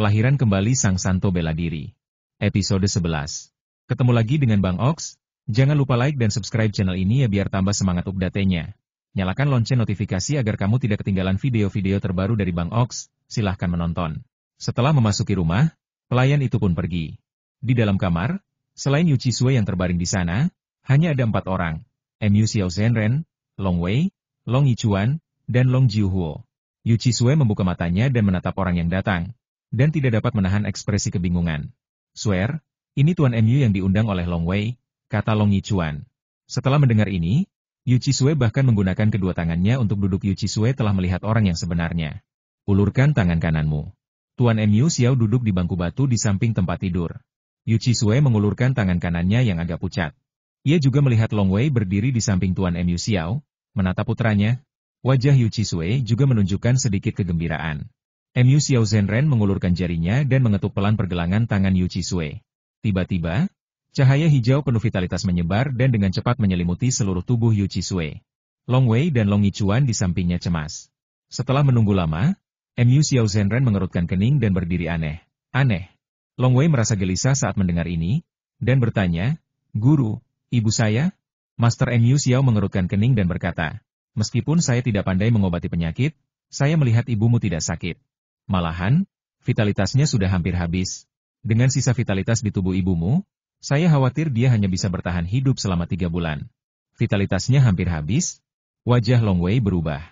Kelahiran kembali Sang Santo Bela Diri. Episode 11. Ketemu lagi dengan Bang Ox. Jangan lupa like dan subscribe channel ini ya biar tambah semangat update-nya. Nyalakan lonceng notifikasi agar kamu tidak ketinggalan video-video terbaru dari Bang Ox. Silahkan menonton. Setelah memasuki rumah, pelayan itu pun pergi. Di dalam kamar, selain Yu Chisue yang terbaring di sana, hanya ada 4 orang. Mu Xiao Zhenren, Long Wei, Long Yichuan, dan Long Jiuhuo. Yu Chisue membuka matanya dan menatap orang yang datang, dan tidak dapat menahan ekspresi kebingungan. "Swear, ini Tuan Mu yang diundang oleh Long Wei," kata Long Yichuan. Setelah mendengar ini, Yu Chisue bahkan menggunakan kedua tangannya untuk duduk. Yu Chisue telah melihat orang yang sebenarnya. "Ulurkan tangan kananmu." Tuan Mu Xiao duduk di bangku batu di samping tempat tidur. Yu Chisue mengulurkan tangan kanannya yang agak pucat. Ia juga melihat Long Wei berdiri di samping Tuan Mu Xiao, menatap putranya. Wajah Yu Chisue juga menunjukkan sedikit kegembiraan. Mu Xiao Zhenren mengulurkan jarinya dan mengetuk pelan pergelangan tangan Yu Chisue. Tiba-tiba, cahaya hijau penuh vitalitas menyebar dan dengan cepat menyelimuti seluruh tubuh Yu Chisue. Long Wei dan Long Yichuan di sampingnya cemas. Setelah menunggu lama, Mu Xiao Zhenren mengerutkan kening dan berdiri aneh. Long Wei merasa gelisah saat mendengar ini, dan bertanya, "Guru, ibu saya?" Master Mu Xiao mengerutkan kening dan berkata, "Meskipun saya tidak pandai mengobati penyakit, saya melihat ibumu tidak sakit. Malahan, vitalitasnya sudah hampir habis. Dengan sisa vitalitas di tubuh ibumu, saya khawatir dia hanya bisa bertahan hidup selama 3 bulan. Vitalitasnya hampir habis?" Wajah Long Wei berubah.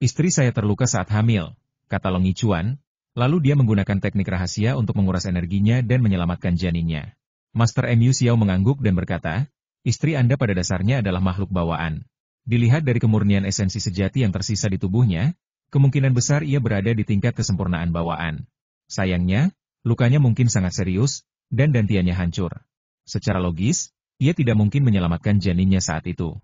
"Istri saya terluka saat hamil," kata Long Yichuan, lalu dia menggunakan teknik rahasia untuk menguras energinya dan menyelamatkan janinnya. Master Mu Xiao mengangguk dan berkata, "Istri Anda pada dasarnya adalah makhluk bawaan. Dilihat dari kemurnian esensi sejati yang tersisa di tubuhnya, kemungkinan besar ia berada di tingkat kesempurnaan bawaan. Sayangnya, lukanya mungkin sangat serius, dan dantiannya hancur. Secara logis, ia tidak mungkin menyelamatkan janinnya saat itu.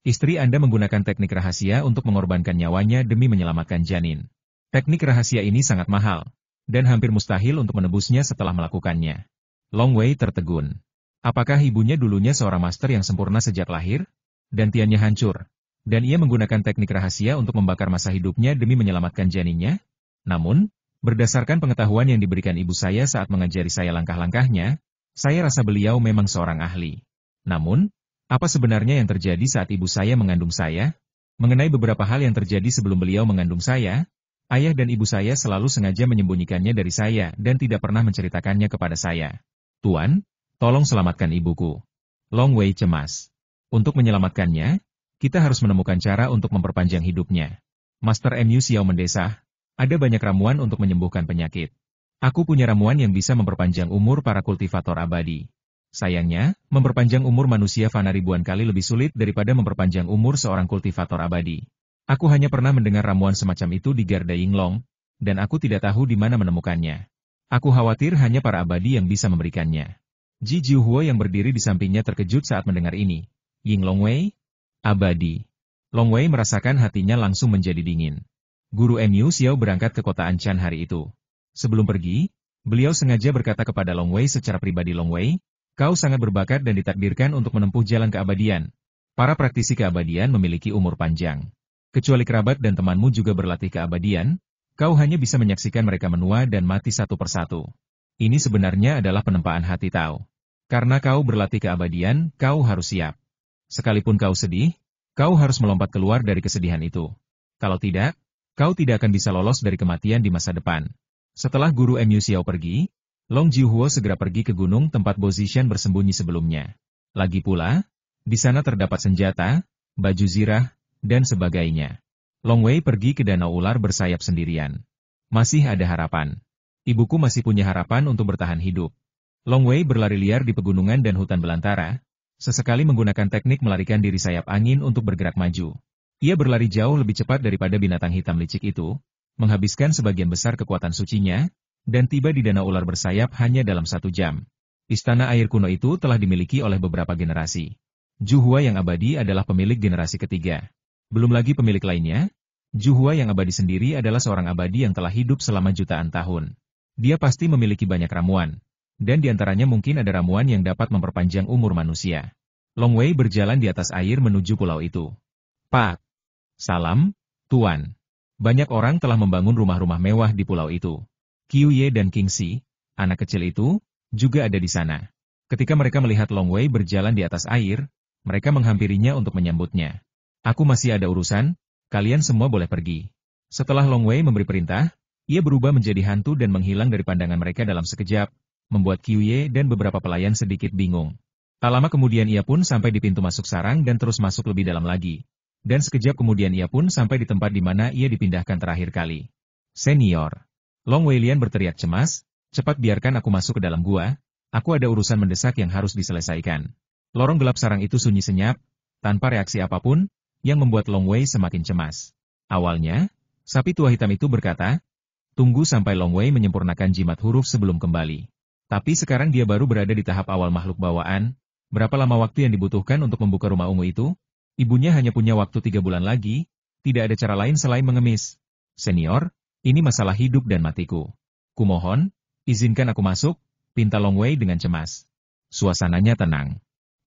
Istri Anda menggunakan teknik rahasia untuk mengorbankan nyawanya demi menyelamatkan janin. Teknik rahasia ini sangat mahal, dan hampir mustahil untuk menebusnya setelah melakukannya." Long Wei tertegun. Apakah ibunya dulunya seorang master yang sempurna sejak lahir? Dantiannya hancur, dan ia menggunakan teknik rahasia untuk membakar masa hidupnya demi menyelamatkan janinnya? Namun, berdasarkan pengetahuan yang diberikan ibu saya saat mengajari saya langkah-langkahnya, saya rasa beliau memang seorang ahli. Namun, apa sebenarnya yang terjadi saat ibu saya mengandung saya? Mengenai beberapa hal yang terjadi sebelum beliau mengandung saya, ayah dan ibu saya selalu sengaja menyembunyikannya dari saya dan tidak pernah menceritakannya kepada saya. "Tuan, tolong selamatkan ibuku." Long Wei cemas. "Untuk menyelamatkannya, kita harus menemukan cara untuk memperpanjang hidupnya." Master Mu Xiao mendesah, "Ada banyak ramuan untuk menyembuhkan penyakit. Aku punya ramuan yang bisa memperpanjang umur para kultivator abadi. Sayangnya, memperpanjang umur manusia fana ribuan kali lebih sulit daripada memperpanjang umur seorang kultivator abadi. Aku hanya pernah mendengar ramuan semacam itu di Garda Yinglong, dan aku tidak tahu di mana menemukannya. Aku khawatir hanya para abadi yang bisa memberikannya." Ji Jiuhuo yang berdiri di sampingnya terkejut saat mendengar ini. "Yinglong Wei? Abadi?" Long Wei merasakan hatinya langsung menjadi dingin. Guru Mu Xiao berangkat ke kota Anchan hari itu. Sebelum pergi, beliau sengaja berkata kepada Long Wei secara pribadi, "Long Wei, kau sangat berbakat dan ditakdirkan untuk menempuh jalan keabadian. Para praktisi keabadian memiliki umur panjang. Kecuali kerabat dan temanmu juga berlatih keabadian, kau hanya bisa menyaksikan mereka menua dan mati satu persatu. Ini sebenarnya adalah penempaan hati Tao. Karena kau berlatih keabadian, kau harus siap. Sekalipun kau sedih, kau harus melompat keluar dari kesedihan itu. Kalau tidak, kau tidak akan bisa lolos dari kematian di masa depan." Setelah Guru Mu Xiao pergi, Long Jiuhuo segera pergi ke gunung tempat Bo Zishan bersembunyi sebelumnya. Lagi pula, di sana terdapat senjata, baju zirah, dan sebagainya. Long Wei pergi ke danau ular bersayap sendirian. Masih ada harapan. Ibuku masih punya harapan untuk bertahan hidup. Long Wei berlari liar di pegunungan dan hutan belantara, sesekali menggunakan teknik melarikan diri sayap angin untuk bergerak maju. Ia berlari jauh lebih cepat daripada binatang hitam licik itu, menghabiskan sebagian besar kekuatan sucinya, dan tiba di danau ular bersayap hanya dalam 1 jam. Istana air kuno itu telah dimiliki oleh beberapa generasi. Juhua yang abadi adalah pemilik generasi ketiga. Belum lagi pemilik lainnya, Juhua yang abadi sendiri adalah seorang abadi yang telah hidup selama jutaan tahun. Dia pasti memiliki banyak ramuan. Dan diantaranya mungkin ada ramuan yang dapat memperpanjang umur manusia. Long Wei berjalan di atas air menuju pulau itu. "Pak. Salam, Tuan. Banyak orang telah membangun rumah-rumah mewah di pulau itu. Qiuye dan Qingxi, anak kecil itu, juga ada di sana. Ketika mereka melihat Long Wei berjalan di atas air, mereka menghampirinya untuk menyambutnya. Aku masih ada urusan, kalian semua boleh pergi. Setelah Long Wei memberi perintah, ia berubah menjadi hantu dan menghilang dari pandangan mereka dalam sekejap, membuat Qiuye dan beberapa pelayan sedikit bingung. Tak lama kemudian ia pun sampai di pintu masuk sarang dan terus masuk lebih dalam lagi. Dan sekejap kemudian ia pun sampai di tempat di mana ia dipindahkan terakhir kali. Senior. Long Weilian berteriak cemas, cepat biarkan aku masuk ke dalam gua, aku ada urusan mendesak yang harus diselesaikan. Lorong gelap sarang itu sunyi senyap, tanpa reaksi apapun, yang membuat Long Wei semakin cemas. Awalnya, sapi tua hitam itu berkata, tunggu sampai Long Wei menyempurnakan jimat huruf sebelum kembali. Tapi sekarang dia baru berada di tahap awal makhluk bawaan. Berapa lama waktu yang dibutuhkan untuk membuka rumah ungu itu? Ibunya hanya punya waktu 3 bulan lagi, tidak ada cara lain selain mengemis. Senior, ini masalah hidup dan matiku. Kumohon, izinkan aku masuk, pinta Long Wei dengan cemas. Suasananya tenang.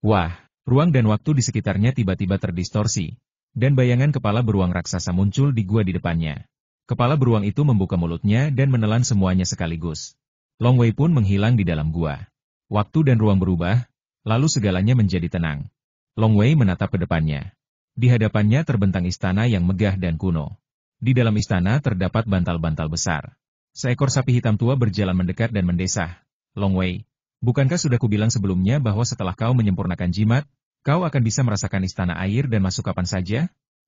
Wah, ruang dan waktu di sekitarnya tiba-tiba terdistorsi, dan bayangan kepala beruang raksasa muncul di gua di depannya. Kepala beruang itu membuka mulutnya dan menelan semuanya sekaligus. Long Wei pun menghilang di dalam gua. Waktu dan ruang berubah, lalu segalanya menjadi tenang. Long Wei menatap ke depannya. Di hadapannya terbentang istana yang megah dan kuno. Di dalam istana terdapat bantal-bantal besar. Seekor sapi hitam tua berjalan mendekat dan mendesah. Long Wei, bukankah sudah kubilang sebelumnya bahwa setelah kau menyempurnakan jimat, kau akan bisa merasakan istana air dan masuk kapan saja?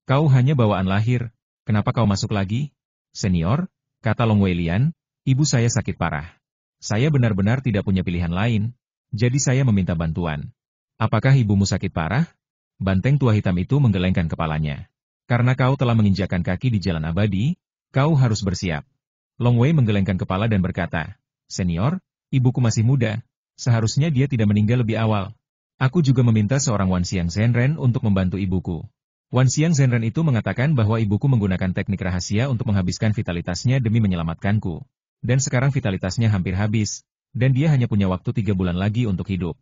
Kau hanya bawaan lahir, kenapa kau masuk lagi? Senior, kata Long Weilian, ibu saya sakit parah. Saya benar-benar tidak punya pilihan lain. Jadi saya meminta bantuan. Apakah ibumu sakit parah? Banteng tua hitam itu menggelengkan kepalanya. Karena kau telah menginjakkan kaki di jalan abadi, kau harus bersiap. Long Wei menggelengkan kepala dan berkata, Senior, ibuku masih muda. Seharusnya dia tidak meninggal lebih awal. Aku juga meminta seorang Wan Xiang Zhenren untuk membantu ibuku. Wan Xiang Zhenren itu mengatakan bahwa ibuku menggunakan teknik rahasia untuk menghabiskan vitalitasnya demi menyelamatkanku. Dan sekarang vitalitasnya hampir habis. Dan dia hanya punya waktu 3 bulan lagi untuk hidup.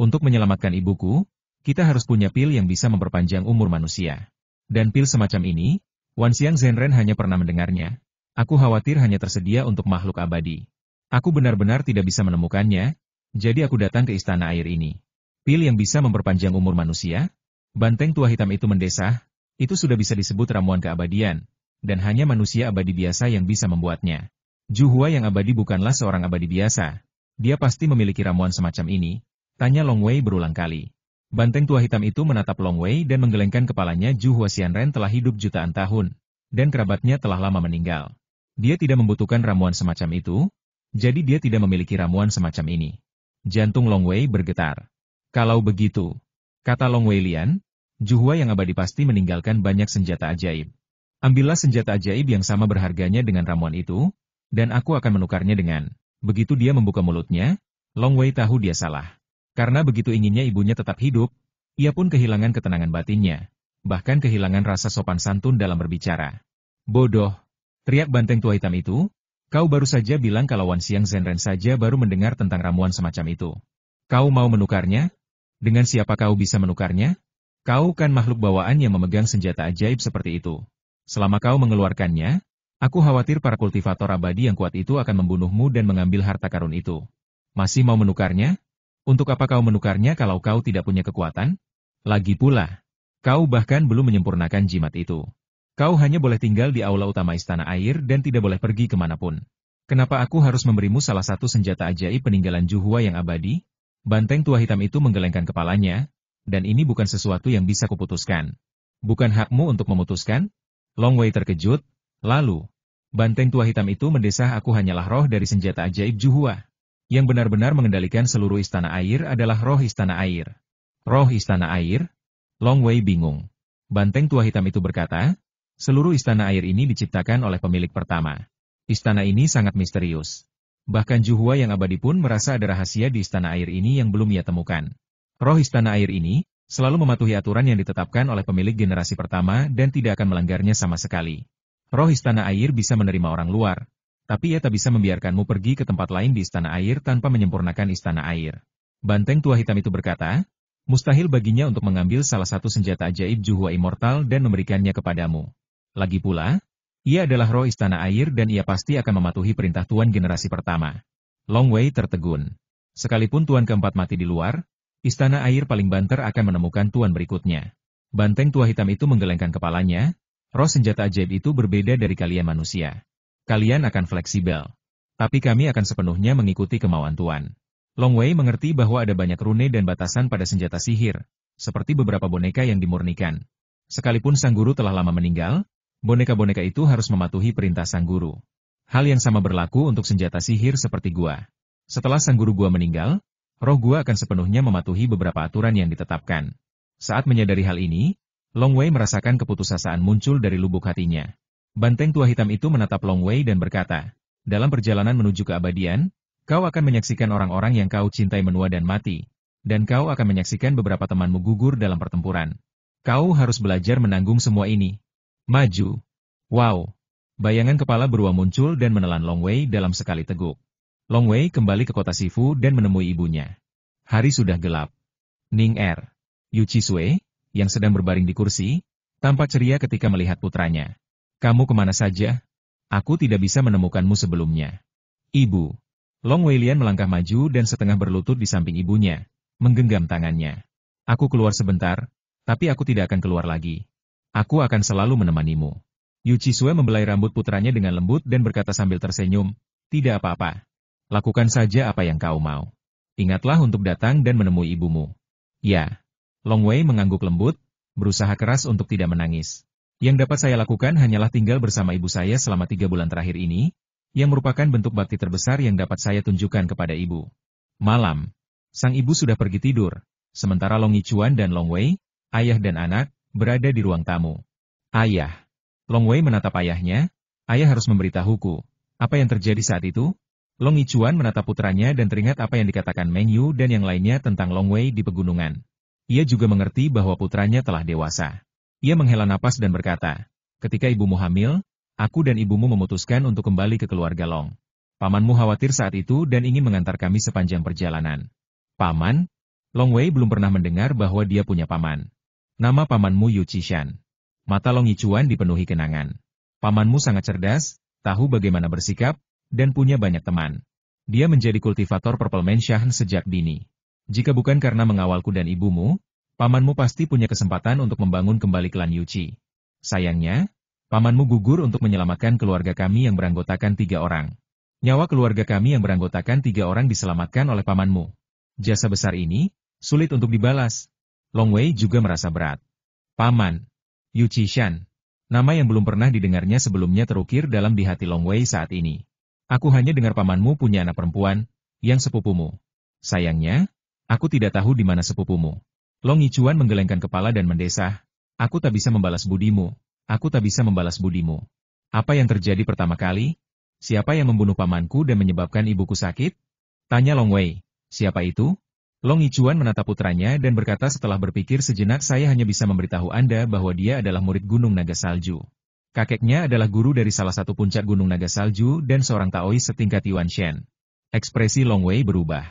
Untuk menyelamatkan ibuku, kita harus punya pil yang bisa memperpanjang umur manusia. Dan pil semacam ini, Wan Xiang Zhenren hanya pernah mendengarnya. Aku khawatir hanya tersedia untuk makhluk abadi. Aku benar-benar tidak bisa menemukannya, jadi aku datang ke istana air ini. Pil yang bisa memperpanjang umur manusia? Banteng tua hitam itu mendesah, itu sudah bisa disebut ramuan keabadian, dan hanya manusia abadi biasa yang bisa membuatnya. Juhua yang abadi bukanlah seorang abadi biasa. Dia pasti memiliki ramuan semacam ini, tanya Long Wei berulang kali. Banteng tua hitam itu menatap Long Wei dan menggelengkan kepalanya. Juhua Xianren telah hidup jutaan tahun, dan kerabatnya telah lama meninggal. Dia tidak membutuhkan ramuan semacam itu, jadi dia tidak memiliki ramuan semacam ini. Jantung Long Wei bergetar. Kalau begitu, kata Long Weilian, Juhua yang abadi pasti meninggalkan banyak senjata ajaib. Ambillah senjata ajaib yang sama berharganya dengan ramuan itu, dan aku akan menukarnya dengan. Begitu dia membuka mulutnya, Long Wei tahu dia salah. Karena begitu inginnya ibunya tetap hidup, ia pun kehilangan ketenangan batinnya, bahkan kehilangan rasa sopan santun dalam berbicara. Bodoh! Teriak banteng tua hitam itu, kau baru saja bilang kalau Wan Xiang Zhenren saja baru mendengar tentang ramuan semacam itu. Kau mau menukarnya? Dengan siapa kau bisa menukarnya? Kau kan makhluk bawaan yang memegang senjata ajaib seperti itu. Selama kau mengeluarkannya, aku khawatir para kultivator abadi yang kuat itu akan membunuhmu dan mengambil harta karun itu. Masih mau menukarnya? Untuk apa kau menukarnya kalau kau tidak punya kekuatan? Lagi pula, kau bahkan belum menyempurnakan jimat itu. Kau hanya boleh tinggal di aula utama istana air dan tidak boleh pergi kemanapun. Kenapa aku harus memberimu salah satu senjata ajaib peninggalan Juhua yang abadi? Banteng tua hitam itu menggelengkan kepalanya, dan ini bukan sesuatu yang bisa kuputuskan. Bukan hakmu untuk memutuskan? Long Wei terkejut. Lalu, banteng tua hitam itu mendesah, aku hanyalah roh dari senjata ajaib Juhua. Yang benar-benar mengendalikan seluruh istana air adalah roh istana air. Roh istana air? Long Wei bingung. Banteng tua hitam itu berkata, seluruh istana air ini diciptakan oleh pemilik pertama. Istana ini sangat misterius. Bahkan Juhua yang abadi pun merasa ada rahasia di istana air ini yang belum ia temukan. Roh istana air ini selalu mematuhi aturan yang ditetapkan oleh pemilik generasi pertama dan tidak akan melanggarnya sama sekali. Roh istana air bisa menerima orang luar, tapi ia tak bisa membiarkanmu pergi ke tempat lain di istana air tanpa menyempurnakan istana air. Banteng tua hitam itu berkata, mustahil baginya untuk mengambil salah satu senjata ajaib Juhua immortal dan memberikannya kepadamu. Lagi pula, Ia adalah roh istana air dan ia pasti akan mematuhi perintah Tuan generasi pertama. Long Wei tertegun. Sekalipun Tuan keempat mati di luar, istana air paling banter akan menemukan Tuan berikutnya. Banteng tua hitam itu menggelengkan kepalanya, roh senjata ajaib itu berbeda dari kalian manusia. Kalian akan fleksibel. Tapi kami akan sepenuhnya mengikuti kemauan Tuan. Long Wei mengerti bahwa ada banyak rune dan batasan pada senjata sihir, seperti beberapa boneka yang dimurnikan. Sekalipun sang guru telah lama meninggal, boneka-boneka itu harus mematuhi perintah sang guru. Hal yang sama berlaku untuk senjata sihir seperti gua. Setelah sang guru gua meninggal, roh gua akan sepenuhnya mematuhi beberapa aturan yang ditetapkan. Saat menyadari hal ini, Long Wei merasakan keputusasaan muncul dari lubuk hatinya. Banteng tua hitam itu menatap Long Wei dan berkata, dalam perjalanan menuju keabadian, kau akan menyaksikan orang-orang yang kau cintai menua dan mati, dan kau akan menyaksikan beberapa temanmu gugur dalam pertempuran. Kau harus belajar menanggung semua ini. Maju. Wow. Bayangan kepala beruang muncul dan menelan Long Wei dalam sekali teguk. Long Wei kembali ke kota Shifu dan menemui ibunya. Hari sudah gelap. Ning Er, Yu Chisui, yang sedang berbaring di kursi, tampak ceria ketika melihat putranya. Kamu kemana saja? Aku tidak bisa menemukanmu sebelumnya. Ibu. Long Wei Lian melangkah maju dan setengah berlutut di samping ibunya, menggenggam tangannya. Aku keluar sebentar, tapi aku tidak akan keluar lagi. Aku akan selalu menemanimu. Yu Chisui membelai rambut putranya dengan lembut dan berkata sambil tersenyum, tidak apa-apa. Lakukan saja apa yang kau mau. Ingatlah untuk datang dan menemui ibumu. Ya. Long Wei mengangguk lembut, berusaha keras untuk tidak menangis. Yang dapat saya lakukan hanyalah tinggal bersama ibu saya selama 3 bulan terakhir ini, yang merupakan bentuk bakti terbesar yang dapat saya tunjukkan kepada ibu. Malam. Sang ibu sudah pergi tidur, sementara Long Yichuan dan Long Wei, ayah dan anak, berada di ruang tamu. Ayah. Long Wei menatap ayahnya, ayah harus memberitahuku. Apa yang terjadi saat itu? Long Yichuan menatap putranya dan teringat apa yang dikatakan Meng Yu dan yang lainnya tentang Long Wei di pegunungan. Ia juga mengerti bahwa putranya telah dewasa. Ia menghela napas dan berkata, ketika ibumu hamil, aku dan ibumu memutuskan untuk kembali ke keluarga Long. Pamanmu khawatir saat itu dan ingin mengantar kami sepanjang perjalanan. Paman? Long Wei belum pernah mendengar bahwa dia punya paman. Nama pamanmu Yu Chishan. Mata Long Yichuan dipenuhi kenangan. Pamanmu sangat cerdas, tahu bagaimana bersikap, dan punya banyak teman. Dia menjadi kultivator Purple Mansion sejak dini. Jika bukan karena mengawalku dan ibumu, pamanmu pasti punya kesempatan untuk membangun kembali klan Yuchi. Sayangnya, pamanmu gugur untuk menyelamatkan keluarga kami yang beranggotakan 3 orang. Nyawa keluarga kami yang beranggotakan 3 orang diselamatkan oleh pamanmu. Jasa besar ini, sulit untuk dibalas. Long Wei juga merasa berat. Paman. Yu Chishan. Nama yang belum pernah didengarnya sebelumnya terukir dalam di hati Long Wei saat ini. Aku hanya dengar pamanmu punya anak perempuan, yang sepupumu. Sayangnya, aku tidak tahu di mana sepupumu. Long Yichuan menggelengkan kepala dan mendesah. Aku tak bisa membalas budimu. Aku tak bisa membalas budimu. Apa yang terjadi pertama kali? Siapa yang membunuh pamanku dan menyebabkan ibuku sakit? Tanya Long Wei. Siapa itu? Long Yichuan menatap putranya dan berkata setelah berpikir sejenak saya hanya bisa memberitahu Anda bahwa dia adalah murid Gunung Naga Salju. Kakeknya adalah guru dari salah satu puncak Gunung Naga Salju dan seorang Taois setingkat Yuan Shen. Ekspresi Long Wei berubah.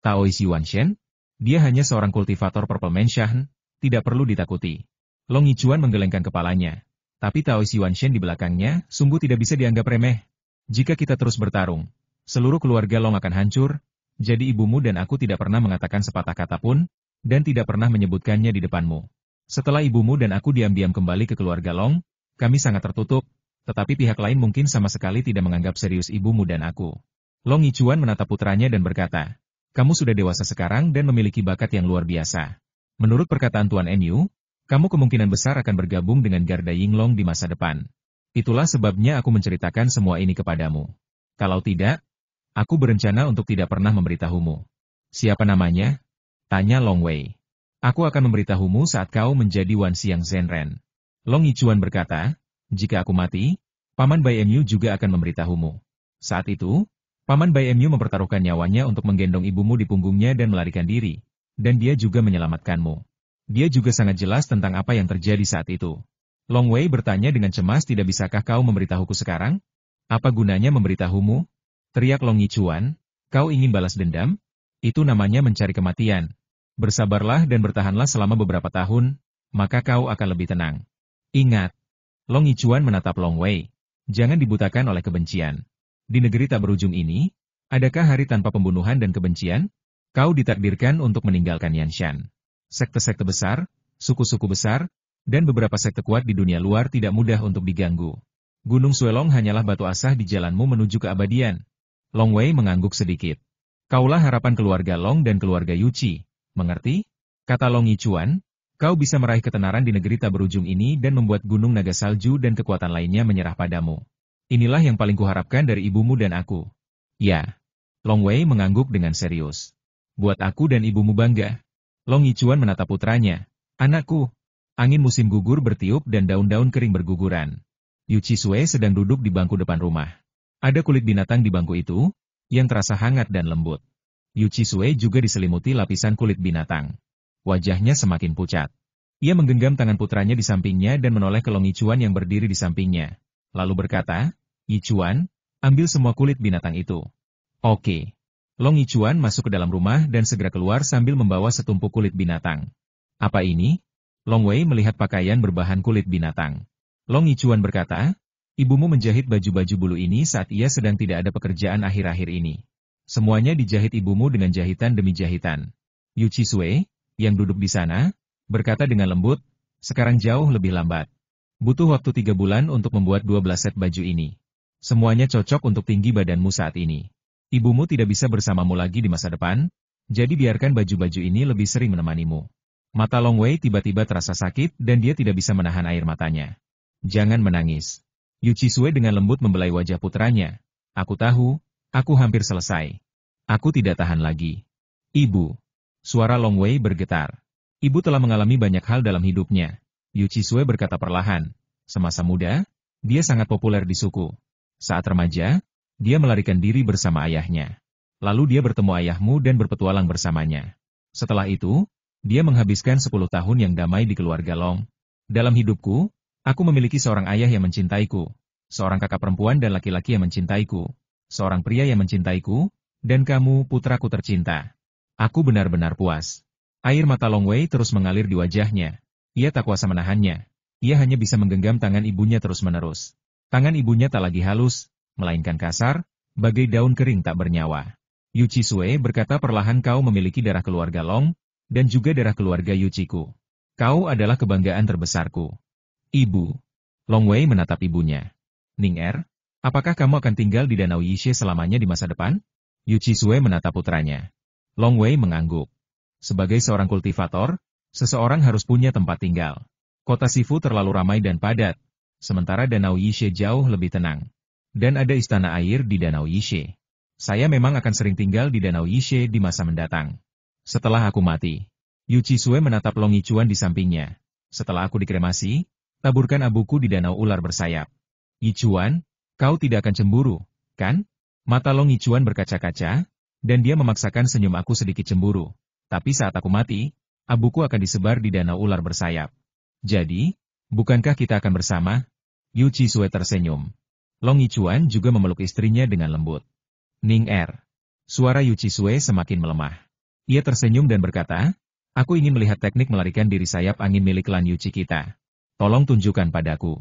Taois Yuan Shen? Dia hanya seorang kultivator Purple Mansion, tidak perlu ditakuti. Long Yichuan menggelengkan kepalanya. Tapi Taois Yuan Shen di belakangnya, sungguh tidak bisa dianggap remeh. Jika kita terus bertarung, seluruh keluarga Long akan hancur, jadi ibumu dan aku tidak pernah mengatakan sepatah kata pun, dan tidak pernah menyebutkannya di depanmu. Setelah ibumu dan aku diam-diam kembali ke keluarga Long, kami sangat tertutup, tetapi pihak lain mungkin sama sekali tidak menganggap serius ibumu dan aku. Long Yichuan menatap putranya dan berkata, kamu sudah dewasa sekarang dan memiliki bakat yang luar biasa. Menurut perkataan Tuan Enyu, kamu kemungkinan besar akan bergabung dengan Garda Yinglong di masa depan. Itulah sebabnya aku menceritakan semua ini kepadamu. Kalau tidak, aku berencana untuk tidak pernah memberitahumu. Siapa namanya? Tanya Long Wei. Aku akan memberitahumu saat kau menjadi Wan Xiang Zhenren. Long Yichuan berkata, jika aku mati, Paman Bai Mu juga akan memberitahumu. Saat itu, Paman Bai Mu mempertaruhkan nyawanya untuk menggendong ibumu di punggungnya dan melarikan diri, dan dia juga menyelamatkanmu. Dia juga sangat jelas tentang apa yang terjadi saat itu. Long Wei bertanya dengan cemas, tidak bisakah kau memberitahuku sekarang? Apa gunanya memberitahumu? Teriak Long Yichuan, kau ingin balas dendam? Itu namanya mencari kematian. Bersabarlah dan bertahanlah selama beberapa tahun, maka kau akan lebih tenang. Ingat. Long Yichuan menatap Long Wei. Jangan dibutakan oleh kebencian. Di negeri tak berujung ini, adakah hari tanpa pembunuhan dan kebencian? Kau ditakdirkan untuk meninggalkan Yanshan. Sekte-sekte besar, suku-suku besar, dan beberapa sekte kuat di dunia luar tidak mudah untuk diganggu. Gunung Suelong hanyalah batu asah di jalanmu menuju keabadian. Long Wei mengangguk sedikit. Kaulah harapan keluarga Long dan keluarga Yuchi, mengerti? Kata Long Yichuan, kau bisa meraih ketenaran di negeri tak berujung ini dan membuat gunung naga salju dan kekuatan lainnya menyerah padamu. Inilah yang paling kuharapkan dari ibumu dan aku. Ya. Long Wei mengangguk dengan serius. Buat aku dan ibumu bangga. Long Yichuan menatap putranya. Anakku. Angin musim gugur bertiup dan daun-daun kering berguguran. Yuchi Sue sedang duduk di bangku depan rumah. Ada kulit binatang di bangku itu, yang terasa hangat dan lembut. Yuchi Sue juga diselimuti lapisan kulit binatang. Wajahnya semakin pucat. Ia menggenggam tangan putranya di sampingnya dan menoleh ke Long Yichuan yang berdiri di sampingnya. Lalu berkata, Yichuan, ambil semua kulit binatang itu. Oke. Long Yichuan masuk ke dalam rumah dan segera keluar sambil membawa setumpuk kulit binatang. Apa ini? Long Wei melihat pakaian berbahan kulit binatang. Long Yichuan berkata, ibumu menjahit baju-baju bulu ini saat ia sedang tidak ada pekerjaan akhir-akhir ini. Semuanya dijahit ibumu dengan jahitan demi jahitan. Yuchi Sue, yang duduk di sana, berkata dengan lembut, sekarang jauh lebih lambat. Butuh waktu 3 bulan untuk membuat 12 set baju ini. Semuanya cocok untuk tinggi badanmu saat ini. Ibumu tidak bisa bersamamu lagi di masa depan, jadi biarkan baju-baju ini lebih sering menemanimu. Mata Long Wei tiba-tiba terasa sakit dan dia tidak bisa menahan air matanya. Jangan menangis. Yuchi Sue dengan lembut membelai wajah putranya. Aku tahu, aku hampir selesai. Aku tidak tahan lagi. Ibu. Suara Long Wei bergetar. Ibu telah mengalami banyak hal dalam hidupnya. Yuchi Sue berkata perlahan. Semasa muda, dia sangat populer di suku. Saat remaja, dia melarikan diri bersama ayahnya. Lalu dia bertemu ayahmu dan berpetualang bersamanya. Setelah itu, dia menghabiskan 10 tahun yang damai di keluarga Long. Dalam hidupku, aku memiliki seorang ayah yang mencintaiku, seorang kakak perempuan dan laki-laki yang mencintaiku, seorang pria yang mencintaiku, dan kamu putraku tercinta. Aku benar-benar puas. Air mata Long Wei terus mengalir di wajahnya. Ia tak kuasa menahannya. Ia hanya bisa menggenggam tangan ibunya terus-menerus. Tangan ibunya tak lagi halus, melainkan kasar, bagai daun kering tak bernyawa. Yuchi Sue berkata perlahan kau memiliki darah keluarga Long, dan juga darah keluarga Yuchiku. Kau adalah kebanggaan terbesarku. Ibu. Long Wei menatap ibunya. Ning Er, apakah kamu akan tinggal di Danau Yixie selamanya di masa depan? Yuchi Sue menatap putranya. Long Wei mengangguk. Sebagai seorang kultivator, seseorang harus punya tempat tinggal. Kota Sifu terlalu ramai dan padat, sementara Danau Yixie jauh lebih tenang. Dan ada istana air di Danau Yixie. Saya memang akan sering tinggal di Danau Yixie di masa mendatang. Setelah aku mati. Yuchi Sue menatap Long Yichuan di sampingnya. Setelah aku dikremasi, taburkan abuku di danau ular bersayap. Yichuan, kau tidak akan cemburu, kan? Mata Long Yichuan berkaca-kaca, dan dia memaksakan senyum aku sedikit cemburu. Tapi saat aku mati, abuku akan disebar di danau ular bersayap. Jadi, bukankah kita akan bersama? Yuchi Sue tersenyum. Long Yichuan juga memeluk istrinya dengan lembut. Ning Er. Suara Yuchi Sue semakin melemah. Ia tersenyum dan berkata, aku ingin melihat teknik melarikan diri sayap angin milik klan Yuchi kita. Tolong tunjukkan padaku.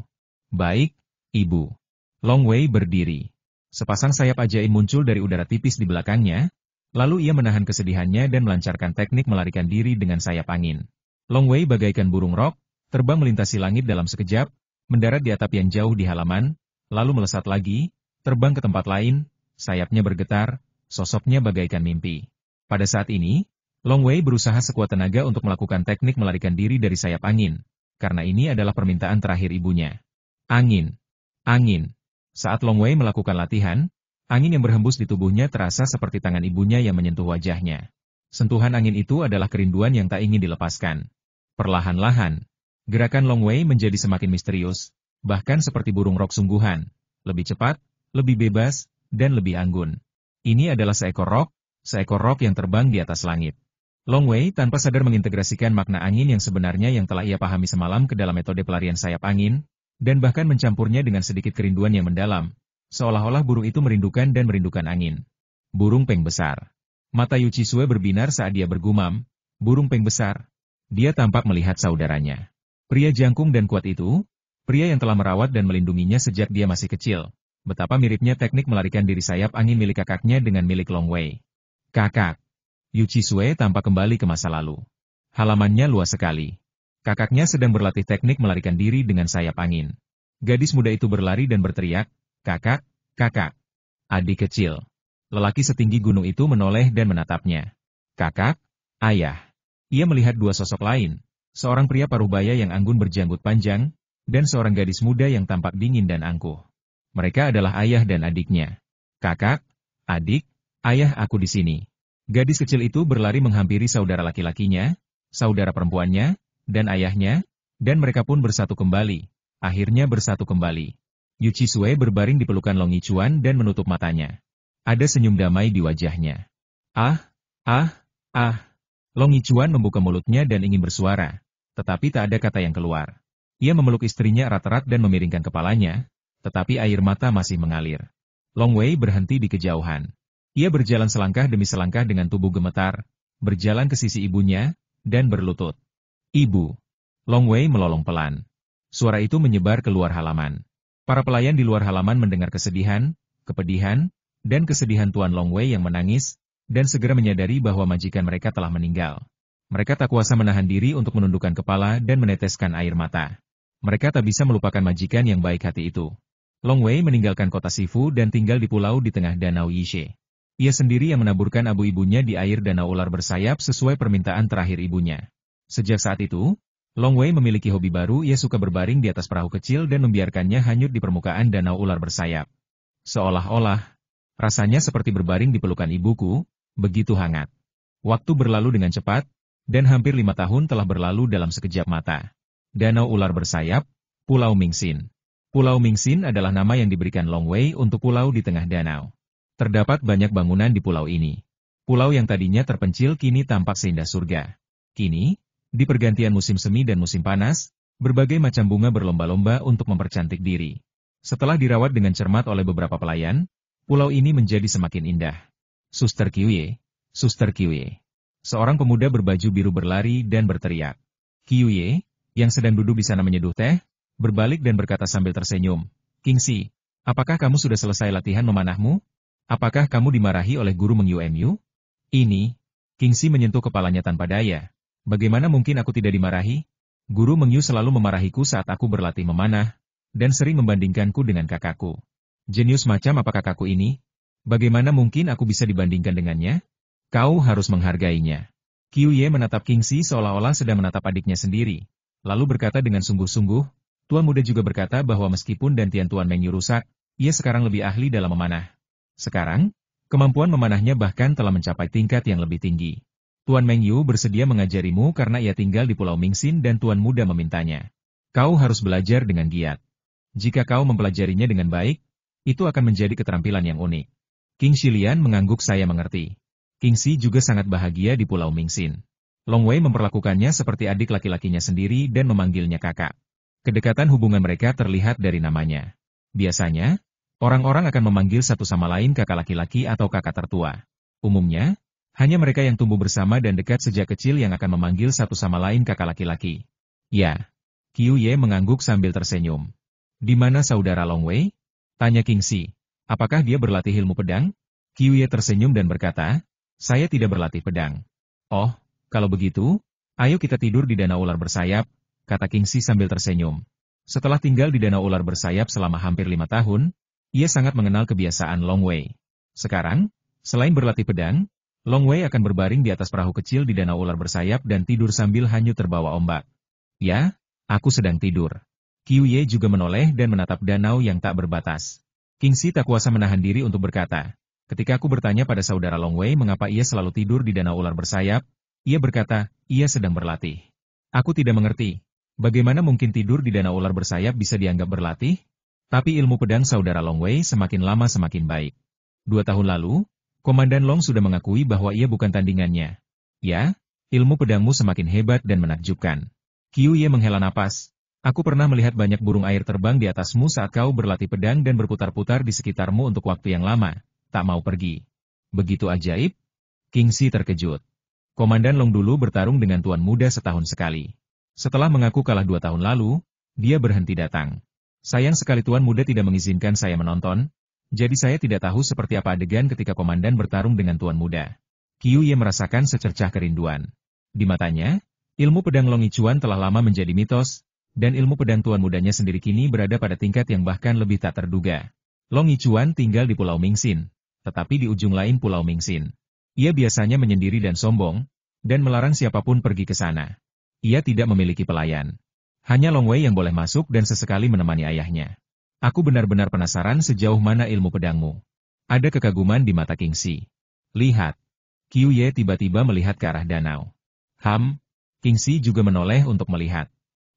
Baik, Ibu. Long Wei berdiri. Sepasang sayap ajaib muncul dari udara tipis di belakangnya, lalu ia menahan kesedihannya dan melancarkan teknik melarikan diri dengan sayap angin. Long Wei bagaikan burung rok, terbang melintasi langit dalam sekejap, mendarat di atap yang jauh di halaman, lalu melesat lagi, terbang ke tempat lain, sayapnya bergetar, sosoknya bagaikan mimpi. Pada saat ini, Long Wei berusaha sekuat tenaga untuk melakukan teknik melarikan diri dari sayap angin, karena ini adalah permintaan terakhir ibunya. Angin. Angin. Saat Long Wei melakukan latihan, angin yang berhembus di tubuhnya terasa seperti tangan ibunya yang menyentuh wajahnya. Sentuhan angin itu adalah kerinduan yang tak ingin dilepaskan. Perlahan-lahan, gerakan Long Wei menjadi semakin misterius, bahkan seperti burung rok sungguhan, lebih cepat, lebih bebas, dan lebih anggun. Ini adalah seekor rok yang terbang di atas langit. Long Wei tanpa sadar mengintegrasikan makna angin yang sebenarnya yang telah ia pahami semalam ke dalam metode pelarian sayap angin, dan bahkan mencampurnya dengan sedikit kerinduan yang mendalam, seolah-olah burung itu merindukan dan merindukan angin. Burung peng besar. Mata Yuchi Sue berbinar saat dia bergumam, burung peng besar. Dia tampak melihat saudaranya. Pria jangkung dan kuat itu, Pria yang telah merawat dan melindunginya sejak dia masih kecil. Betapa miripnya teknik melarikan diri sayap angin milik kakaknya dengan milik Long Wei. Kakak. Yu Chisue tampak kembali ke masa lalu. Halamannya luas sekali. Kakaknya sedang berlatih teknik melarikan diri dengan sayap angin. Gadis muda itu berlari dan berteriak, "Kakak, kakak." Adik kecil. Lelaki setinggi gunung itu menoleh dan menatapnya. "Kakak, ayah." Ia melihat dua sosok lain. Seorang pria parubaya yang anggun berjanggut panjang, dan seorang gadis muda yang tampak dingin dan angkuh. Mereka adalah ayah dan adiknya. "Kakak, adik, ayah aku di sini." Gadis kecil itu berlari menghampiri saudara laki-lakinya, saudara perempuannya, dan ayahnya, dan mereka pun bersatu kembali. Akhirnya bersatu kembali. Yu Chisue berbaring di pelukan Long Yichuan dan menutup matanya. Ada senyum damai di wajahnya. Ah, ah, ah. Long Yichuan membuka mulutnya dan ingin bersuara, tetapi tak ada kata yang keluar. Ia memeluk istrinya erat-erat dan memiringkan kepalanya, tetapi air mata masih mengalir. Long Wei berhenti di kejauhan. Ia berjalan selangkah demi selangkah dengan tubuh gemetar, berjalan ke sisi ibunya, dan berlutut. "Ibu." Long Wei melolong pelan. Suara itu menyebar keluar halaman. Para pelayan di luar halaman mendengar kesedihan, kepedihan, dan kesedihan Tuan Long Wei yang menangis, dan segera menyadari bahwa majikan mereka telah meninggal. Mereka tak kuasa menahan diri untuk menundukkan kepala dan meneteskan air mata. Mereka tak bisa melupakan majikan yang baik hati itu. Long Wei meninggalkan kota Sifu dan tinggal di pulau di tengah Danau Yishe. Ia sendiri yang menaburkan abu ibunya di air danau ular bersayap sesuai permintaan terakhir ibunya. Sejak saat itu, Long Wei memiliki hobi baru. Ia suka berbaring di atas perahu kecil dan membiarkannya hanyut di permukaan danau ular bersayap. Seolah-olah, rasanya seperti berbaring di pelukan ibuku, begitu hangat. Waktu berlalu dengan cepat, dan hampir 5 tahun telah berlalu dalam sekejap mata. Danau ular bersayap, Pulau Mingxin. Pulau Mingxin adalah nama yang diberikan Long Wei untuk pulau di tengah danau. Terdapat banyak bangunan di pulau ini. Pulau yang tadinya terpencil kini tampak seindah surga. Kini, di pergantian musim semi dan musim panas, berbagai macam bunga berlomba-lomba untuk mempercantik diri. Setelah dirawat dengan cermat oleh beberapa pelayan, pulau ini menjadi semakin indah. "Suster Qiuye, Suster Qiuye." Seorang pemuda berbaju biru berlari dan berteriak. Qiuye, yang sedang duduk di sana menyeduh teh, berbalik dan berkata sambil tersenyum, "Kingxi, apakah kamu sudah selesai latihan memanahmu? Apakah kamu dimarahi oleh guru Meng Yu?" "Ini." Kingxi menyentuh kepalanya tanpa daya. "Bagaimana mungkin aku tidak dimarahi? Guru Meng Yu selalu memarahiku saat aku berlatih memanah, dan sering membandingkanku dengan kakakku. Jenius macam apa kakakku ini? Bagaimana mungkin aku bisa dibandingkan dengannya? Kau harus menghargainya." Qiuye menatap Kingxi seolah-olah sedang menatap adiknya sendiri, lalu berkata dengan sungguh-sungguh. Tuan muda juga berkata bahwa meskipun dantian Tuan Meng Yu rusak, ia sekarang lebih ahli dalam memanah. Sekarang, kemampuan memanahnya bahkan telah mencapai tingkat yang lebih tinggi. Tuan Meng Yu bersedia mengajarimu karena ia tinggal di Pulau Mingxin dan Tuan muda memintanya. Kau harus belajar dengan giat. Jika kau mempelajarinya dengan baik, itu akan menjadi keterampilan yang unik. King Xilian mengangguk. "Saya mengerti." Kingxi juga sangat bahagia di Pulau Mingxin. Long Wei memperlakukannya seperti adik laki-lakinya sendiri dan memanggilnya kakak. Kedekatan hubungan mereka terlihat dari namanya. Biasanya, orang-orang akan memanggil satu sama lain kakak laki-laki atau kakak tertua. Umumnya, hanya mereka yang tumbuh bersama dan dekat sejak kecil yang akan memanggil satu sama lain kakak laki-laki. "Ya." Qiuye mengangguk sambil tersenyum. "Di mana saudara Long Wei?" tanya Kingxi. "Apakah dia berlatih ilmu pedang?" Qiuye tersenyum dan berkata, "Saya tidak berlatih pedang." "Oh, kalau begitu, ayo kita tidur di danau ular bersayap," kata Kingxi sambil tersenyum. Setelah tinggal di danau ular bersayap selama hampir 5 tahun, ia sangat mengenal kebiasaan Long Wei. Sekarang, selain berlatih pedang, Long Wei akan berbaring di atas perahu kecil di danau ular bersayap dan tidur sambil hanyut terbawa ombak. "Ya, aku sedang tidur." Qiuye juga menoleh dan menatap danau yang tak berbatas. Kingxi tak kuasa menahan diri untuk berkata, "Ketika aku bertanya pada saudara Long Wei mengapa ia selalu tidur di danau ular bersayap, ia berkata, ia sedang berlatih. Aku tidak mengerti. Bagaimana mungkin tidur di danau ular bersayap bisa dianggap berlatih? Tapi ilmu pedang saudara Long Wei semakin lama semakin baik. 2 tahun lalu, Komandan Long sudah mengakui bahwa ia bukan tandingannya. Ya, ilmu pedangmu semakin hebat dan menakjubkan." Qiuye menghela napas. "Aku pernah melihat banyak burung air terbang di atasmu saat kau berlatih pedang dan berputar-putar di sekitarmu untuk waktu yang lama. Tak mau pergi. Begitu ajaib?" Kingxi terkejut. Komandan Long dulu bertarung dengan tuan muda setahun sekali. Setelah mengaku kalah 2 tahun lalu, Dia berhenti datang. Sayang sekali Tuan Muda tidak mengizinkan saya menonton, jadi saya tidak tahu seperti apa adegan ketika komandan bertarung dengan Tuan Muda. Qiu Ye merasakan secercah kerinduan. Di matanya, ilmu pedang Long Yichuan telah lama menjadi mitos, dan ilmu pedang Tuan Mudanya sendiri kini berada pada tingkat yang bahkan lebih tak terduga. Long Yichuan tinggal di Pulau Mingxin, tetapi di ujung lain Pulau Mingxin. Ia biasanya menyendiri dan sombong, dan melarang siapapun pergi ke sana. Ia tidak memiliki pelayan. Hanya Long Wei yang boleh masuk dan sesekali menemani ayahnya. Aku benar-benar penasaran sejauh mana ilmu pedangmu. Ada kekaguman di mata King Si. Lihat. Qiu Ye tiba-tiba melihat ke arah danau. King Si juga menoleh untuk melihat.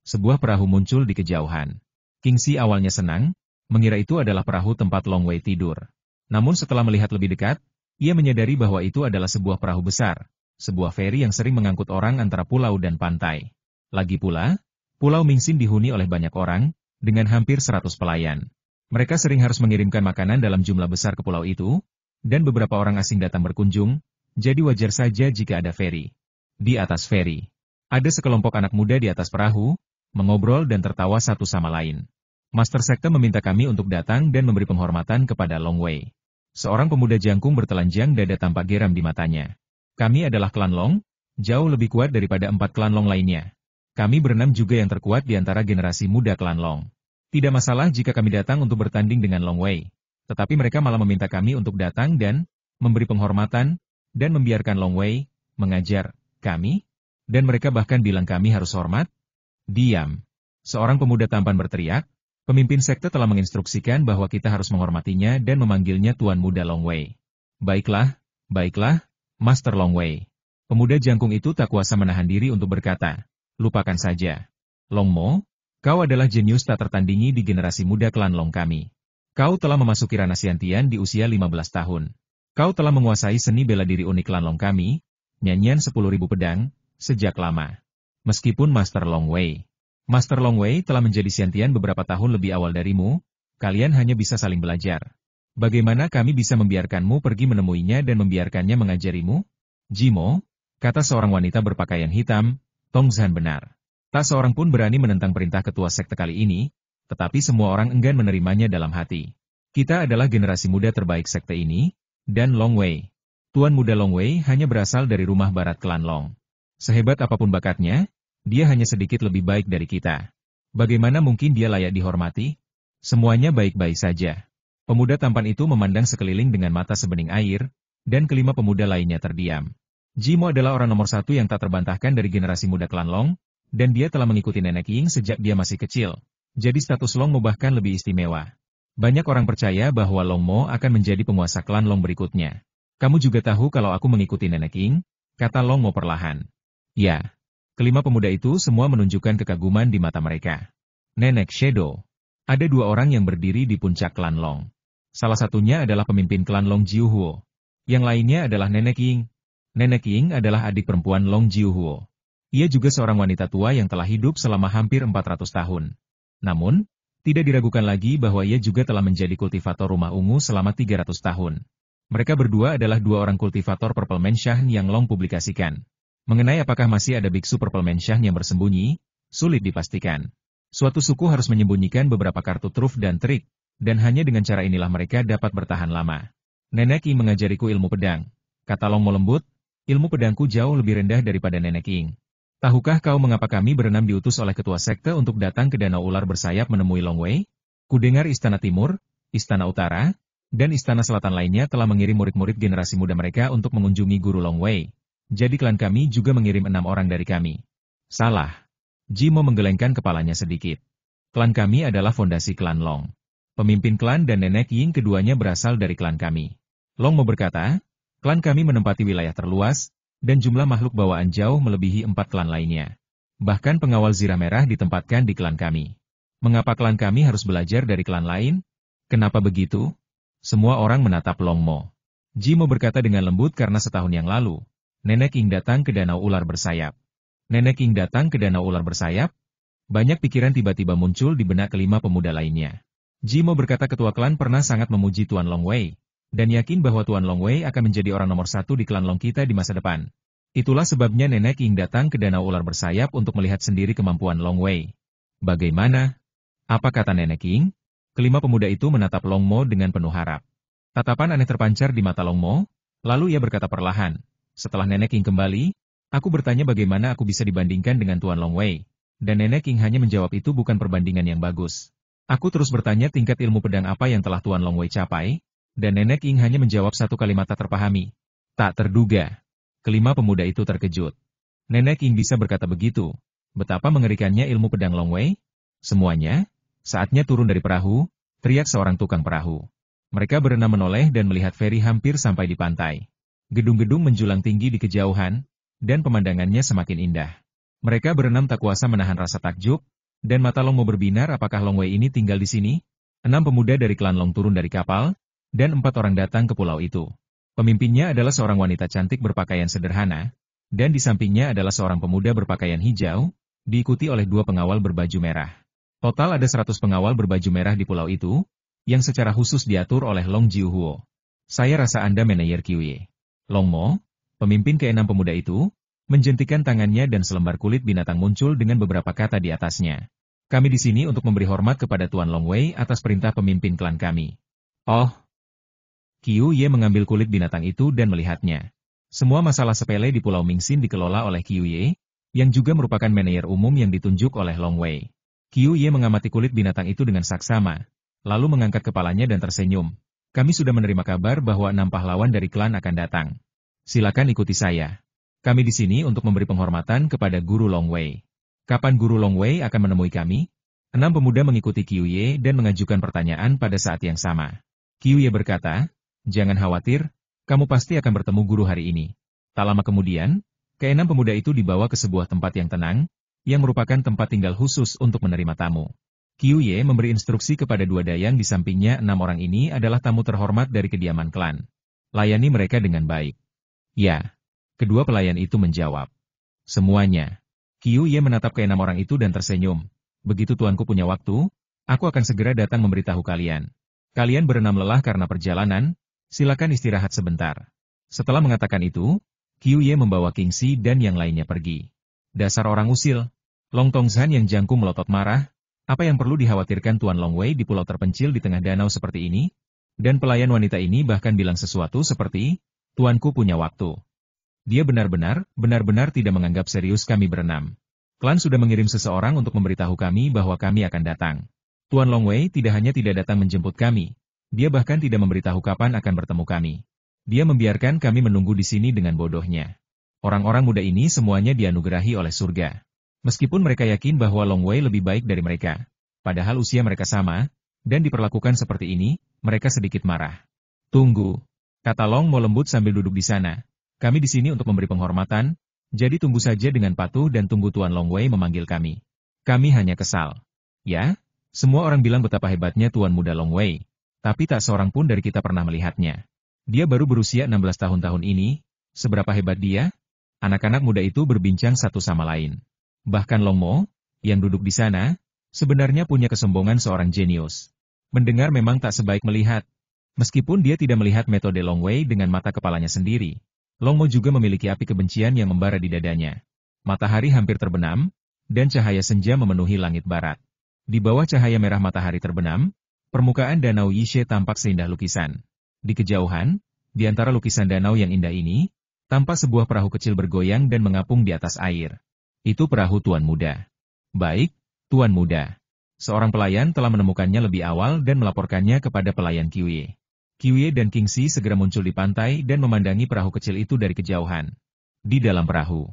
Sebuah perahu muncul di kejauhan. King Si awalnya senang, mengira itu adalah perahu tempat Long Wei tidur. Namun setelah melihat lebih dekat, ia menyadari bahwa itu adalah sebuah perahu besar, sebuah feri yang sering mengangkut orang antara pulau dan pantai. Lagi pula, Pulau Mingxin dihuni oleh banyak orang, dengan hampir 100 pelayan. Mereka sering harus mengirimkan makanan dalam jumlah besar ke pulau itu, dan beberapa orang asing datang berkunjung, jadi wajar saja jika ada feri. Di atas feri, ada sekelompok anak muda di atas perahu, mengobrol dan tertawa satu sama lain. Master Sekte meminta kami untuk datang dan memberi penghormatan kepada Long Wei. Seorang pemuda jangkung bertelanjang dada tampak geram di matanya. Kami adalah klan Long, jauh lebih kuat daripada 4 klan Long lainnya. Kami berenam juga yang terkuat di antara generasi muda klan Long. Tidak masalah jika kami datang untuk bertanding dengan Long Wei. Tetapi mereka malah meminta kami untuk datang dan memberi penghormatan, dan membiarkan Long Wei mengajar kami, dan mereka bahkan bilang kami harus hormat. Diam. Seorang pemuda tampan berteriak, pemimpin sekte telah menginstruksikan bahwa kita harus menghormatinya dan memanggilnya Tuan Muda Long Wei. Baiklah, Master Long Wei. Pemuda jangkung itu tak kuasa menahan diri untuk berkata, lupakan saja. Long Mo, kau adalah jenius tak tertandingi di generasi muda klan Long kami. Kau telah memasuki ranah Xiantian di usia 15 tahun. Kau telah menguasai seni bela diri unik klan Long kami, nyanyian 10.000 pedang, sejak lama. Meskipun Master Long Wei telah menjadi Xiantian beberapa tahun lebih awal darimu, kalian hanya bisa saling belajar. Bagaimana kami bisa membiarkanmu pergi menemuinya dan membiarkannya mengajarimu? Jimo, kata seorang wanita berpakaian hitam, Tongzhan benar. Tak seorang pun berani menentang perintah ketua sekte kali ini, tetapi semua orang enggan menerimanya dalam hati. Kita adalah generasi muda terbaik sekte ini, dan Long Wei. Tuan Muda Long Wei hanya berasal dari rumah barat klan Long. Sehebat apapun bakatnya, dia hanya sedikit lebih baik dari kita. Bagaimana mungkin dia layak dihormati? Semuanya baik-baik saja. Pemuda tampan itu memandang sekeliling dengan mata sebening air, dan kelima pemuda lainnya terdiam. Jimo adalah orang nomor 1 yang tak terbantahkan dari generasi muda klan Long, dan dia telah mengikuti Nenek Ying sejak dia masih kecil. Jadi status Long Mo bahkan lebih istimewa. Banyak orang percaya bahwa Long Mo akan menjadi penguasa klan Long berikutnya. Kamu juga tahu kalau aku mengikuti Nenek Ying, kata Long Mo perlahan. Ya. Kelima pemuda itu semua menunjukkan kekaguman di mata mereka. Nenek Shadow. Ada 2 orang yang berdiri di puncak klan Long. Salah satunya adalah pemimpin klan Long Jiuhuo. Yang lainnya adalah Nenek Ying. Nenek Ying adalah adik perempuan Long Jiuhuo. Ia juga seorang wanita tua yang telah hidup selama hampir 400 tahun. Namun, tidak diragukan lagi bahwa ia juga telah menjadi kultivator rumah ungu selama 300 tahun. Mereka berdua adalah 2 orang kultivator Purple Mansion yang Long publikasikan. Mengenai apakah masih ada biksu Purple Mansion yang bersembunyi, sulit dipastikan. Suatu suku harus menyembunyikan beberapa kartu truf dan trik, dan hanya dengan cara inilah mereka dapat bertahan lama. Nenek Ying mengajariku ilmu pedang, kata Long Mo lembut. Ilmu pedangku jauh lebih rendah daripada Nenek Ying. Tahukah kau mengapa kami berenam diutus oleh ketua sekte untuk datang ke Danau Ular Bersayap menemui Long Wei? Kudengar Istana Timur, Istana Utara, dan Istana Selatan lainnya telah mengirim murid-murid generasi muda mereka untuk mengunjungi Guru Long Wei. Jadi klan kami juga mengirim 6 orang dari kami. Salah. Jimo menggelengkan kepalanya sedikit. Klan kami adalah fondasi klan Long. Pemimpin klan dan Nenek Ying keduanya berasal dari klan kami. Long Mo berkata, klan kami menempati wilayah terluas, dan jumlah makhluk bawaan jauh melebihi 4 klan lainnya. Bahkan pengawal zirah merah ditempatkan di klan kami. Mengapa klan kami harus belajar dari klan lain? Kenapa begitu? Semua orang menatap Long Mo. Jimo berkata dengan lembut karena setahun yang lalu, Nenek Ying datang ke Danau Ular Bersayap. Nenek Ying datang ke Danau Ular Bersayap? Banyak pikiran tiba-tiba muncul di benak kelima pemuda lainnya. Jimo berkata ketua klan pernah sangat memuji Tuan Long Wei, dan yakin bahwa Tuan Long Wei akan menjadi orang nomor 1 di klan Long kita di masa depan. Itulah sebabnya Nenek Ying datang ke Danau Ular Bersayap untuk melihat sendiri kemampuan Long Wei. Bagaimana? Apa kata Nenek King? Kelima pemuda itu menatap Long Mo dengan penuh harap. Tatapan aneh terpancar di mata Long Mo, lalu ia berkata perlahan. Setelah Nenek King kembali, aku bertanya bagaimana aku bisa dibandingkan dengan Tuan Long Wei. Dan Nenek King hanya menjawab itu bukan perbandingan yang bagus. Aku terus bertanya tingkat ilmu pedang apa yang telah Tuan Long Wei capai, dan Nenek King hanya menjawab satu kalimat tak terpahami. Tak terduga. Kelima pemuda itu terkejut. Nenek King bisa berkata begitu. Betapa mengerikannya ilmu pedang Long Wei? Semuanya, saatnya turun dari perahu, teriak seorang tukang perahu. Mereka berenam menoleh dan melihat feri hampir sampai di pantai. Gedung-gedung menjulang tinggi di kejauhan, dan pemandangannya semakin indah. Mereka berenam tak kuasa menahan rasa takjub, dan mata Long Mo berbinar apakah Long Wei ini tinggal di sini? 6 pemuda dari klan Long turun dari kapal, dan 4 orang datang ke pulau itu. Pemimpinnya adalah seorang wanita cantik berpakaian sederhana, dan di sampingnya adalah seorang pemuda berpakaian hijau, diikuti oleh 2 pengawal berbaju merah. Total ada 100 pengawal berbaju merah di pulau itu, yang secara khusus diatur oleh Long Jiuhuo. Saya rasa Anda manajer Qiuye. Long Mo, pemimpin ke-6 pemuda itu, menjentikan tangannya dan selembar kulit binatang muncul dengan beberapa kata di atasnya. Kami di sini untuk memberi hormat kepada Tuan Long Wei atas perintah pemimpin klan kami. Oh. Qiuye mengambil kulit binatang itu dan melihatnya. Semua masalah sepele di Pulau Mingxin dikelola oleh Qiuye, yang juga merupakan manajer umum yang ditunjuk oleh Long Wei. Qiuye mengamati kulit binatang itu dengan saksama, lalu mengangkat kepalanya dan tersenyum. Kami sudah menerima kabar bahwa 6 pahlawan dari klan akan datang. Silakan ikuti saya. Kami di sini untuk memberi penghormatan kepada Guru Long Wei. Kapan Guru Long Wei akan menemui kami? 6 pemuda mengikuti Qiuye dan mengajukan pertanyaan pada saat yang sama. Qiuye berkata, jangan khawatir, kamu pasti akan bertemu guru hari ini. Tak lama kemudian, ke-6 pemuda itu dibawa ke sebuah tempat yang tenang, yang merupakan tempat tinggal khusus untuk menerima tamu. Qiuye memberi instruksi kepada 2 dayang di sampingnya 6 orang ini adalah tamu terhormat dari kediaman klan. Layani mereka dengan baik. Ya. Kedua pelayan itu menjawab. Semuanya. Qiuye menatap ke-6 orang itu dan tersenyum. Begitu tuanku punya waktu, aku akan segera datang memberitahu kalian. Kalian berenam lelah karena perjalanan, silakan istirahat sebentar. Setelah mengatakan itu, Qiuye membawa Kingxi dan yang lainnya pergi. Dasar orang usil. Long Tongzhan yang jangkung melotot marah. Apa yang perlu dikhawatirkan Tuan Long Wei di pulau terpencil di tengah danau seperti ini? Dan pelayan wanita ini bahkan bilang sesuatu seperti, tuanku punya waktu. Dia benar-benar tidak menganggap serius kami berenam. Klan sudah mengirim seseorang untuk memberitahu kami bahwa kami akan datang. Tuan Long Wei tidak hanya tidak datang menjemput kami, dia bahkan tidak memberitahu kapan akan bertemu kami. Dia membiarkan kami menunggu di sini dengan bodohnya. Orang-orang muda ini semuanya dianugerahi oleh surga. Meskipun mereka yakin bahwa Long Wei lebih baik dari mereka, padahal usia mereka sama, dan diperlakukan seperti ini, mereka sedikit marah. Tunggu, kata Long Mo lembut sambil duduk di sana. Kami di sini untuk memberi penghormatan, jadi tunggu saja dengan patuh dan tunggu Tuan Long Wei memanggil kami. Kami hanya kesal. Ya, semua orang bilang betapa hebatnya Tuan Muda Long Wei, tapi tak seorang pun dari kita pernah melihatnya. Dia baru berusia 16 tahun ini, seberapa hebat dia? Anak-anak muda itu berbincang satu sama lain. Bahkan Long Mo, yang duduk di sana, sebenarnya punya kesombongan seorang jenius. Mendengar memang tak sebaik melihat. Meskipun dia tidak melihat metode Long Wei dengan mata kepalanya sendiri, Long Mo juga memiliki api kebencian yang membara di dadanya. Matahari hampir terbenam, dan cahaya senja memenuhi langit barat. Di bawah cahaya merah matahari terbenam, permukaan danau Yishe tampak seindah lukisan. Di kejauhan, di antara lukisan danau yang indah ini, tampak sebuah perahu kecil bergoyang dan mengapung di atas air. Itu perahu Tuan Muda. Baik, Tuan Muda. Seorang pelayan telah menemukannya lebih awal dan melaporkannya kepada pelayan Qiuye. Qiuye dan Kingxi segera muncul di pantai dan memandangi perahu kecil itu dari kejauhan. Di dalam perahu,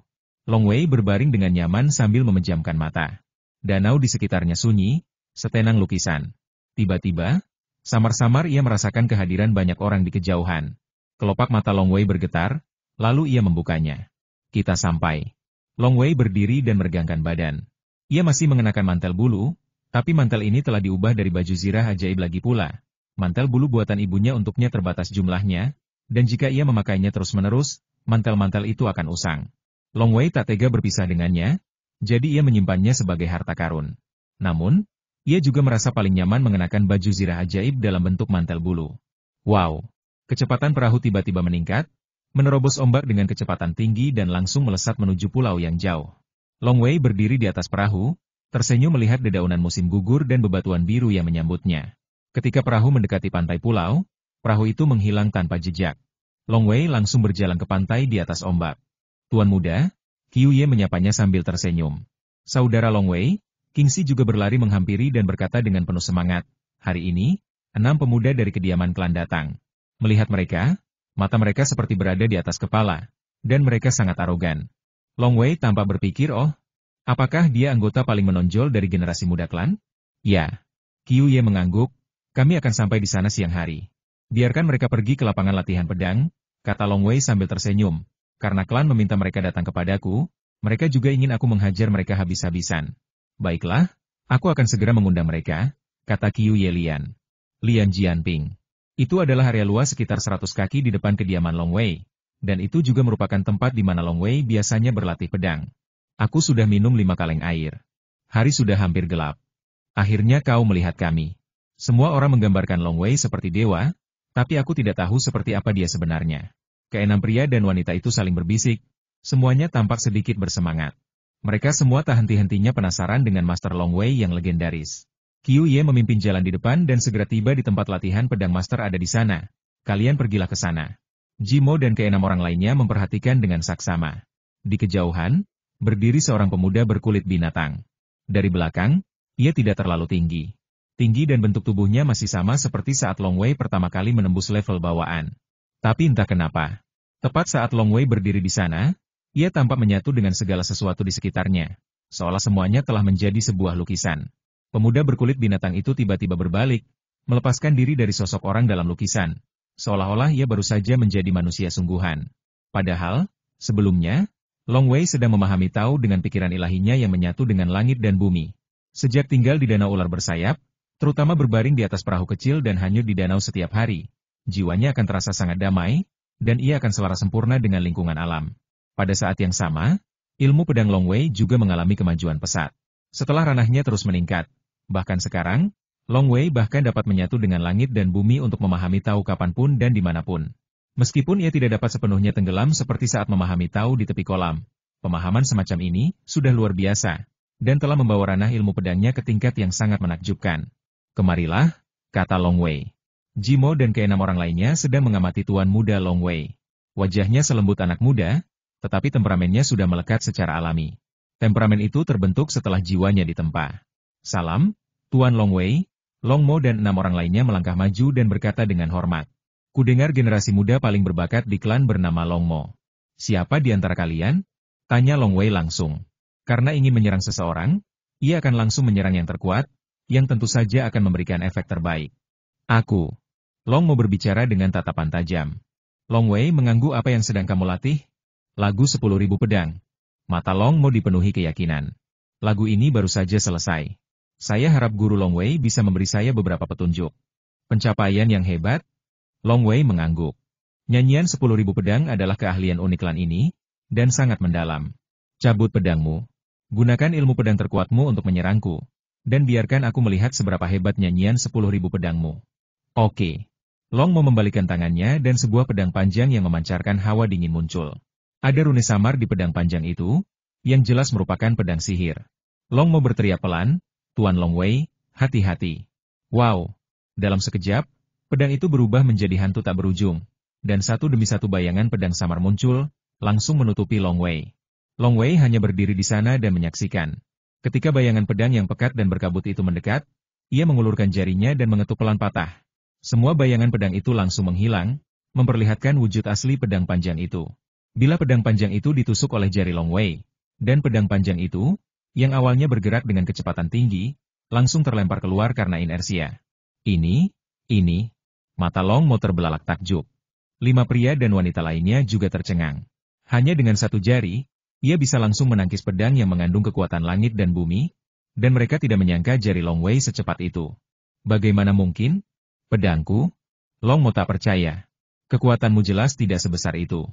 Long Wei berbaring dengan nyaman sambil memejamkan mata. Danau di sekitarnya sunyi, setenang lukisan. Tiba-tiba, samar-samar ia merasakan kehadiran banyak orang di kejauhan. Kelopak mata Long Wei bergetar, lalu ia membukanya. Kita sampai. Long Wei berdiri dan meregangkan badan. Ia masih mengenakan mantel bulu, tapi mantel ini telah diubah dari baju zirah ajaib lagi pula. Mantel bulu buatan ibunya untuknya terbatas jumlahnya, dan jika ia memakainya terus-menerus, mantel-mantel itu akan usang. Long Wei tak tega berpisah dengannya, jadi ia menyimpannya sebagai harta karun. Namun, ia juga merasa paling nyaman mengenakan baju zirah ajaib dalam bentuk mantel bulu. Wow! Kecepatan perahu tiba-tiba meningkat, menerobos ombak dengan kecepatan tinggi dan langsung melesat menuju pulau yang jauh. Long Wei berdiri di atas perahu, Tersenyum melihat dedaunan musim gugur dan bebatuan biru yang menyambutnya. Ketika perahu mendekati pantai pulau, perahu itu menghilang tanpa jejak. Long Wei langsung berjalan ke pantai di atas ombak. Tuan muda, Qiu Ye menyapanya sambil tersenyum. Saudara Long Wei, Kingxi juga berlari menghampiri dan berkata dengan penuh semangat, hari ini, 6 pemuda dari kediaman klan datang. Melihat mereka, mata mereka seperti berada di atas kepala, dan mereka sangat arogan. Long Wei tampak berpikir, oh, apakah dia anggota paling menonjol dari generasi muda klan? Ya. Qiu Ye mengangguk, kami akan sampai di sana siang hari. Biarkan mereka pergi ke lapangan latihan pedang, kata Long Wei sambil tersenyum. Karena klan meminta mereka datang kepadaku, mereka juga ingin aku menghajar mereka habis-habisan. Baiklah, aku akan segera mengundang mereka, kata Qiu Ye Lian. Lian Jianping. Itu adalah area luas sekitar 100 kaki di depan kediaman Long Wei, dan itu juga merupakan tempat di mana Long Wei biasanya berlatih pedang. Aku sudah minum 5 kaleng air. Hari sudah hampir gelap. Akhirnya kau melihat kami. Semua orang menggambarkan Long Wei seperti dewa, tapi aku tidak tahu seperti apa dia sebenarnya. Keenam pria dan wanita itu saling berbisik, semuanya tampak sedikit bersemangat. Mereka semua tak henti-hentinya penasaran dengan Master Long Wei yang legendaris. Qiu Ye memimpin jalan di depan dan segera tiba di tempat latihan pedang Master ada di sana. Kalian pergilah ke sana. Jimo dan keenam orang lainnya memperhatikan dengan saksama. Di kejauhan, berdiri seorang pemuda berkulit binatang. Dari belakang, ia tidak terlalu tinggi. Tinggi dan bentuk tubuhnya masih sama seperti saat Long Wei pertama kali menembus level bawaan. Tapi entah kenapa, tepat saat Long Wei berdiri di sana, ia tampak menyatu dengan segala sesuatu di sekitarnya, seolah semuanya telah menjadi sebuah lukisan. Pemuda berkulit binatang itu tiba-tiba berbalik, melepaskan diri dari sosok orang dalam lukisan, seolah-olah ia baru saja menjadi manusia sungguhan. Padahal, sebelumnya, Long Wei sedang memahami tahu dengan pikiran ilahinya yang menyatu dengan langit dan bumi. Sejak tinggal di danau ular bersayap, terutama berbaring di atas perahu kecil dan hanyut di danau setiap hari, jiwanya akan terasa sangat damai, dan ia akan selaras sempurna dengan lingkungan alam. Pada saat yang sama, ilmu pedang Long Wei juga mengalami kemajuan pesat. Setelah ranahnya terus meningkat, bahkan sekarang, Long Wei bahkan dapat menyatu dengan langit dan bumi untuk memahami tahu kapanpun dan dimanapun. Meskipun ia tidak dapat sepenuhnya tenggelam seperti saat memahami tahu di tepi kolam, pemahaman semacam ini sudah luar biasa, dan telah membawa ranah ilmu pedangnya ke tingkat yang sangat menakjubkan. Kemarilah, kata Long Wei. Jimo dan keenam orang lainnya sedang mengamati tuan muda Long Wei. Wajahnya selembut anak muda, tetapi temperamennya sudah melekat secara alami. Temperamen itu terbentuk setelah jiwanya ditempa. Salam, Tuan Long Wei. Long Mo dan 6 orang lainnya melangkah maju dan berkata dengan hormat. Kudengar generasi muda paling berbakat di klan bernama Long Mo. Siapa di antara kalian? Tanya Long Wei langsung. Karena ingin menyerang seseorang, ia akan langsung menyerang yang terkuat, yang tentu saja akan memberikan efek terbaik. Aku. Long Mo berbicara dengan tatapan tajam. Long Wei mengangguk, apa yang sedang kamu latih? Lagu 10.000 pedang. Mata Long Mo dipenuhi keyakinan. Lagu ini baru saja selesai. Saya harap Guru Long Wei bisa memberi saya beberapa petunjuk. Pencapaian yang hebat? Long Wei mengangguk. Nyanyian 10.000 pedang adalah keahlian unik klan ini, dan sangat mendalam. Cabut pedangmu. Gunakan ilmu pedang terkuatmu untuk menyerangku, dan biarkan aku melihat seberapa hebat nyanyian 10.000 pedangmu. Oke. Long Mo membalikan tangannya dan sebuah pedang panjang yang memancarkan hawa dingin muncul. Ada rune samar di pedang panjang itu, yang jelas merupakan pedang sihir. Long Mo berteriak pelan, Tuan Long Wei, hati-hati. Wow! Dalam sekejap, pedang itu berubah menjadi hantu tak berujung, dan satu demi satu bayangan pedang samar muncul, langsung menutupi Long Wei. Long Wei hanya berdiri di sana dan menyaksikan. Ketika bayangan pedang yang pekat dan berkabut itu mendekat, ia mengulurkan jarinya dan mengetuk pelan patah. Semua bayangan pedang itu langsung menghilang, memperlihatkan wujud asli pedang panjang itu. Bila pedang panjang itu ditusuk oleh jari Long Wei, dan pedang panjang itu, yang awalnya bergerak dengan kecepatan tinggi, langsung terlempar keluar karena inersia. Ini, mata Long Mo terbelalak takjub. 5 pria dan wanita lainnya juga tercengang. Hanya dengan satu jari, ia bisa langsung menangkis pedang yang mengandung kekuatan langit dan bumi, dan mereka tidak menyangka jari Long Wei secepat itu. Bagaimana mungkin? Pedangku? Long Mo tak percaya. Kekuatanmu jelas tidak sebesar itu.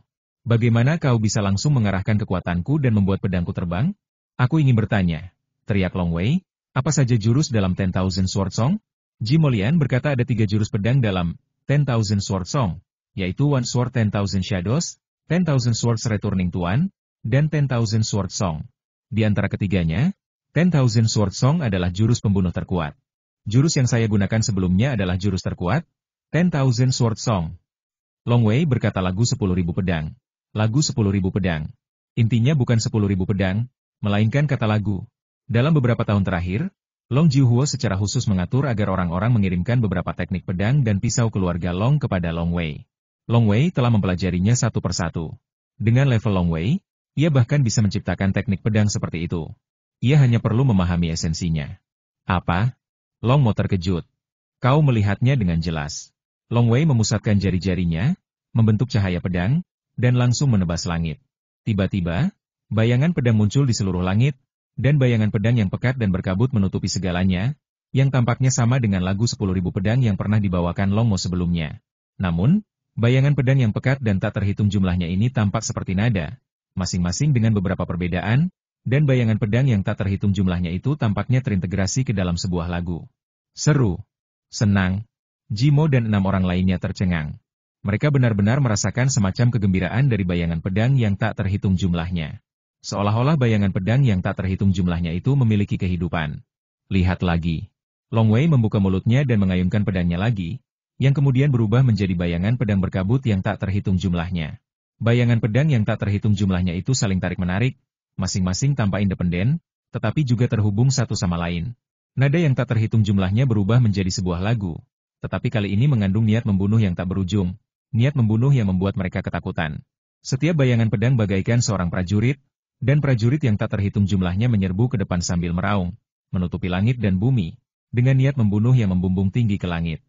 Bagaimana kau bisa langsung mengarahkan kekuatanku dan membuat pedangku terbang? Aku ingin bertanya, teriak Long Wei, apa saja jurus dalam 10,000 Sword Song? Jimo Lian berkata ada 3 jurus pedang dalam 10,000 Sword Song, yaitu One Sword 10,000 Shadows, 10,000 Swords Returning to One, dan 10,000 Sword Song. Di antara ketiganya, 10,000 Sword Song adalah jurus pembunuh terkuat. Jurus yang saya gunakan sebelumnya adalah jurus terkuat, 10,000 Sword Song. Long Wei berkata lagu 10.000 pedang. Lagu 10.000 pedang. Intinya bukan 10.000 pedang, melainkan kata lagu. Dalam beberapa tahun terakhir, Long Jiuhuo secara khusus mengatur agar orang-orang mengirimkan beberapa teknik pedang dan pisau keluarga Long kepada Long Wei. Long Wei telah mempelajarinya satu persatu. Dengan level Long Wei, ia bahkan bisa menciptakan teknik pedang seperti itu. Ia hanya perlu memahami esensinya. Apa? Long Mo terkejut. Kau melihatnya dengan jelas. Long Wei memusatkan jari-jarinya, membentuk cahaya pedang, dan langsung menebas langit. Tiba-tiba, bayangan pedang muncul di seluruh langit, dan bayangan pedang yang pekat dan berkabut menutupi segalanya, yang tampaknya sama dengan lagu 10.000 pedang yang pernah dibawakan Long Mo sebelumnya. Namun, bayangan pedang yang pekat dan tak terhitung jumlahnya ini tampak seperti nada, masing-masing dengan beberapa perbedaan, dan bayangan pedang yang tak terhitung jumlahnya itu tampaknya terintegrasi ke dalam sebuah lagu. Seru, senang, Jimo dan 6 orang lainnya tercengang. Mereka benar-benar merasakan semacam kegembiraan dari bayangan pedang yang tak terhitung jumlahnya. Seolah-olah bayangan pedang yang tak terhitung jumlahnya itu memiliki kehidupan. Lihat lagi. Long Wei membuka mulutnya dan mengayunkan pedangnya lagi, yang kemudian berubah menjadi bayangan pedang berkabut yang tak terhitung jumlahnya. Bayangan pedang yang tak terhitung jumlahnya itu saling tarik-menarik, masing-masing tanpa independen, tetapi juga terhubung satu sama lain. Nada yang tak terhitung jumlahnya berubah menjadi sebuah lagu, tetapi kali ini mengandung niat membunuh yang tak berujung, niat membunuh yang membuat mereka ketakutan. Setiap bayangan pedang bagaikan seorang prajurit, dan prajurit yang tak terhitung jumlahnya menyerbu ke depan sambil meraung, menutupi langit dan bumi, dengan niat membunuh yang membumbung tinggi ke langit.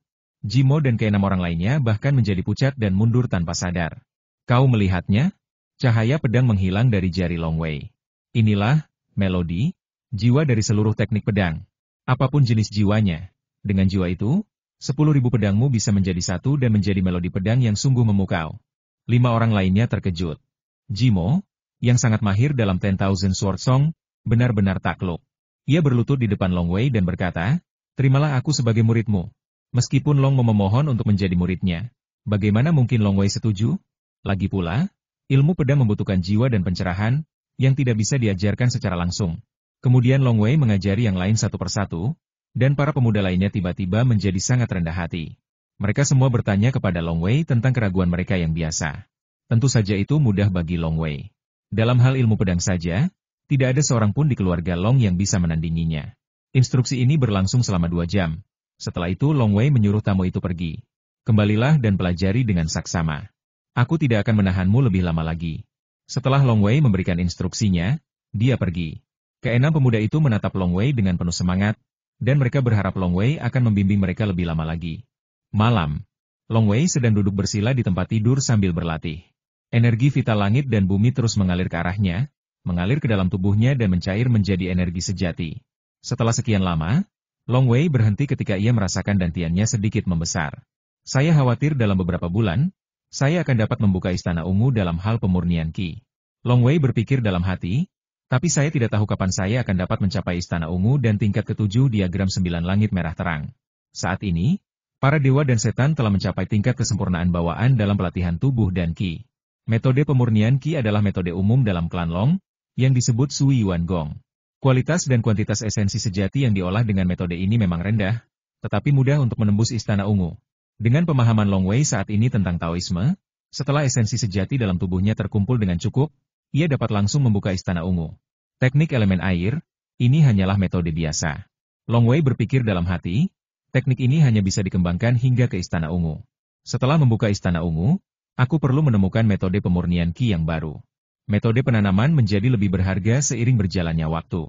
Jimo dan ke-6 orang lainnya bahkan menjadi pucat dan mundur tanpa sadar. Kau melihatnya? Cahaya pedang menghilang dari jari Long Wei. Inilah, melodi, jiwa dari seluruh teknik pedang. Apapun jenis jiwanya, dengan jiwa itu, 10.000 pedangmu bisa menjadi satu dan menjadi melodi pedang yang sungguh memukau. 5 orang lainnya terkejut. Jimo, yang sangat mahir dalam 10,000 Sword Song, benar-benar takluk. Ia berlutut di depan Long Wei dan berkata, terimalah aku sebagai muridmu. Meskipun Long Mo memohon untuk menjadi muridnya, bagaimana mungkin Long Wei setuju? Lagi pula, ilmu pedang membutuhkan jiwa dan pencerahan, yang tidak bisa diajarkan secara langsung. Kemudian Long Wei mengajari yang lain satu persatu, dan para pemuda lainnya tiba-tiba menjadi sangat rendah hati. Mereka semua bertanya kepada Long Wei tentang keraguan mereka yang biasa. Tentu saja itu mudah bagi Long Wei. Dalam hal ilmu pedang saja, tidak ada seorang pun di keluarga Long yang bisa menandinginya. Instruksi ini berlangsung selama 2 jam. Setelah itu Long Wei menyuruh tamu itu pergi. Kembalilah dan pelajari dengan saksama. Aku tidak akan menahanmu lebih lama lagi. Setelah Long Wei memberikan instruksinya, dia pergi. Ke-6 pemuda itu menatap Long Wei dengan penuh semangat, dan mereka berharap Long Wei akan membimbing mereka lebih lama lagi. Malam. Long Wei sedang duduk bersila di tempat tidur sambil berlatih. Energi vital langit dan bumi terus mengalir ke arahnya, mengalir ke dalam tubuhnya dan mencair menjadi energi sejati. Setelah sekian lama, Long Wei berhenti ketika ia merasakan dantiannya sedikit membesar. Saya khawatir dalam beberapa bulan, saya akan dapat membuka istana ungu dalam hal pemurnian Qi. Long Wei berpikir dalam hati, tapi saya tidak tahu kapan saya akan dapat mencapai istana ungu dan tingkat ke-7 diagram 9 langit merah terang. Saat ini, para dewa dan setan telah mencapai tingkat kesempurnaan bawaan dalam pelatihan tubuh dan Qi. Metode pemurnian Qi adalah metode umum dalam klan Long, yang disebut Sui Yuan Gong. Kualitas dan kuantitas esensi sejati yang diolah dengan metode ini memang rendah, tetapi mudah untuk menembus istana ungu. Dengan pemahaman Long Wei saat ini tentang Taoisme, setelah esensi sejati dalam tubuhnya terkumpul dengan cukup, ia dapat langsung membuka istana ungu. Teknik elemen air, ini hanyalah metode biasa. Long Wei berpikir dalam hati, teknik ini hanya bisa dikembangkan hingga ke istana ungu. Setelah membuka istana ungu, aku perlu menemukan metode pemurnian Qi yang baru. Metode penanaman menjadi lebih berharga seiring berjalannya waktu.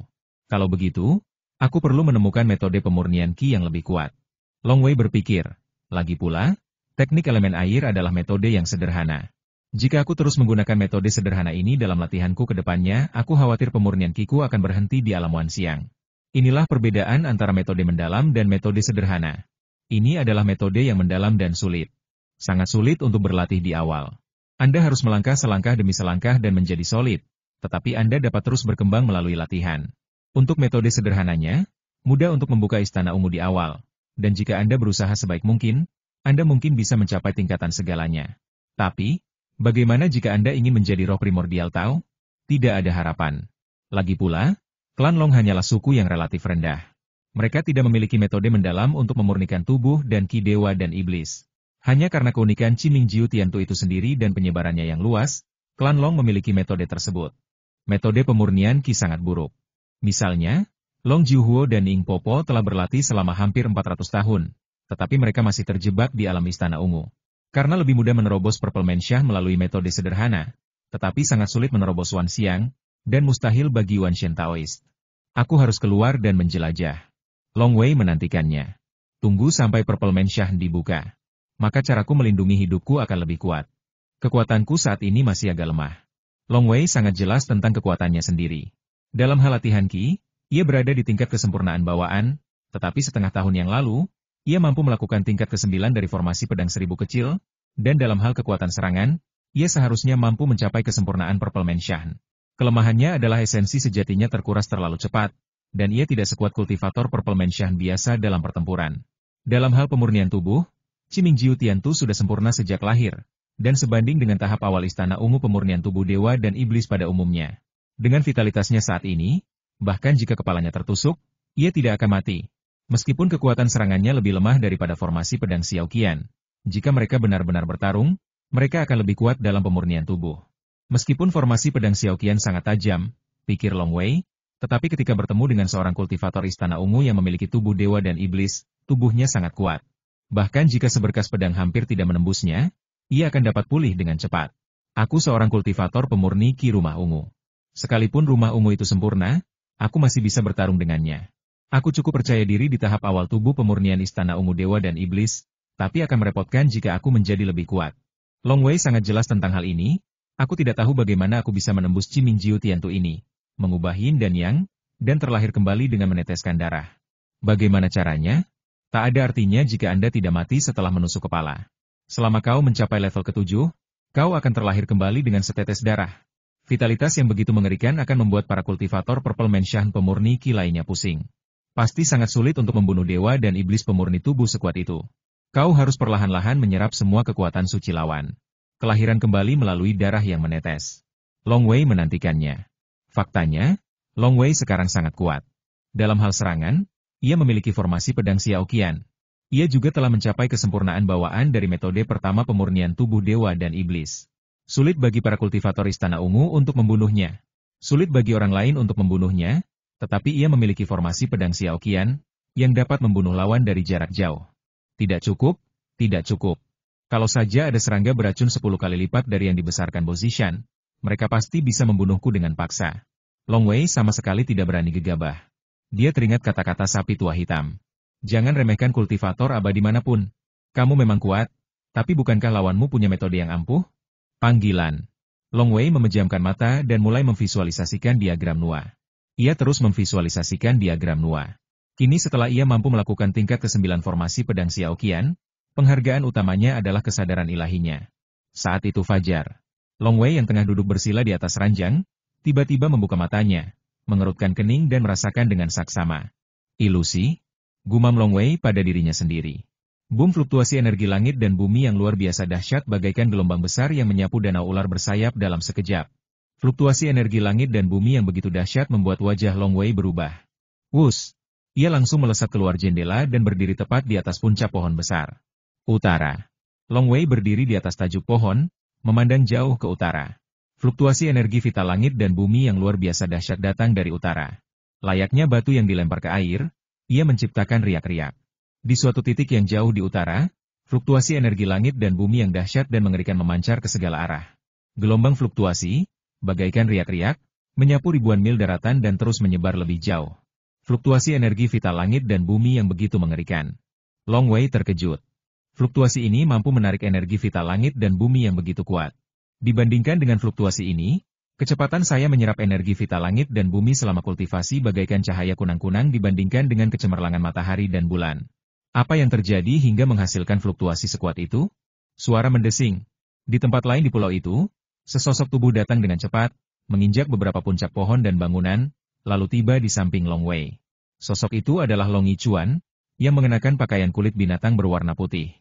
Kalau begitu, aku perlu menemukan metode pemurnian Qi yang lebih kuat. Long Wei berpikir, lagi pula, teknik elemen air adalah metode yang sederhana. Jika aku terus menggunakan metode sederhana ini dalam latihanku ke depannya, aku khawatir pemurnian Qi-ku akan berhenti di alam wan siang. Inilah perbedaan antara metode mendalam dan metode sederhana. Ini adalah metode yang mendalam dan sulit. Sangat sulit untuk berlatih di awal. Anda harus melangkah selangkah demi selangkah dan menjadi solid, tetapi Anda dapat terus berkembang melalui latihan. Untuk metode sederhananya, mudah untuk membuka istana ungu di awal, dan jika Anda berusaha sebaik mungkin, Anda mungkin bisa mencapai tingkatan segalanya. Tapi, bagaimana jika Anda ingin menjadi roh primordial Tao? Tidak ada harapan. Lagi pula, Klan Long hanyalah suku yang relatif rendah. Mereka tidak memiliki metode mendalam untuk memurnikan tubuh dan ki dewa dan iblis. Hanya karena keunikan Qimingjiu Tiantu itu sendiri dan penyebarannya yang luas, klan Long memiliki metode tersebut. Metode pemurnian ki sangat buruk. Misalnya, Long Jiuhuo dan Ning Popo telah berlatih selama hampir 400 tahun, tetapi mereka masih terjebak di alam Istana Ungu. Karena lebih mudah menerobos Purple Mansion melalui metode sederhana, tetapi sangat sulit menerobos Wan Xiang, dan mustahil bagi Wan Shen Taoist. Aku harus keluar dan menjelajah. Long Wei menantikannya. Tunggu sampai Purple Mansion dibuka. Maka caraku melindungi hidupku akan lebih kuat. Kekuatanku saat ini masih agak lemah. Long Wei sangat jelas tentang kekuatannya sendiri. Dalam hal latihan Qi, ia berada di tingkat kesempurnaan bawaan, tetapi setengah tahun yang lalu, ia mampu melakukan tingkat ke-9 dari formasi pedang seribu kecil, dan dalam hal kekuatan serangan, ia seharusnya mampu mencapai kesempurnaan Purple Mansion. Kelemahannya adalah esensi sejatinya terkuras terlalu cepat, dan ia tidak sekuat kultivator Purple Mansion biasa dalam pertempuran. Dalam hal pemurnian tubuh, Qimingjiu Tiantu sudah sempurna sejak lahir, dan sebanding dengan tahap awal Istana Ungu pemurnian tubuh dewa dan iblis pada umumnya. Dengan vitalitasnya saat ini, bahkan jika kepalanya tertusuk, ia tidak akan mati. Meskipun kekuatan serangannya lebih lemah daripada formasi pedang Xiao Qian, jika mereka benar-benar bertarung, mereka akan lebih kuat dalam pemurnian tubuh. Meskipun formasi pedang Xiao Qian sangat tajam, pikir Long Wei, tetapi ketika bertemu dengan seorang kultivator Istana Ungu yang memiliki tubuh dewa dan iblis, tubuhnya sangat kuat. Bahkan jika seberkas pedang hampir tidak menembusnya, ia akan dapat pulih dengan cepat. Aku seorang kultivator pemurni Qi Rumah Ungu. Sekalipun Rumah Ungu itu sempurna, aku masih bisa bertarung dengannya. Aku cukup percaya diri di tahap awal tubuh pemurnian Istana Ungu Dewa dan Iblis, tapi akan merepotkan jika aku menjadi lebih kuat. Long Wei sangat jelas tentang hal ini, aku tidak tahu bagaimana aku bisa menembus Qimingjiu Tiantu ini, mengubah Yin dan Yang, dan terlahir kembali dengan meneteskan darah. Bagaimana caranya? Tak ada artinya jika Anda tidak mati setelah menusuk kepala. Selama kau mencapai level ke-7, kau akan terlahir kembali dengan setetes darah. Vitalitas yang begitu mengerikan akan membuat para kultivator Purple Mansion pemurni Qi lainnya pusing. Pasti sangat sulit untuk membunuh dewa dan iblis pemurni tubuh sekuat itu. Kau harus perlahan-lahan menyerap semua kekuatan suci lawan. Kelahiran kembali melalui darah yang menetes. Long Wei menantikannya. Faktanya, Long Wei sekarang sangat kuat. Dalam hal serangan, ia memiliki formasi pedang Xiao Qian. Ia juga telah mencapai kesempurnaan bawaan dari metode pertama pemurnian tubuh dewa dan iblis. Sulit bagi para kultivator Istana Ungu untuk membunuhnya. Sulit bagi orang lain untuk membunuhnya, tetapi ia memiliki formasi pedang Xiao Qian, yang dapat membunuh lawan dari jarak jauh. Tidak cukup, tidak cukup. Kalau saja ada serangga beracun 10 kali lipat dari yang dibesarkan Bo Zishan, mereka pasti bisa membunuhku dengan paksa. Long Wei sama sekali tidak berani gegabah. Dia teringat kata-kata sapi tua hitam. Jangan remehkan kultivator abadi manapun. Kamu memang kuat, tapi bukankah lawanmu punya metode yang ampuh? Panggilan. Long Wei memejamkan mata dan mulai memvisualisasikan diagram Nua. Ia terus memvisualisasikan diagram Nua. Kini setelah ia mampu melakukan tingkat ke-9 formasi pedang Xiao Qian, penghargaan utamanya adalah kesadaran ilahinya. Saat itu fajar. Long Wei yang tengah duduk bersila di atas ranjang, tiba-tiba membuka matanya, mengerutkan kening dan merasakan dengan saksama. Ilusi? Gumam Long Wei pada dirinya sendiri. Boom fluktuasi energi langit dan bumi yang luar biasa dahsyat bagaikan gelombang besar yang menyapu danau ular bersayap dalam sekejap. Fluktuasi energi langit dan bumi yang begitu dahsyat membuat wajah Long Wei berubah. Wus! Ia langsung melesat keluar jendela dan berdiri tepat di atas puncak pohon besar. Utara. Long Wei berdiri di atas tajuk pohon, memandang jauh ke utara. Fluktuasi energi vital langit dan bumi yang luar biasa dahsyat datang dari utara. Layaknya batu yang dilempar ke air, ia menciptakan riak-riak. Di suatu titik yang jauh di utara, fluktuasi energi langit dan bumi yang dahsyat dan mengerikan memancar ke segala arah. Gelombang fluktuasi, bagaikan riak-riak, menyapu ribuan mil daratan dan terus menyebar lebih jauh. Fluktuasi energi vital langit dan bumi yang begitu mengerikan. Long Wei terkejut. Fluktuasi ini mampu menarik energi vital langit dan bumi yang begitu kuat. Dibandingkan dengan fluktuasi ini, kecepatan saya menyerap energi vital langit dan bumi selama kultivasi bagaikan cahaya kunang-kunang dibandingkan dengan kecemerlangan matahari dan bulan. Apa yang terjadi hingga menghasilkan fluktuasi sekuat itu? Suara mendesing. Di tempat lain di pulau itu, sesosok tubuh datang dengan cepat, menginjak beberapa puncak pohon dan bangunan, lalu tiba di samping Long Wei. Sosok itu adalah Long Yichuan, yang mengenakan pakaian kulit binatang berwarna putih.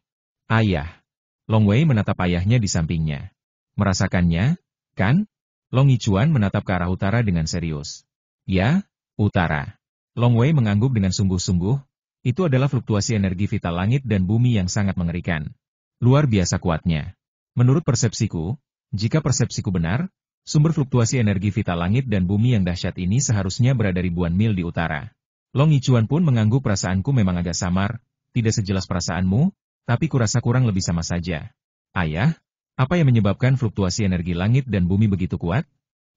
Ayah. Long Wei menatap ayahnya di sampingnya. Merasakannya, kan? Long Yichuan menatap ke arah utara dengan serius. Ya, Utara. Long Wei mengangguk dengan sungguh-sungguh, itu adalah fluktuasi energi vital langit dan bumi yang sangat mengerikan. Luar biasa kuatnya. Menurut persepsiku, jika persepsiku benar, sumber fluktuasi energi vital langit dan bumi yang dahsyat ini seharusnya berada ribuan mil di utara. Long Yichuan pun mengangguk, perasaanku memang agak samar, tidak sejelas perasaanmu, tapi kurasa kurang lebih sama saja. Ayah, apa yang menyebabkan fluktuasi energi langit dan bumi begitu kuat?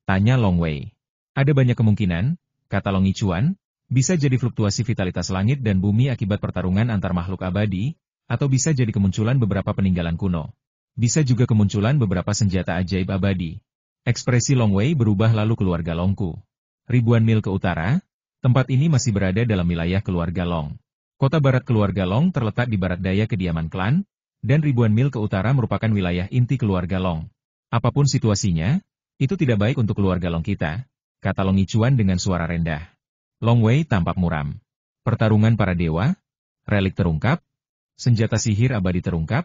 Tanya Long Wei. Ada banyak kemungkinan, kata Long Yichuan, bisa jadi fluktuasi vitalitas langit dan bumi akibat pertarungan antar makhluk abadi, atau bisa jadi kemunculan beberapa peninggalan kuno. Bisa juga kemunculan beberapa senjata ajaib abadi. Ekspresi Long Wei berubah lalu keluarga Longku. Ribuan mil ke utara, tempat ini masih berada dalam wilayah keluarga Long. Kota barat keluarga Long terletak di barat daya kediaman klan, dan ribuan mil ke utara merupakan wilayah inti keluarga Long. Apapun situasinya, itu tidak baik untuk keluarga Long kita, kata Long Yichuan dengan suara rendah. Long Wei tampak muram. Pertarungan para dewa, relik terungkap, senjata sihir abadi terungkap,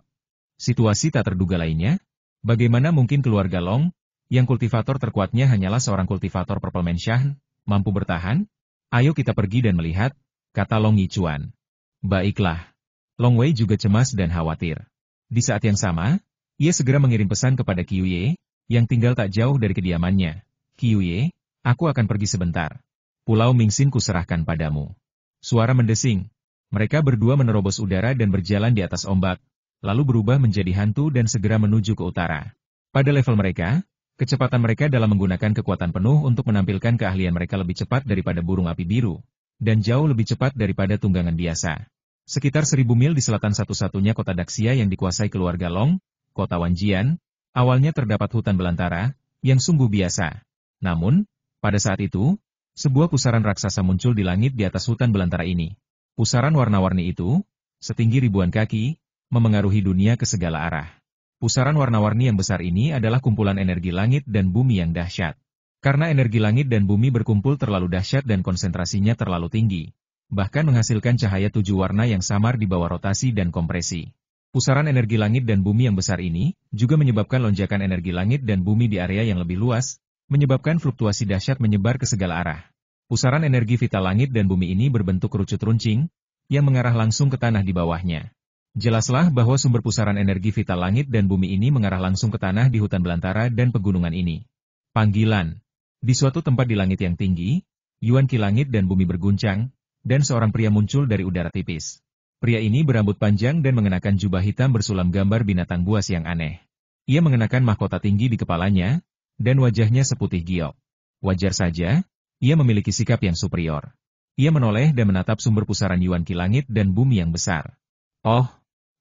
situasi tak terduga lainnya. Bagaimana mungkin keluarga Long, yang kultivator terkuatnya hanyalah seorang kultivator Purple Mansion, mampu bertahan? Ayo kita pergi dan melihat, kata Long Yichuan. Baiklah. Long Wei juga cemas dan khawatir. Di saat yang sama, ia segera mengirim pesan kepada Qiuye, yang tinggal tak jauh dari kediamannya. Qiuye, aku akan pergi sebentar. Pulau Mingxin kuserahkan padamu. Suara mendesing. Mereka berdua menerobos udara dan berjalan di atas ombak, lalu berubah menjadi hantu dan segera menuju ke utara. Pada level mereka, kecepatan mereka dalam menggunakan kekuatan penuh untuk menampilkan keahlian mereka lebih cepat daripada burung api biru, dan jauh lebih cepat daripada tunggangan biasa. Sekitar 1000 mil di selatan satu-satunya kota Daxia yang dikuasai keluarga Long, kota Wanjian, awalnya terdapat hutan belantara, yang sungguh biasa. Namun, pada saat itu, sebuah pusaran raksasa muncul di langit di atas hutan belantara ini. Pusaran warna-warni itu, setinggi ribuan kaki, memengaruhi dunia ke segala arah. Pusaran warna-warni yang besar ini adalah kumpulan energi langit dan bumi yang dahsyat. Karena energi langit dan bumi berkumpul terlalu dahsyat dan konsentrasinya terlalu tinggi, bahkan menghasilkan cahaya 7 warna yang samar di bawah rotasi dan kompresi. Pusaran energi langit dan bumi yang besar ini juga menyebabkan lonjakan energi langit dan bumi di area yang lebih luas, menyebabkan fluktuasi dahsyat menyebar ke segala arah. Pusaran energi vital langit dan bumi ini berbentuk kerucut runcing, yang mengarah langsung ke tanah di bawahnya. Jelaslah bahwa sumber pusaran energi vital langit dan bumi ini mengarah langsung ke tanah di hutan belantara dan pegunungan ini. Panggilan. Di suatu tempat di langit yang tinggi, Yuan Qi langit dan bumi berguncang, dan seorang pria muncul dari udara tipis. Pria ini berambut panjang dan mengenakan jubah hitam bersulam gambar binatang buas yang aneh. Ia mengenakan mahkota tinggi di kepalanya, dan wajahnya seputih giok. Wajar saja, ia memiliki sikap yang superior. Ia menoleh dan menatap sumber pusaran Yuan Qi langit dan bumi yang besar. Oh,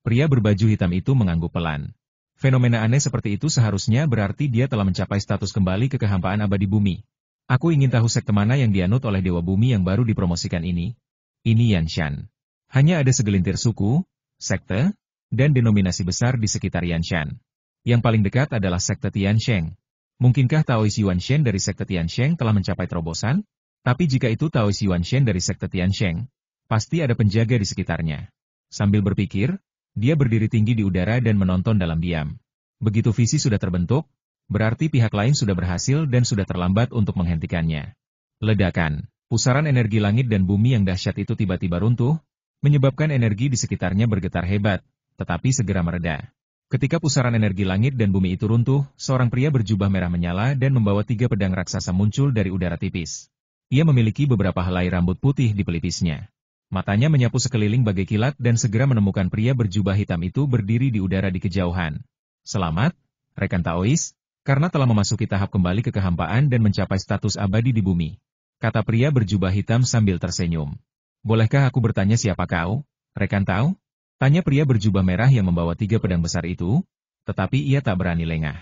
pria berbaju hitam itu mengangguk pelan. Fenomena aneh seperti itu seharusnya berarti dia telah mencapai status kembali ke kehampaan abadi bumi. Aku ingin tahu sekte mana yang dianut oleh Dewa Bumi yang baru dipromosikan ini. Ini Yanshan. Hanya ada segelintir suku, sekte, dan denominasi besar di sekitar Yanshan. Yang paling dekat adalah sekte Tiansheng. Mungkinkah Taoist Yuanshen dari sekte Tiansheng telah mencapai terobosan? Tapi jika itu Taoist Yuanshen dari sekte Tiansheng, pasti ada penjaga di sekitarnya. Sambil berpikir, dia berdiri tinggi di udara dan menonton dalam diam. Begitu visi sudah terbentuk, berarti pihak lain sudah berhasil dan sudah terlambat untuk menghentikannya. Ledakan. Pusaran energi langit dan bumi yang dahsyat itu tiba-tiba runtuh, menyebabkan energi di sekitarnya bergetar hebat, tetapi segera mereda. Ketika pusaran energi langit dan bumi itu runtuh, seorang pria berjubah merah menyala dan membawa 3 pedang raksasa muncul dari udara tipis. Ia memiliki beberapa helai rambut putih di pelipisnya. Matanya menyapu sekeliling bagai kilat dan segera menemukan pria berjubah hitam itu berdiri di udara di kejauhan. Selamat, rekan Taoist, karena telah memasuki tahap kembali ke kehampaan dan mencapai status abadi di bumi. Kata pria berjubah hitam sambil tersenyum. Bolehkah aku bertanya siapa kau, rekan Tao? Tanya pria berjubah merah yang membawa 3 pedang besar itu, tetapi ia tak berani lengah.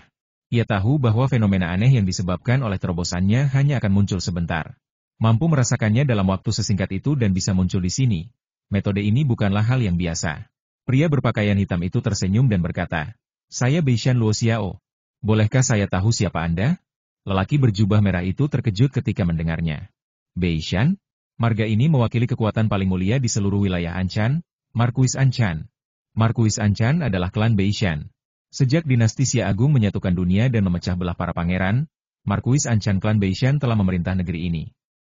Ia tahu bahwa fenomena aneh yang disebabkan oleh terobosannya hanya akan muncul sebentar. Mampu merasakannya dalam waktu sesingkat itu dan bisa muncul di sini. Metode ini bukanlah hal yang biasa. Pria berpakaian hitam itu tersenyum dan berkata, "Saya Beishan Luo Xiao. Bolehkah saya tahu siapa Anda?" Lelaki berjubah merah itu terkejut ketika mendengarnya. Beishan? Marga ini mewakili kekuatan paling mulia di seluruh wilayah Anshan, Markuis Anshan. Markuis Anshan adalah klan Beishan. Sejak dinasti Xia Agung menyatukan dunia dan memecah belah para pangeran, Markuis Anshan klan Beishan telah memerintah negeri ini.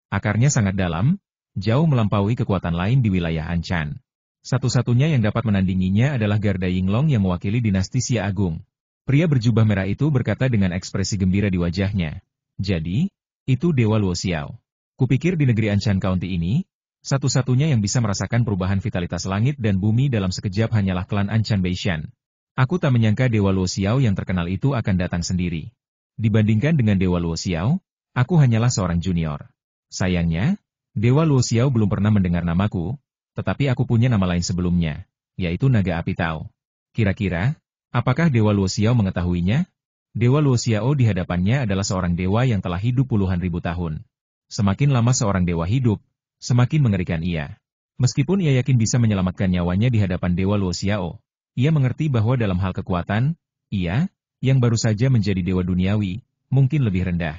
Akarnya sangat dalam, jauh melampaui kekuatan lain di wilayah Anchan. Satu-satunya yang dapat menandinginya adalah Garda Yinglong yang mewakili dinasti Xia Agung. Pria berjubah merah itu berkata dengan ekspresi gembira di wajahnya. Jadi, itu Dewa Luo Xiao. Kupikir di negeri Anchan County ini, satu-satunya yang bisa merasakan perubahan vitalitas langit dan bumi dalam sekejap hanyalah klan Anchan Beishan. Aku tak menyangka Dewa Luo Xiao yang terkenal itu akan datang sendiri. Dibandingkan dengan Dewa Luo Xiao, aku hanyalah seorang junior. Sayangnya, Dewa Luo Xiao belum pernah mendengar namaku, tetapi aku punya nama lain sebelumnya, yaitu Naga Api Tao. Kira-kira, apakah Dewa Luo Xiao mengetahuinya? Dewa Luo Xiao di hadapannya adalah seorang dewa yang telah hidup puluhan ribu tahun. Semakin lama seorang dewa hidup, semakin mengerikan ia. Meskipun ia yakin bisa menyelamatkan nyawanya di hadapan Dewa Luo Xiao, ia mengerti bahwa dalam hal kekuatan, ia, yang baru saja menjadi dewa duniawi, mungkin lebih rendah.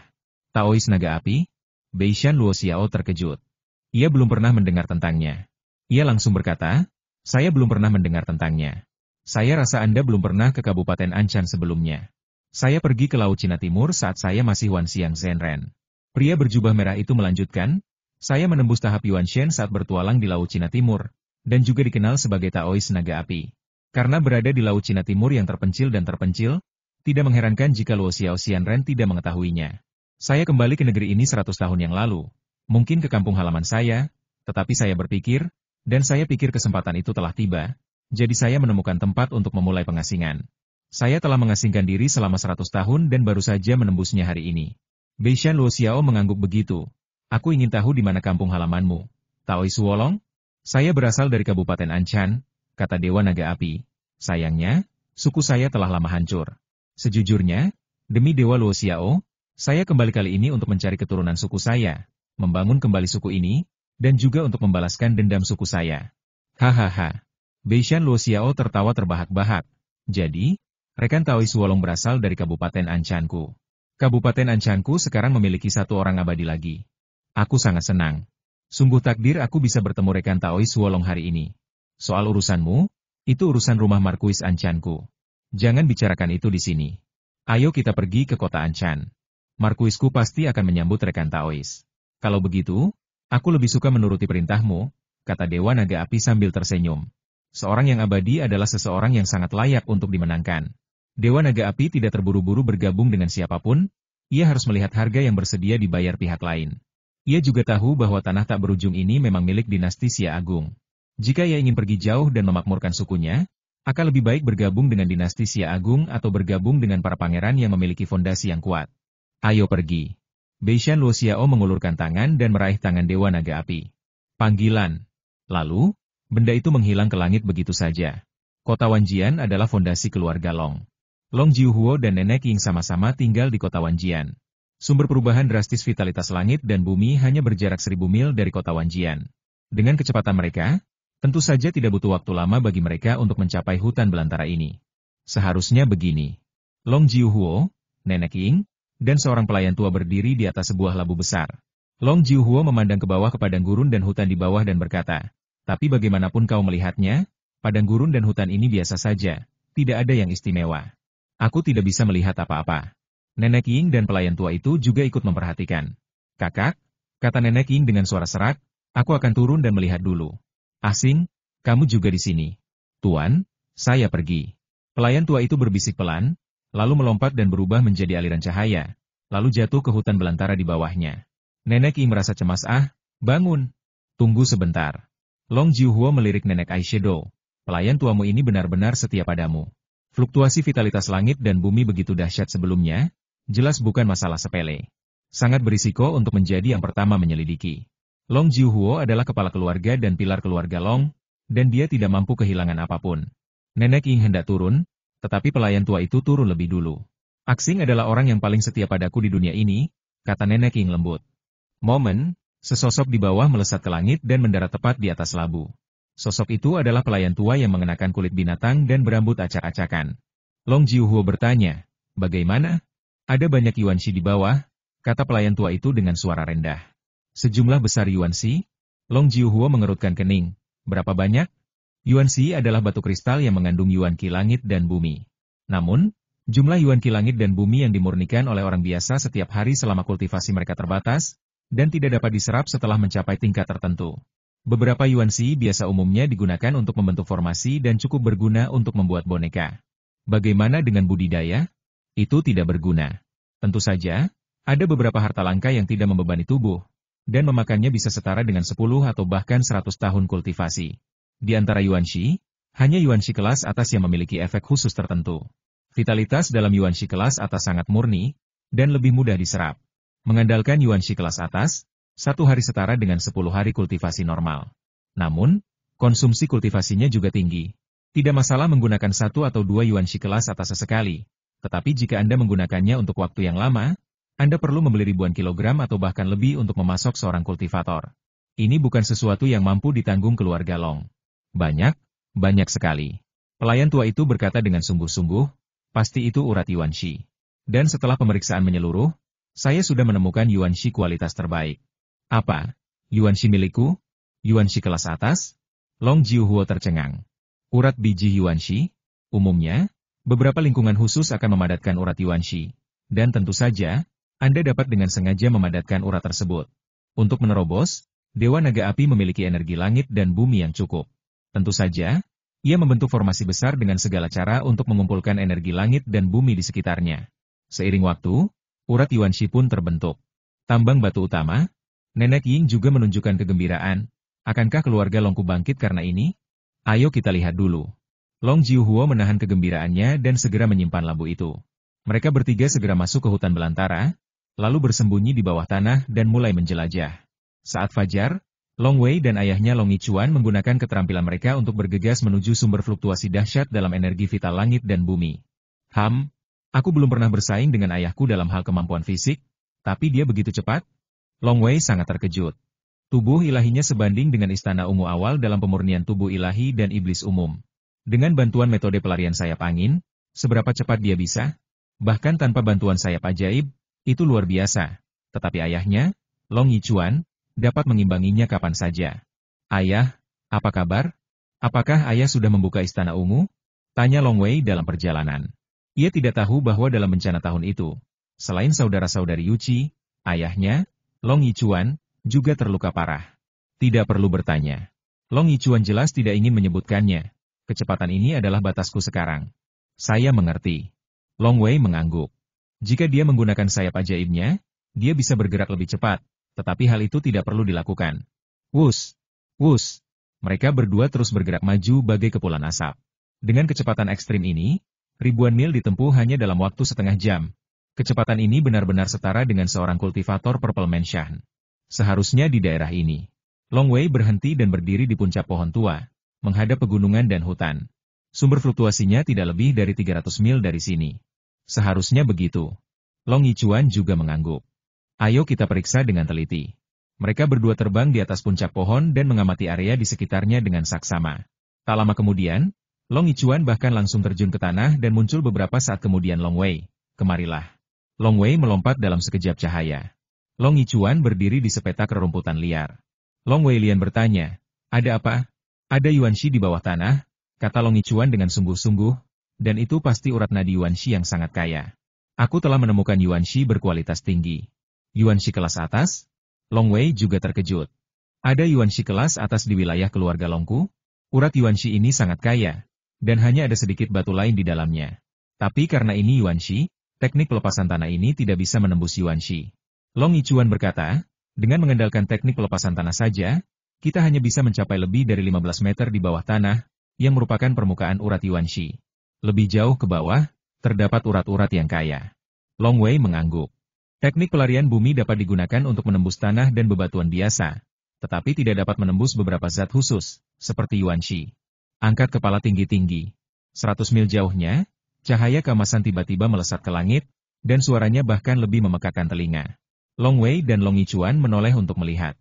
Taois Naga Api? Beishan Luo Xiao terkejut. Ia belum pernah mendengar tentangnya. Ia langsung berkata, saya belum pernah mendengar tentangnya. Saya rasa Anda belum pernah ke Kabupaten Anchan sebelumnya. Saya pergi ke Laut Cina Timur saat saya masih Wan Xiang Zhenren. Pria berjubah merah itu melanjutkan, saya menembus tahap Yuan Shen saat bertualang di Laut Cina Timur, dan juga dikenal sebagai Taois Naga Api. Karena berada di Laut Cina Timur yang terpencil dan terpencil, tidak mengherankan jika Luo Xiao Xianren tidak mengetahuinya. Saya kembali ke negeri ini 100 tahun yang lalu, mungkin ke kampung halaman saya, tetapi saya berpikir, dan saya pikir kesempatan itu telah tiba, jadi saya menemukan tempat untuk memulai pengasingan. Saya telah mengasingkan diri selama 100 tahun dan baru saja menembusnya hari ini. Beishan Luo Xiao mengangguk begitu. Aku ingin tahu di mana kampung halamanmu. Taois Wolong? Saya berasal dari Kabupaten Anchan, kata Dewa Naga Api. Sayangnya, suku saya telah lama hancur. Sejujurnya, demi Dewa Luo Xiao, saya kembali kali ini untuk mencari keturunan suku saya, membangun kembali suku ini, dan juga untuk membalaskan dendam suku saya. Hahaha. Beishan Luo Xiao tertawa terbahak-bahak. Jadi, rekan Taois Wolong berasal dari Kabupaten Anchanku. Kabupaten Anchanku sekarang memiliki satu orang abadi lagi. Aku sangat senang. Sungguh takdir aku bisa bertemu rekan Taois Wolong hari ini. Soal urusanmu, itu urusan rumah Markuis Anchanku. Jangan bicarakan itu di sini. Ayo kita pergi ke kota Anchan. Markuisku pasti akan menyambut rekan Taois. Kalau begitu, aku lebih suka menuruti perintahmu, kata Dewa Naga Api sambil tersenyum. Seorang yang abadi adalah seseorang yang sangat layak untuk dimenangkan. Dewa Naga Api tidak terburu-buru bergabung dengan siapapun, ia harus melihat harga yang bersedia dibayar pihak lain. Ia juga tahu bahwa tanah tak berujung ini memang milik dinasti Xia Agung. Jika ia ingin pergi jauh dan memakmurkan sukunya, akan lebih baik bergabung dengan dinasti Xia Agung atau bergabung dengan para pangeran yang memiliki fondasi yang kuat. Ayo pergi. Beishan Luo Xiao mengulurkan tangan dan meraih tangan Dewa Naga Api. Panggilan. Lalu, benda itu menghilang ke langit begitu saja. Kota Wanjian adalah fondasi keluarga Long. Long Jiuhuo dan Nenek Ying sama-sama tinggal di kota Wanjian. Sumber perubahan drastis vitalitas langit dan bumi hanya berjarak 1000 mil dari kota Wanjian. Dengan kecepatan mereka, tentu saja tidak butuh waktu lama bagi mereka untuk mencapai hutan belantara ini. Seharusnya begini. Long Jiuhuo, Nenek Ying, dan seorang pelayan tua berdiri di atas sebuah labu besar. Long Jiuhuo memandang ke bawah ke padang gurun dan hutan di bawah dan berkata, tapi bagaimanapun kau melihatnya, padang gurun dan hutan ini biasa saja, tidak ada yang istimewa. Aku tidak bisa melihat apa-apa. Nenek Ying dan pelayan tua itu juga ikut memperhatikan. Kakak, kata Nenek Ying dengan suara serak, aku akan turun dan melihat dulu. Asing, kamu juga di sini. Tuan, saya pergi. Pelayan tua itu berbisik pelan, lalu melompat dan berubah menjadi aliran cahaya, lalu jatuh ke hutan belantara di bawahnya. Nenek Ying merasa cemas. Bangun. Tunggu sebentar. Long Jiuhuo melirik Nenek Eyeshadow. Pelayan tuamu ini benar-benar setia padamu. Fluktuasi vitalitas langit dan bumi begitu dahsyat sebelumnya, jelas bukan masalah sepele. Sangat berisiko untuk menjadi yang pertama menyelidiki. Long Jiuhuo adalah kepala keluarga dan pilar keluarga Long, dan dia tidak mampu kehilangan apapun. Nenek Ying hendak turun, tetapi pelayan tua itu turun lebih dulu. Aksing adalah orang yang paling setia padaku di dunia ini, kata Nenek Ying lembut. Momen, sesosok di bawah melesat ke langit dan mendarat tepat di atas labu. Sosok itu adalah pelayan tua yang mengenakan kulit binatang dan berambut acak-acakan. Long Jiuhuo bertanya, bagaimana? Ada banyak yuanxi di bawah, kata pelayan tua itu dengan suara rendah. Sejumlah besar yuanxi? Long Jiuhuo mengerutkan kening. Berapa banyak? Yuanxi adalah batu kristal yang mengandung yuan ki langit dan bumi. Namun, jumlah yuan ki langit dan bumi yang dimurnikan oleh orang biasa setiap hari selama kultivasi mereka terbatas, dan tidak dapat diserap setelah mencapai tingkat tertentu. Beberapa yuanxi biasa umumnya digunakan untuk membentuk formasi dan cukup berguna untuk membuat boneka. Bagaimana dengan budidaya? Itu tidak berguna. Tentu saja, ada beberapa harta langka yang tidak membebani tubuh, dan memakannya bisa setara dengan 10 atau bahkan 100 tahun kultivasi. Di antara yuanxi, hanya yuanxi kelas atas yang memiliki efek khusus tertentu. Vitalitas dalam yuanxi kelas atas sangat murni, dan lebih mudah diserap. Mengandalkan yuanxi kelas atas, 1 hari setara dengan 10 hari kultivasi normal. Namun, konsumsi kultivasinya juga tinggi. Tidak masalah menggunakan 1 atau 2 yuanxi kelas atas sesekali, tetapi jika Anda menggunakannya untuk waktu yang lama, Anda perlu membeli ribuan kilogram atau bahkan lebih untuk memasok seorang kultivator. Ini bukan sesuatu yang mampu ditanggung keluarga Long. Banyak sekali. Pelayan tua itu berkata dengan sungguh-sungguh, pasti itu urat yuanxi. Dan setelah pemeriksaan menyeluruh, saya sudah menemukan yuanxi kualitas terbaik. Apa? Yuanxi milikku? Yuanxi kelas atas? Long Jiuhuo tercengang. Urat biji yuanxi? Umumnya, beberapa lingkungan khusus akan memadatkan urat yuanxi. Dan tentu saja, Anda dapat dengan sengaja memadatkan urat tersebut. Untuk menerobos, Dewa Naga Api memiliki energi langit dan bumi yang cukup. Tentu saja, ia membentuk formasi besar dengan segala cara untuk mengumpulkan energi langit dan bumi di sekitarnya. Seiring waktu, urat yuanxi pun terbentuk. Tambang batu utama, Nenek Ying juga menunjukkan kegembiraan. Akankah keluarga Longku bangkit karena ini? Ayo kita lihat dulu. Long Jiuhuo menahan kegembiraannya dan segera menyimpan lampu itu. Mereka bertiga segera masuk ke hutan belantara, lalu bersembunyi di bawah tanah dan mulai menjelajah. Saat fajar, Long Wei dan ayahnya Long Yichuan menggunakan keterampilan mereka untuk bergegas menuju sumber fluktuasi dahsyat dalam energi vital langit dan bumi. Aku belum pernah bersaing dengan ayahku dalam hal kemampuan fisik, tapi dia begitu cepat. Long Wei sangat terkejut. Tubuh ilahinya sebanding dengan istana ungu awal dalam pemurnian tubuh ilahi dan iblis umum. Dengan bantuan metode pelarian sayap angin, seberapa cepat dia bisa? Bahkan tanpa bantuan sayap ajaib, itu luar biasa. Tetapi ayahnya, Long Yichuan, dapat mengimbanginya kapan saja. Ayah, apa kabar? Apakah ayah sudah membuka istana ungu? Tanya Long Wei dalam perjalanan. Ia tidak tahu bahwa dalam bencana tahun itu, selain saudara-saudari Yuchi, ayahnya, Long Yichuan, juga terluka parah. Tidak perlu bertanya. Long Yichuan jelas tidak ingin menyebutkannya. Kecepatan ini adalah batasku sekarang. Saya mengerti. Long Wei mengangguk. Jika dia menggunakan sayap ajaibnya, dia bisa bergerak lebih cepat, tetapi hal itu tidak perlu dilakukan. Wus! Wus! Mereka berdua terus bergerak maju bagai kepulan asap. Dengan kecepatan ekstrim ini, ribuan mil ditempuh hanya dalam waktu setengah jam. Kecepatan ini benar-benar setara dengan seorang kultivator Purple Mansion. Seharusnya di daerah ini. Long Wei berhenti dan berdiri di puncak pohon tua, menghadap pegunungan dan hutan. Sumber fluktuasinya tidak lebih dari 300 mil dari sini. Seharusnya begitu. Long Yichuan juga mengangguk. Ayo kita periksa dengan teliti. Mereka berdua terbang di atas puncak pohon dan mengamati area di sekitarnya dengan saksama. Tak lama kemudian, Long Yichuan bahkan langsung terjun ke tanah dan muncul beberapa saat kemudian Long Wei. Kemarilah. Long Wei melompat dalam sekejap cahaya. Long Yichuan berdiri di sepetak rerumputan liar. Long Wei Lian bertanya, ada apa? Ada yuanxi di bawah tanah, kata Long Yichuan dengan sungguh-sungguh, dan itu pasti urat nadi yuanxi yang sangat kaya. Aku telah menemukan yuanxi berkualitas tinggi. Yuanxi kelas atas? Long Wei juga terkejut. Ada yuanxi kelas atas di wilayah keluarga Longku? Urat yuanxi ini sangat kaya, dan hanya ada sedikit batu lain di dalamnya. Tapi karena ini yuanxi, teknik pelepasan tanah ini tidak bisa menembus yuanxi. Long Yichuan berkata, dengan mengandalkan teknik pelepasan tanah saja, kita hanya bisa mencapai lebih dari 15 meter di bawah tanah, yang merupakan permukaan urat yuanxi. Lebih jauh ke bawah, terdapat urat-urat yang kaya. Long Wei mengangguk. Teknik pelarian bumi dapat digunakan untuk menembus tanah dan bebatuan biasa, tetapi tidak dapat menembus beberapa zat khusus, seperti yuanxi. Angkat kepala tinggi-tinggi. 100 mil jauhnya, cahaya keemasan tiba-tiba melesat ke langit, dan suaranya bahkan lebih memekakan telinga. Long Wei dan Long Yichuan menoleh untuk melihat.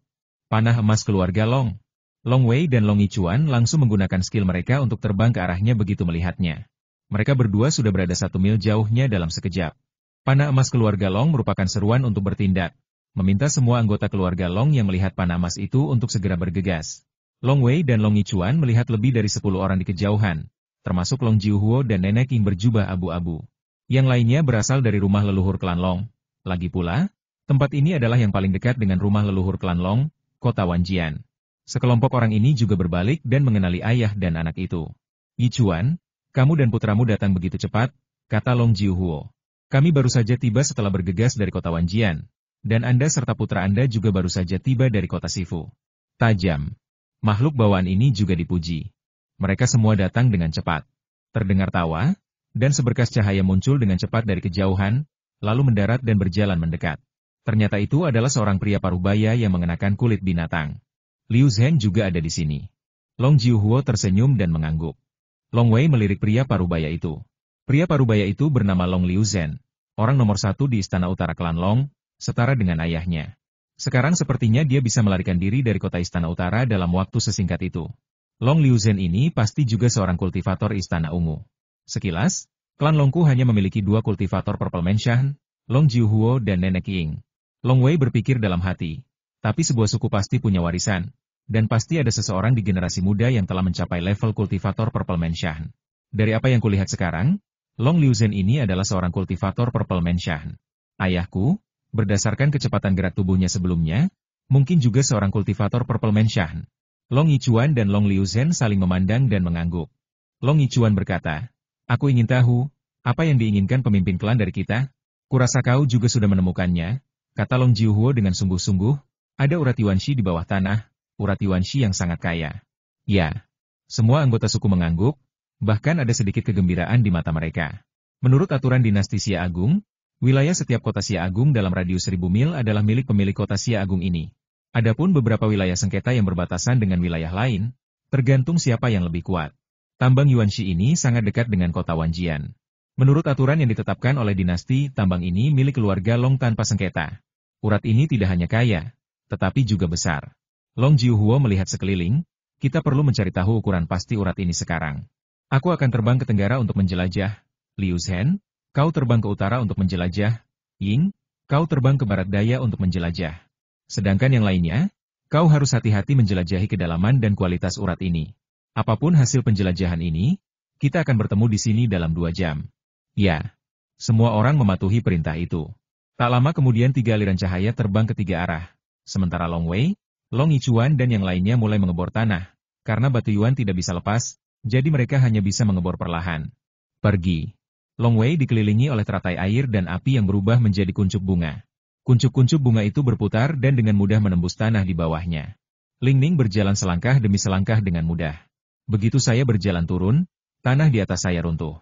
Panah emas keluarga Long. Long Wei dan Long Yichuan langsung menggunakan skill mereka untuk terbang ke arahnya begitu melihatnya. Mereka berdua sudah berada 1 mil jauhnya dalam sekejap. Panah emas keluarga Long merupakan seruan untuk bertindak. Meminta semua anggota keluarga Long yang melihat panah emas itu untuk segera bergegas. Long Wei dan Long Yichuan melihat lebih dari 10 orang di kejauhan, termasuk Long Jiuhuo dan Nenek Ying berjubah abu-abu. Yang lainnya berasal dari rumah leluhur klan Long. Lagi pula, Tempat ini adalah yang paling dekat dengan rumah leluhur klan Long, kota Wanjian. Sekelompok orang ini juga berbalik dan mengenali ayah dan anak itu. Yichuan, kamu dan putramu datang begitu cepat, kata Long Jiuhuo. Kami baru saja tiba setelah bergegas dari kota Wanjian, dan Anda serta putra Anda juga baru saja tiba dari kota Sifu. Tajam. Makhluk bawaan ini juga dipuji. Mereka semua datang dengan cepat. Terdengar tawa, dan seberkas cahaya muncul dengan cepat dari kejauhan, lalu mendarat dan berjalan mendekat. Ternyata itu adalah seorang pria parubaya yang mengenakan kulit binatang. Liu Zhen juga ada di sini. Long Jiuhuo tersenyum dan mengangguk. Long Wei melirik pria parubaya itu. Pria parubaya itu bernama Long Liu Zhen, orang nomor 1 di istana utara klan Long, setara dengan ayahnya. Sekarang sepertinya dia bisa melarikan diri dari kota istana utara dalam waktu sesingkat itu. Long Liu Zhen ini pasti juga seorang kultivator istana ungu. Sekilas, klan Longku hanya memiliki 2 kultivator Purple Menshan, Long Jiuhuo dan Nenek Ying. Long Wei berpikir dalam hati, tapi sebuah suku pasti punya warisan, dan pasti ada seseorang di generasi muda yang telah mencapai level kultivator Purple Menshan. Dari apa yang kulihat sekarang, Long Liu Zhen ini adalah seorang kultivator Purple Menshan. Ayahku, berdasarkan kecepatan gerak tubuhnya sebelumnya, mungkin juga seorang kultivator Purple Menshan. Long Yichuan dan Long Liu Zhen saling memandang dan mengangguk. Long Yichuan berkata, aku ingin tahu, apa yang diinginkan pemimpin klan dari kita? Kurasa kau juga sudah menemukannya, kata Long Jiuhuo dengan sungguh-sungguh, ada urat Yuanshi di bawah tanah, urat Yuanshi yang sangat kaya. Ya, semua anggota suku mengangguk, bahkan ada sedikit kegembiraan di mata mereka. Menurut aturan dinasti Xia Agung, wilayah setiap kota Xia Agung dalam radius 1000 mil adalah milik pemilik kota Xia Agung ini. Adapun beberapa wilayah sengketa yang berbatasan dengan wilayah lain, tergantung siapa yang lebih kuat. Tambang Yuanshi ini sangat dekat dengan kota Wanjian. Menurut aturan yang ditetapkan oleh dinasti, tambang ini milik keluarga Long tanpa sengketa. Urat ini tidak hanya kaya, tetapi juga besar. Long Jiuhuo melihat sekeliling, kita perlu mencari tahu ukuran pasti urat ini sekarang. Aku akan terbang ke tenggara untuk menjelajah. Liu Zhen, kau terbang ke utara untuk menjelajah. Ying, kau terbang ke barat daya untuk menjelajah. Sedangkan yang lainnya, kau harus hati-hati menjelajahi kedalaman dan kualitas urat ini. Apapun hasil penjelajahan ini, kita akan bertemu di sini dalam 2 jam. Ya, semua orang mematuhi perintah itu. Tak lama kemudian 3 aliran cahaya terbang ke 3 arah. Sementara Long Wei, Long Yichuan dan yang lainnya mulai mengebor tanah. Karena batu Yuan tidak bisa lepas, jadi mereka hanya bisa mengebor perlahan. Pergi. Long Wei dikelilingi oleh teratai air dan api yang berubah menjadi kuncup bunga. Kuncup-kuncup bunga itu berputar dan dengan mudah menembus tanah di bawahnya. Ling Ning berjalan selangkah demi selangkah dengan mudah. Begitu saya berjalan turun, tanah di atas saya runtuh.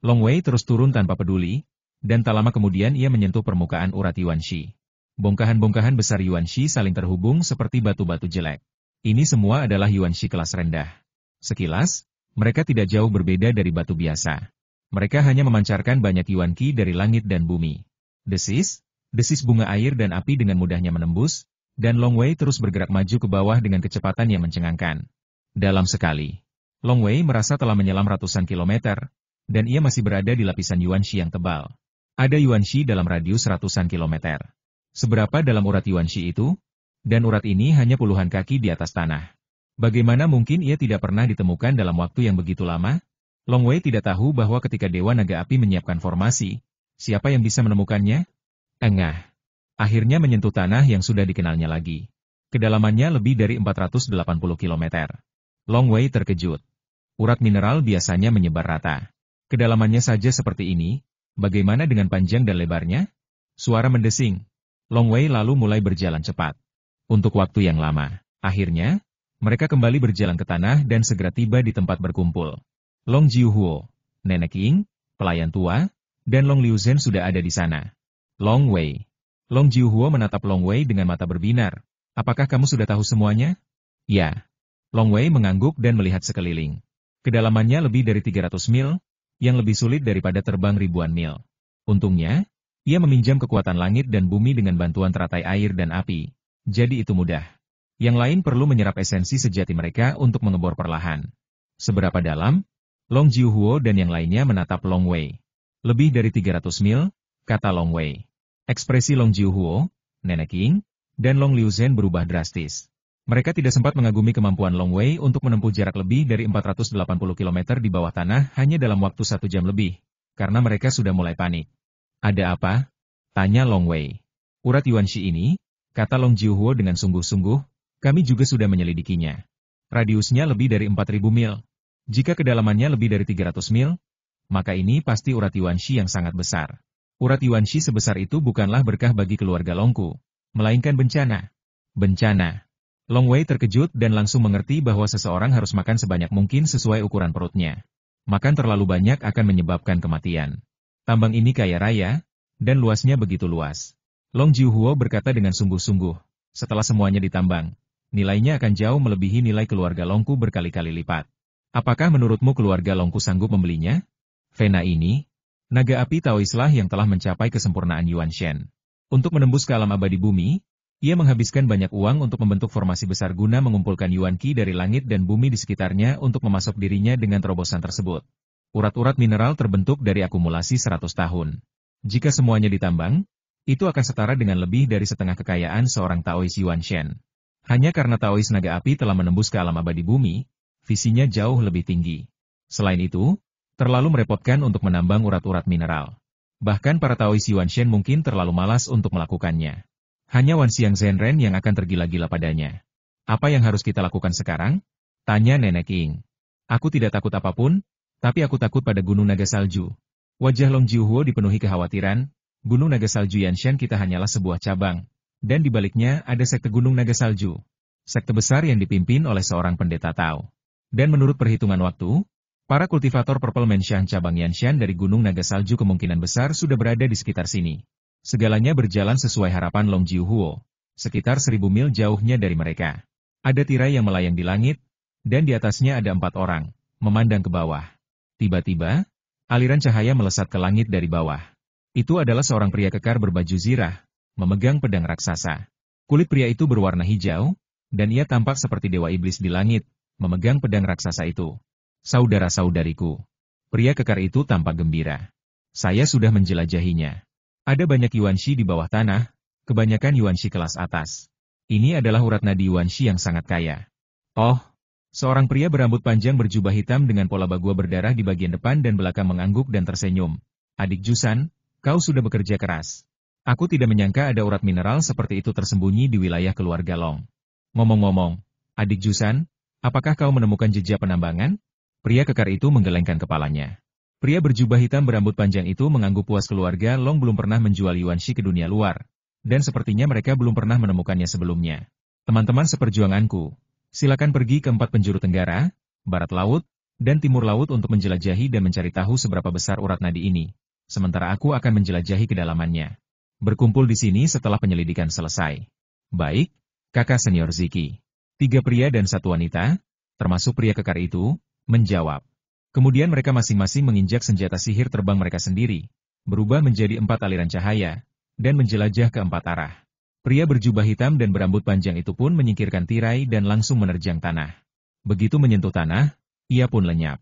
Long Wei terus turun tanpa peduli, dan tak lama kemudian ia menyentuh permukaan urat Yuanshi. Bongkahan-bongkahan besar Yuanshi saling terhubung seperti batu-batu jelek. Ini semua adalah Yuanshi kelas rendah. Sekilas, mereka tidak jauh berbeda dari batu biasa. Mereka hanya memancarkan banyak Yuanqi dari langit dan bumi. Desis bunga air dan api dengan mudahnya menembus, dan Long Wei terus bergerak maju ke bawah dengan kecepatan yang mencengangkan. Dalam sekali, Long Wei merasa telah menyelam ratusan kilometer, dan ia masih berada di lapisan Yuanshi yang tebal. Ada Yuanshi dalam radius ratusan kilometer. Seberapa dalam urat Yuanshi itu? Dan urat ini hanya puluhan kaki di atas tanah. Bagaimana mungkin ia tidak pernah ditemukan dalam waktu yang begitu lama? Long Wei tidak tahu bahwa ketika Dewa Naga Api menyiapkan formasi, siapa yang bisa menemukannya? Engah. Akhirnya menyentuh tanah yang sudah dikenalnya lagi. Kedalamannya lebih dari 480 km. Long Wei terkejut. Urat mineral biasanya menyebar rata. Kedalamannya saja seperti ini, bagaimana dengan panjang dan lebarnya? Suara mendesing. Long Wei lalu mulai berjalan cepat. Untuk waktu yang lama. Akhirnya, mereka kembali berjalan ke tanah dan segera tiba di tempat berkumpul. Long Jiuhuo, Nenek Ying, pelayan tua, dan Long Liu Zhen sudah ada di sana. Long Wei. Long Jiuhuo menatap Long Wei dengan mata berbinar. Apakah kamu sudah tahu semuanya? Ya. Long Wei mengangguk dan melihat sekeliling. Kedalamannya lebih dari 300 mil, yang lebih sulit daripada terbang ribuan mil. Untungnya, ia meminjam kekuatan langit dan bumi dengan bantuan teratai air dan api. Jadi itu mudah. Yang lain perlu menyerap esensi sejati mereka untuk mengebor perlahan. Seberapa dalam? Long Jiuhuo dan yang lainnya menatap Long Wei. Lebih dari 300 mil, kata Long Wei. Ekspresi Long Jiuhuo, Nenek Ying, dan Long Liu Zhen berubah drastis. Mereka tidak sempat mengagumi kemampuan Long Wei untuk menempuh jarak lebih dari 480 km di bawah tanah hanya dalam waktu 1 jam lebih, karena mereka sudah mulai panik. Ada apa? Tanya Long Wei. Urat Yuanxi ini, kata Long Jiuhuo dengan sungguh-sungguh, kami juga sudah menyelidikinya. Radiusnya lebih dari 4.000 mil. Jika kedalamannya lebih dari 300 mil, maka ini pasti urat Yuanxi yang sangat besar. Urat Yuanxi sebesar itu bukanlah berkah bagi keluarga Longku, melainkan bencana. Bencana. Long Wei terkejut dan langsung mengerti bahwa seseorang harus makan sebanyak mungkin sesuai ukuran perutnya. Makan terlalu banyak akan menyebabkan kematian. Tambang ini kaya raya, dan luasnya begitu luas. Long Jiuhuo berkata dengan sungguh-sungguh, setelah semuanya ditambang, nilainya akan jauh melebihi nilai keluarga Longku berkali-kali lipat. Apakah menurutmu keluarga Longku sanggup membelinya? Vena ini, naga api Taoislah yang telah mencapai kesempurnaan Yuan Shen. Untuk menembus ke alam abadi bumi, ia menghabiskan banyak uang untuk membentuk formasi besar guna mengumpulkan Yuan Qi dari langit dan bumi di sekitarnya untuk memasok dirinya dengan terobosan tersebut. Urat-urat mineral terbentuk dari akumulasi 100 tahun. Jika semuanya ditambang, itu akan setara dengan lebih dari setengah kekayaan seorang Taois Yuan Shen. Hanya karena Taois naga api telah menembus ke alam abadi bumi, visinya jauh lebih tinggi. Selain itu, terlalu merepotkan untuk menambang urat-urat mineral. Bahkan para Taois Yuan Shen mungkin terlalu malas untuk melakukannya. Hanya Wan Xiang Zhenren yang akan tergila-gila padanya. Apa yang harus kita lakukan sekarang? Tanya Nenek Ying. Aku tidak takut apapun, tapi aku takut pada Gunung Naga Salju. Wajah Long Jiuhuo dipenuhi kekhawatiran. Gunung Naga Salju Yanshan kita hanyalah sebuah cabang, dan di baliknya ada sekte Gunung Naga Salju. Sekte besar yang dipimpin oleh seorang pendeta Tao. Dan menurut perhitungan waktu, para kultivator Purple Mansion cabang Yanshan dari Gunung Naga Salju kemungkinan besar sudah berada di sekitar sini. Segalanya berjalan sesuai harapan Long Jiuhuo, sekitar 1.000 mil jauhnya dari mereka. Ada tirai yang melayang di langit, dan di atasnya ada 4 orang, memandang ke bawah. Tiba-tiba, aliran cahaya melesat ke langit dari bawah. Itu adalah seorang pria kekar berbaju zirah, memegang pedang raksasa. Kulit pria itu berwarna hijau, dan ia tampak seperti dewa iblis di langit, memegang pedang raksasa itu. Saudara-saudariku, pria kekar itu tampak gembira. Saya sudah menjelajahinya. Ada banyak Yuanxi di bawah tanah, kebanyakan Yuanxi kelas atas. Ini adalah urat nadi Yuanxi yang sangat kaya. Oh, seorang pria berambut panjang berjubah hitam dengan pola bagua berdarah di bagian depan dan belakang mengangguk dan tersenyum. Adik Jusan, kau sudah bekerja keras. Aku tidak menyangka ada urat mineral seperti itu tersembunyi di wilayah keluarga Long. Ngomong-ngomong, adik Jusan, apakah kau menemukan jejak penambangan? Pria kekar itu menggelengkan kepalanya. Pria berjubah hitam berambut panjang itu mengangguk puas keluarga Long belum pernah menjual Yuanxi ke dunia luar. Dan sepertinya mereka belum pernah menemukannya sebelumnya. Teman-teman seperjuanganku, silakan pergi ke 4 penjuru tenggara, barat laut, dan timur laut untuk menjelajahi dan mencari tahu seberapa besar urat nadi ini. Sementara aku akan menjelajahi kedalamannya. Berkumpul di sini setelah penyelidikan selesai. Baik, kakak senior Ziki. 3 pria dan 1 wanita, termasuk pria kekar itu, menjawab. Kemudian mereka masing-masing menginjak senjata sihir terbang mereka sendiri, berubah menjadi 4 aliran cahaya, dan menjelajah ke 4 arah. Pria berjubah hitam dan berambut panjang itu pun menyingkirkan tirai dan langsung menerjang tanah. Begitu menyentuh tanah, ia pun lenyap.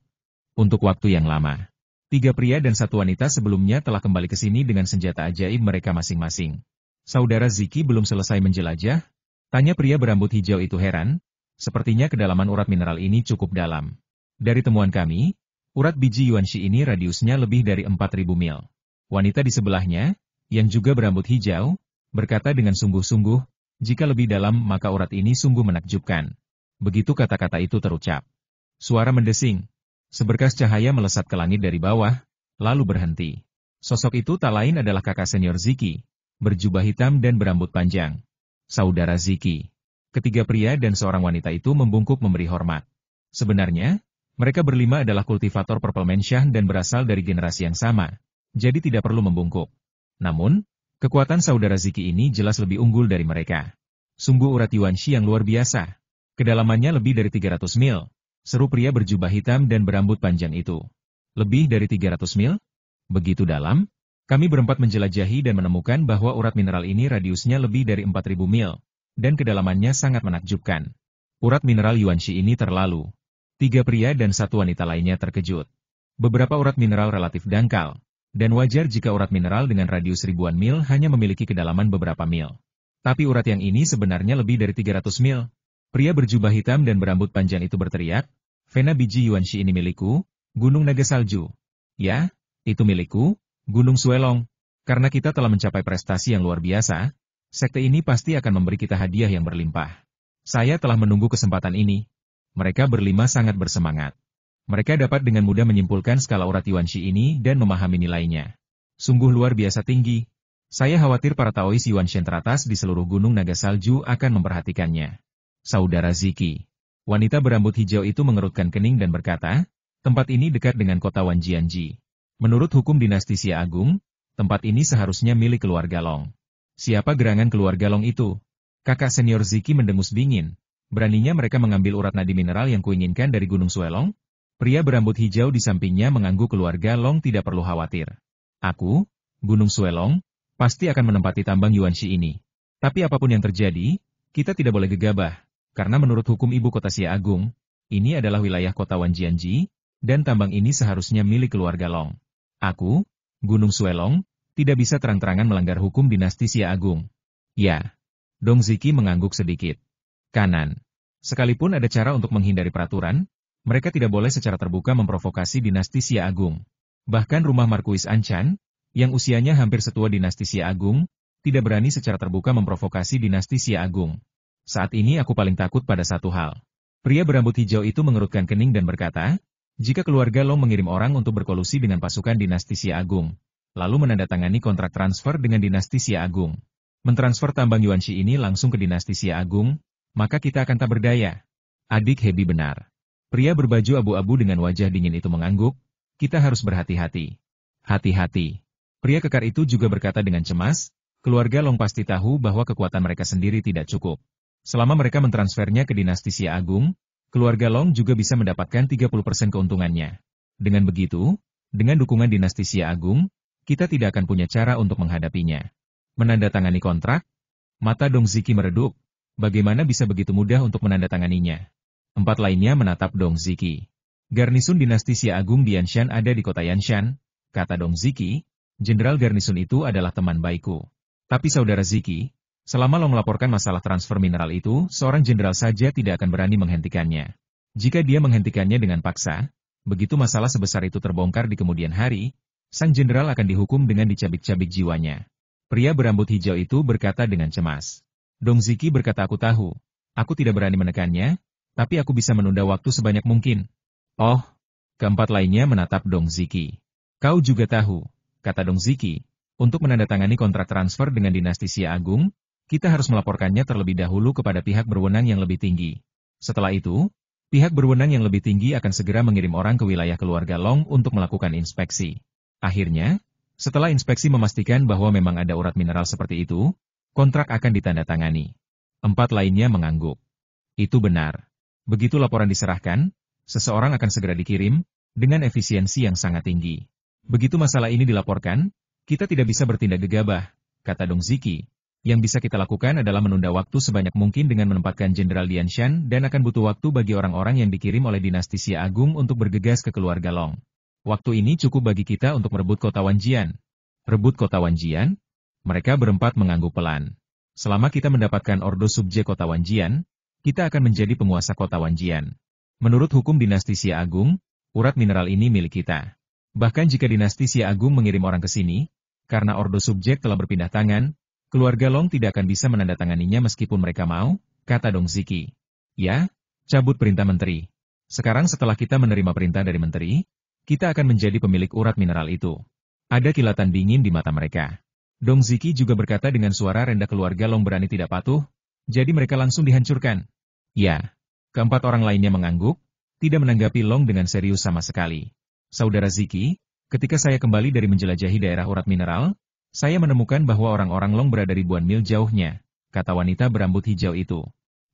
Untuk waktu yang lama. 3 pria dan 1 wanita sebelumnya telah kembali ke sini dengan senjata ajaib mereka masing-masing. Saudara Ziki belum selesai menjelajah? Tanya pria berambut hijau itu heran. Sepertinya kedalaman urat mineral ini cukup dalam. Dari temuan kami, urat biji Yuanxi ini radiusnya lebih dari 4.000 mil. Wanita di sebelahnya, yang juga berambut hijau, berkata dengan sungguh-sungguh, jika lebih dalam maka urat ini sungguh menakjubkan. Begitu kata-kata itu terucap. Suara mendesing. Seberkas cahaya melesat ke langit dari bawah, lalu berhenti. Sosok itu tak lain adalah kakak senior Ziki, berjubah hitam dan berambut panjang. Saudara Ziki. Ketiga pria dan seorang wanita itu membungkuk memberi hormat. Sebenarnya, mereka berlima adalah kultivator Purple Mansion dan berasal dari generasi yang sama, jadi tidak perlu membungkuk. Namun, kekuatan saudara Ziki ini jelas lebih unggul dari mereka. Sungguh urat Yuanxi yang luar biasa. Kedalamannya lebih dari 300 mil. Seru pria berjubah hitam dan berambut panjang itu. Lebih dari 300 mil? Begitu dalam? Kami berempat menjelajahi dan menemukan bahwa urat mineral ini radiusnya lebih dari 4.000 mil, dan kedalamannya sangat menakjubkan. Urat mineral Yuanxi ini terlalu. 3 pria dan 1 wanita lainnya terkejut. Beberapa urat mineral relatif dangkal, dan wajar jika urat mineral dengan radius ribuan mil hanya memiliki kedalaman beberapa mil. Tapi urat yang ini sebenarnya lebih dari 300 mil. Pria berjubah hitam dan berambut panjang itu berteriak, Vena biji Yuanxi ini milikku, Gunung Naga Salju. Ya, itu milikku, Gunung Suelong. Karena kita telah mencapai prestasi yang luar biasa, Sekte ini pasti akan memberi kita hadiah yang berlimpah. Saya telah menunggu kesempatan ini. Mereka berlima sangat bersemangat. Mereka dapat dengan mudah menyimpulkan skala urat Yuanshi ini dan memahami nilainya. Sungguh luar biasa tinggi. Saya khawatir para Taois Yuanshen teratas di seluruh gunung naga salju akan memperhatikannya. Saudara Ziki. Wanita berambut hijau itu mengerutkan kening dan berkata, tempat ini dekat dengan kota Wanjianji. Menurut hukum dinasti Xia Agung, tempat ini seharusnya milik keluarga Long. Siapa gerangan keluarga Long itu? Kakak senior Ziki mendengus dingin. Beraninya mereka mengambil urat nadi mineral yang kuinginkan dari Gunung Suelong? Pria berambut hijau di sampingnya mengangguk keluarga Long tidak perlu khawatir. Aku, Gunung Suelong, pasti akan menempati tambang Yuanshi ini. Tapi apapun yang terjadi, kita tidak boleh gegabah, karena menurut hukum ibu kota Xia Agung, ini adalah wilayah kota Wanjianji, dan tambang ini seharusnya milik keluarga Long. Aku, Gunung Suelong, tidak bisa terang-terangan melanggar hukum dinasti Xia Agung. Ya. Dong Ziki mengangguk sedikit. Kanan. Sekalipun ada cara untuk menghindari peraturan, mereka tidak boleh secara terbuka memprovokasi dinasti Xia Agung. Bahkan rumah Markuis Anchan, yang usianya hampir setua dinasti Xia Agung, tidak berani secara terbuka memprovokasi dinasti Xia Agung. Saat ini aku paling takut pada satu hal. Pria berambut hijau itu mengerutkan kening dan berkata, jika keluarga Long mengirim orang untuk berkolusi dengan pasukan dinasti Xia Agung, lalu menandatangani kontrak transfer dengan dinasti Xia Agung, mentransfer tambang Yuanshi ini langsung ke dinasti Xia Agung, maka kita akan tak berdaya. Adik Hebi benar. Pria berbaju abu-abu dengan wajah dingin itu mengangguk, kita harus berhati-hati. Hati-hati. Pria kekar itu juga berkata dengan cemas, keluarga Long pasti tahu bahwa kekuatan mereka sendiri tidak cukup. Selama mereka mentransfernya ke dinasti Xia Agung, keluarga Long juga bisa mendapatkan 30% keuntungannya. Dengan begitu, dengan dukungan dinasti Xia Agung, kita tidak akan punya cara untuk menghadapinya. Menandatangani kontrak? Mata Dong Ziki meredup. Bagaimana bisa begitu mudah untuk menandatanganinya? Empat lainnya menatap Dong Ziki. Garnisun dinasti Xia Agung di Yanshan ada di kota Yanshan, kata Dong Ziki. Jenderal garnisun itu adalah teman baikku. Tapi saudara Ziki, selama Long melaporkan masalah transfer mineral itu, seorang jenderal saja tidak akan berani menghentikannya. Jika dia menghentikannya dengan paksa, begitu masalah sebesar itu terbongkar di kemudian hari, sang jenderal akan dihukum dengan dicabik-cabik jiwanya. Pria berambut hijau itu berkata dengan cemas. Dong Ziki berkata aku tahu. Aku tidak berani menekannya, tapi aku bisa menunda waktu sebanyak mungkin. Oh, keempat lainnya menatap Dong Ziki. Kau juga tahu, kata Dong Ziki, untuk menandatangani kontrak transfer dengan dinasti Xia Agung, kita harus melaporkannya terlebih dahulu kepada pihak berwenang yang lebih tinggi. Setelah itu, pihak berwenang yang lebih tinggi akan segera mengirim orang ke wilayah keluarga Long untuk melakukan inspeksi. Akhirnya, setelah inspeksi memastikan bahwa memang ada urat mineral seperti itu, kontrak akan ditandatangani. Empat lainnya mengangguk. Itu benar. Begitu laporan diserahkan, seseorang akan segera dikirim, dengan efisiensi yang sangat tinggi. Begitu masalah ini dilaporkan, kita tidak bisa bertindak gegabah, kata Dong Ziki. Yang bisa kita lakukan adalah menunda waktu sebanyak mungkin dengan menempatkan Jenderal Dianshan dan akan butuh waktu bagi orang-orang yang dikirim oleh dinasti Xia Agung untuk bergegas ke keluarga Long. Waktu ini cukup bagi kita untuk merebut kota Wanjian. Rebut kota Wanjian? Mereka berempat mengangguk pelan. Selama kita mendapatkan ordo subjek kota Wanjian, kita akan menjadi penguasa kota Wanjian. Menurut hukum dinasti Xia Agung, urat mineral ini milik kita. Bahkan jika dinasti Xia Agung mengirim orang ke sini, karena ordo subjek telah berpindah tangan, keluarga Long tidak akan bisa menandatanganinya meskipun mereka mau, kata Dong Ziki. Ya, cabut perintah menteri. Sekarang setelah kita menerima perintah dari menteri, kita akan menjadi pemilik urat mineral itu. Ada kilatan dingin di mata mereka. Dong Ziki juga berkata dengan suara rendah keluarga Long berani tidak patuh, jadi mereka langsung dihancurkan. Ya, keempat orang lainnya mengangguk, tidak menanggapi Long dengan serius sama sekali. Saudara Ziki, ketika saya kembali dari menjelajahi daerah urat mineral, saya menemukan bahwa orang-orang Long berada ribuan mil jauhnya, kata wanita berambut hijau itu.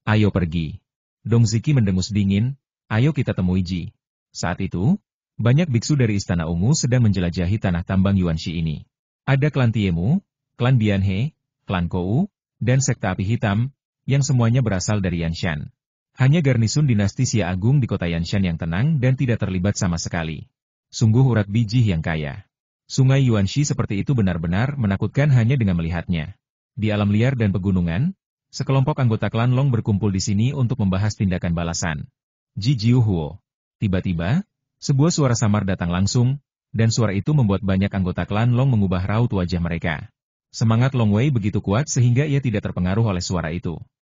Ayo pergi. Dong Ziki mendengus dingin, ayo kita temui Ji. Saat itu, banyak biksu dari Istana Ungu sedang menjelajahi tanah tambang Yuanshi ini. Ada klan Tiemu, klan Bianhe, klan Kou, dan sekte api hitam, yang semuanya berasal dari Yanshan. Hanya garnisun dinasti Xia Agung di kota Yanshan yang tenang dan tidak terlibat sama sekali. Sungguh urat bijih yang kaya. Sungai Yuanshi seperti itu benar-benar menakutkan hanya dengan melihatnya. Di alam liar dan pegunungan, sekelompok anggota klan Long berkumpul di sini untuk membahas tindakan balasan. Ji Jiuhuo. Tiba-tiba, sebuah suara samar datang langsung, dan suara itu membuat banyak anggota klan Long mengubah raut wajah mereka. Semangat Long Wei begitu kuat sehingga ia tidak terpengaruh oleh suara itu.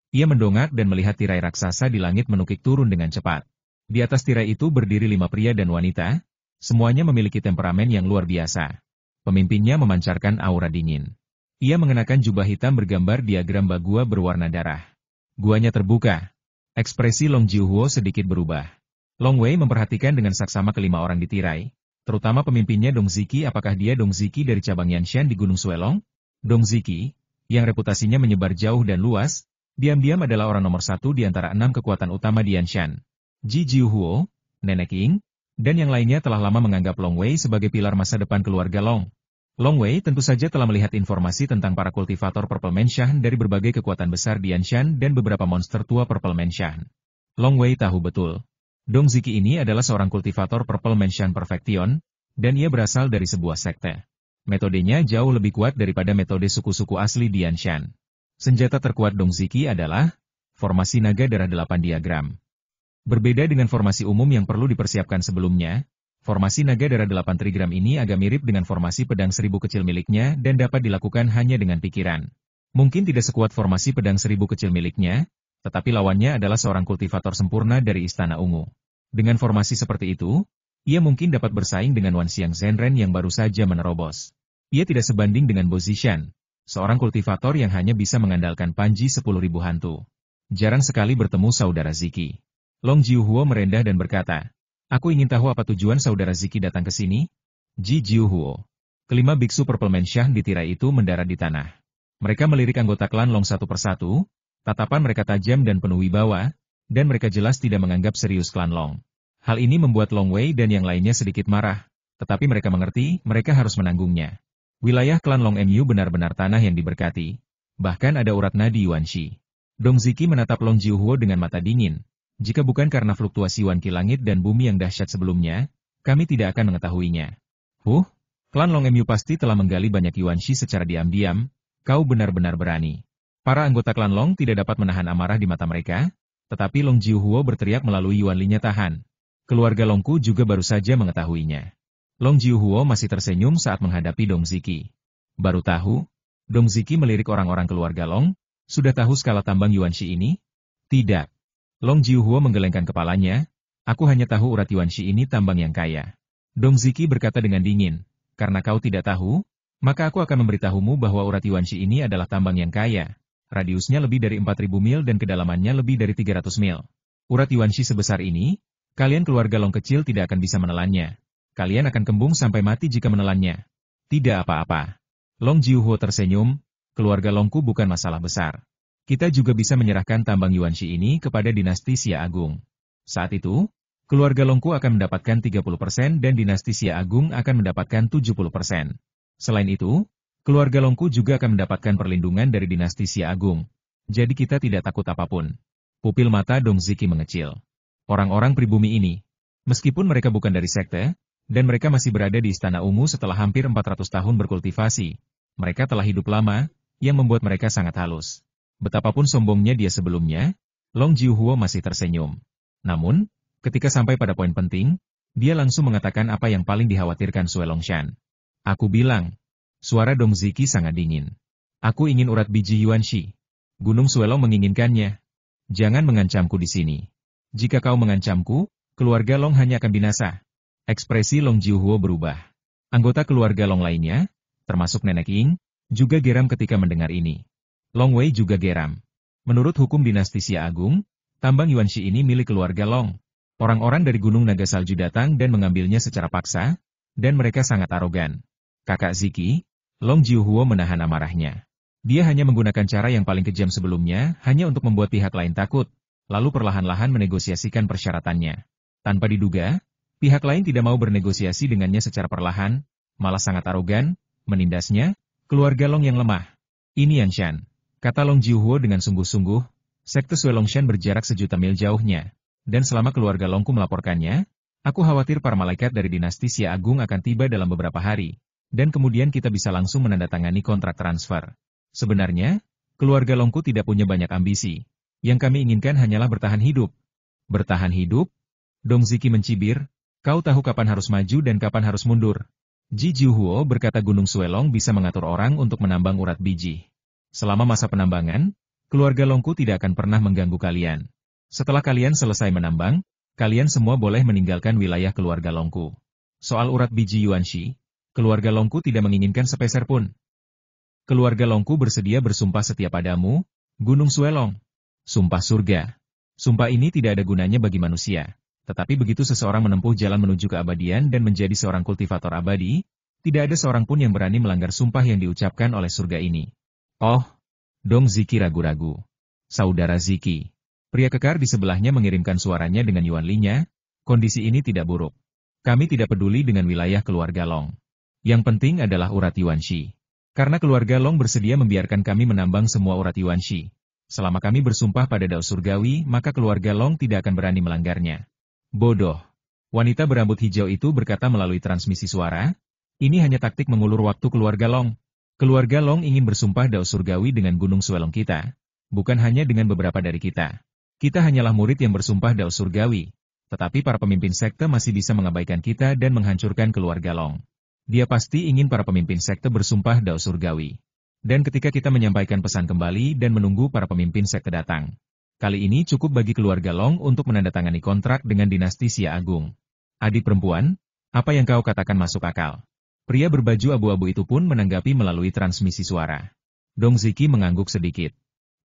Ia mendongak dan melihat tirai raksasa di langit menukik turun dengan cepat. Di atas tirai itu berdiri 5 pria dan wanita, semuanya memiliki temperamen yang luar biasa. Pemimpinnya memancarkan aura dingin. Ia mengenakan jubah hitam bergambar diagram bagua berwarna darah. Guanya terbuka. Ekspresi Long Jiuhuo sedikit berubah. Long Wei memperhatikan dengan saksama kelima orang di tirai, terutama pemimpinnya Dong Ziki. Apakah dia Dong Ziki dari cabang Yanshan di Gunung Suelong? Dong Ziki, yang reputasinya menyebar jauh dan luas, diam-diam adalah orang nomor 1 di antara 6 kekuatan utama di Yanshan. Ji Jiuhuo, Nenek Ying, dan yang lainnya telah lama menganggap Long Wei sebagai pilar masa depan keluarga Long. Long Wei tentu saja telah melihat informasi tentang para kultivator Purple Menshan dari berbagai kekuatan besar di Yanshan dan beberapa monster tua Purple Menshan. Long Wei tahu betul. Dong Ziki ini adalah seorang kultivator Purple Menshan Perfection, dan ia berasal dari sebuah sekte. Metodenya jauh lebih kuat daripada metode suku-suku asli di Yanshan. Senjata terkuat Dong Ziki adalah formasi naga darah 8 diagram. Berbeda dengan formasi umum yang perlu dipersiapkan sebelumnya, formasi naga darah 8 trigram ini agak mirip dengan formasi pedang 1000 kecil miliknya dan dapat dilakukan hanya dengan pikiran. Mungkin tidak sekuat formasi pedang 1000 kecil miliknya, tetapi lawannya adalah seorang kultivator sempurna dari Istana Ungu. Dengan formasi seperti itu, ia mungkin dapat bersaing dengan Wan Xiang Zhenren yang baru saja menerobos. Ia tidak sebanding dengan Bo Zishan, seorang kultivator yang hanya bisa mengandalkan panji 10.000 hantu. Jarang sekali bertemu saudara Ziki. Long Jiuhuo merendah dan berkata, "Aku ingin tahu apa tujuan saudara Ziki datang ke sini?" Ji Jiuhuo. Kelima biksu Purple Menshan di tirai itu mendarat di tanah. Mereka melirik anggota klan Long satu persatu, tatapan mereka tajam dan penuh wibawa, dan mereka jelas tidak menganggap serius klan Long. Hal ini membuat Long Wei dan yang lainnya sedikit marah, tetapi mereka mengerti mereka harus menanggungnya. Wilayah klan Long Mu benar-benar tanah yang diberkati, bahkan ada urat nadi Yuanxi. Dong Ziki menatap Long Jiuhuo dengan mata dingin. Jika bukan karena fluktuasi wanki langit dan bumi yang dahsyat sebelumnya, kami tidak akan mengetahuinya. Klan Long Mu pasti telah menggali banyak Yuanxi secara diam-diam, kau benar-benar berani. Para anggota klan Long tidak dapat menahan amarah di mata mereka, tetapi Long Jiuhuo berteriak melalui Yuanlinya tahan. Keluarga Longku juga baru saja mengetahuinya. Long Jiuhuo masih tersenyum saat menghadapi Dong Ziki. Baru tahu? Dong Ziki melirik orang-orang keluarga Long, sudah tahu skala tambang Yuanxi ini? Tidak. Long Jiuhuo menggelengkan kepalanya, aku hanya tahu urat Yuanxi ini tambang yang kaya. Dong Ziki berkata dengan dingin, karena kau tidak tahu, maka aku akan memberitahumu bahwa urat Yuanxi ini adalah tambang yang kaya. Radiusnya lebih dari 4.000 mil dan kedalamannya lebih dari 300 mil. Urat Yuanxi sebesar ini, kalian keluarga Long kecil tidak akan bisa menelannya. Kalian akan kembung sampai mati jika menelannya. Tidak apa-apa. Long Jiuhuo tersenyum, keluarga Longku bukan masalah besar. Kita juga bisa menyerahkan tambang Yuanxi ini kepada dinasti Xia Agung. Saat itu, keluarga Longku akan mendapatkan 30% dan dinasti Xia Agung akan mendapatkan 70%. Selain itu, keluarga Longku juga akan mendapatkan perlindungan dari dinasti Xia Agung. Jadi kita tidak takut apapun. Pupil mata Dong Ziki mengecil. Orang-orang pribumi ini, meskipun mereka bukan dari sekte, dan mereka masih berada di Istana Ungu setelah hampir 400 tahun berkultivasi, mereka telah hidup lama, yang membuat mereka sangat halus. Betapapun sombongnya dia sebelumnya, Long Jiuhuo masih tersenyum. Namun, ketika sampai pada poin penting, dia langsung mengatakan apa yang paling dikhawatirkan Sue Longshan. Aku bilang, suara Dong Ziki sangat dingin. Aku ingin urat biji Yuanxi. Gunung Suelong menginginkannya. Jangan mengancamku di sini. Jika kau mengancamku, keluarga Long hanya akan binasa. Ekspresi Long Jiuhuo berubah. Anggota keluarga Long lainnya, termasuk Nenek Ying, juga geram ketika mendengar ini. Long Wei juga geram. Menurut hukum dinasti Xia Agung, tambang Yuanxi ini milik keluarga Long. Orang-orang dari Gunung Naga Salju datang dan mengambilnya secara paksa, dan mereka sangat arogan. Kakak Ziki, Long Jiuhuo menahan amarahnya. Dia hanya menggunakan cara yang paling kejam sebelumnya, hanya untuk membuat pihak lain takut, lalu perlahan-lahan menegosiasikan persyaratannya. Tanpa diduga, pihak lain tidak mau bernegosiasi dengannya secara perlahan, malah sangat arogan, menindasnya, keluarga Long yang lemah. Ini Yanshan, kata Long Jiuhuo dengan sungguh-sungguh, sekte Sue Longshan berjarak sejuta mil jauhnya, dan selama keluarga Longku melaporkannya, aku khawatir para malaikat dari dinasti Xia Agung akan tiba dalam beberapa hari, dan kemudian kita bisa langsung menandatangani kontrak transfer. Sebenarnya, keluarga Longku tidak punya banyak ambisi, yang kami inginkan hanyalah bertahan hidup. Bertahan hidup? Dong Ziki mencibir. Kau tahu kapan harus maju dan kapan harus mundur. Ji Jiuhuo berkata Gunung Suelong bisa mengatur orang untuk menambang urat biji. Selama masa penambangan, keluarga Longku tidak akan pernah mengganggu kalian. Setelah kalian selesai menambang, kalian semua boleh meninggalkan wilayah keluarga Longku. Soal urat biji Yuanxi, keluarga Longku tidak menginginkan sepeser pun. Keluarga Longku bersedia bersumpah setia padamu, Gunung Suelong. Sumpah surga. Sumpah ini tidak ada gunanya bagi manusia. Tetapi begitu seseorang menempuh jalan menuju keabadian dan menjadi seorang kultivator abadi, tidak ada seorang pun yang berani melanggar sumpah yang diucapkan oleh surga ini. Oh, Dong Ziki ragu-ragu. Saudara Ziki. Pria kekar di sebelahnya mengirimkan suaranya dengan Yuan Li-nya, kondisi ini tidak buruk. Kami tidak peduli dengan wilayah keluarga Long. Yang penting adalah urat Yuanxi. Karena keluarga Long bersedia membiarkan kami menambang semua urat Yuanxi. Selama kami bersumpah pada Dao Surgawi, maka keluarga Long tidak akan berani melanggarnya. Bodoh. Wanita berambut hijau itu berkata melalui transmisi suara, ini hanya taktik mengulur waktu keluarga Long. Keluarga Long ingin bersumpah Dao Surgawi dengan Gunung Suelong kita, bukan hanya dengan beberapa dari kita. Kita hanyalah murid yang bersumpah Dao Surgawi, tetapi para pemimpin sekte masih bisa mengabaikan kita dan menghancurkan keluarga Long. Dia pasti ingin para pemimpin sekte bersumpah Dao Surgawi. Dan ketika kita menyampaikan pesan kembali dan menunggu para pemimpin sekte datang. Kali ini cukup bagi keluarga Long untuk menandatangani kontrak dengan dinasti Xia Agung. Adik perempuan, apa yang kau katakan masuk akal. Pria berbaju abu-abu itu pun menanggapi melalui transmisi suara. Dong Ziki mengangguk sedikit.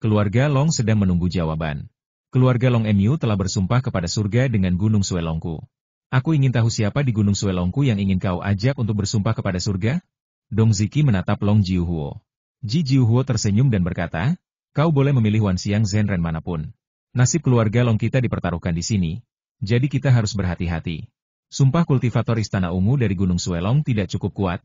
Keluarga Long sedang menunggu jawaban. Keluarga Long Mu telah bersumpah kepada surga dengan Gunung Suelongku. Aku ingin tahu siapa di Gunung Suelongku yang ingin kau ajak untuk bersumpah kepada surga? Dong Ziki menatap Long Jiuhuo. Ji Jiuhuo tersenyum dan berkata, kau boleh memilih Wan Xiang Zhenren manapun. Nasib keluarga Long kita dipertaruhkan di sini, jadi kita harus berhati-hati. Sumpah kultivator Istana Ungu dari Gunung Suelong tidak cukup kuat.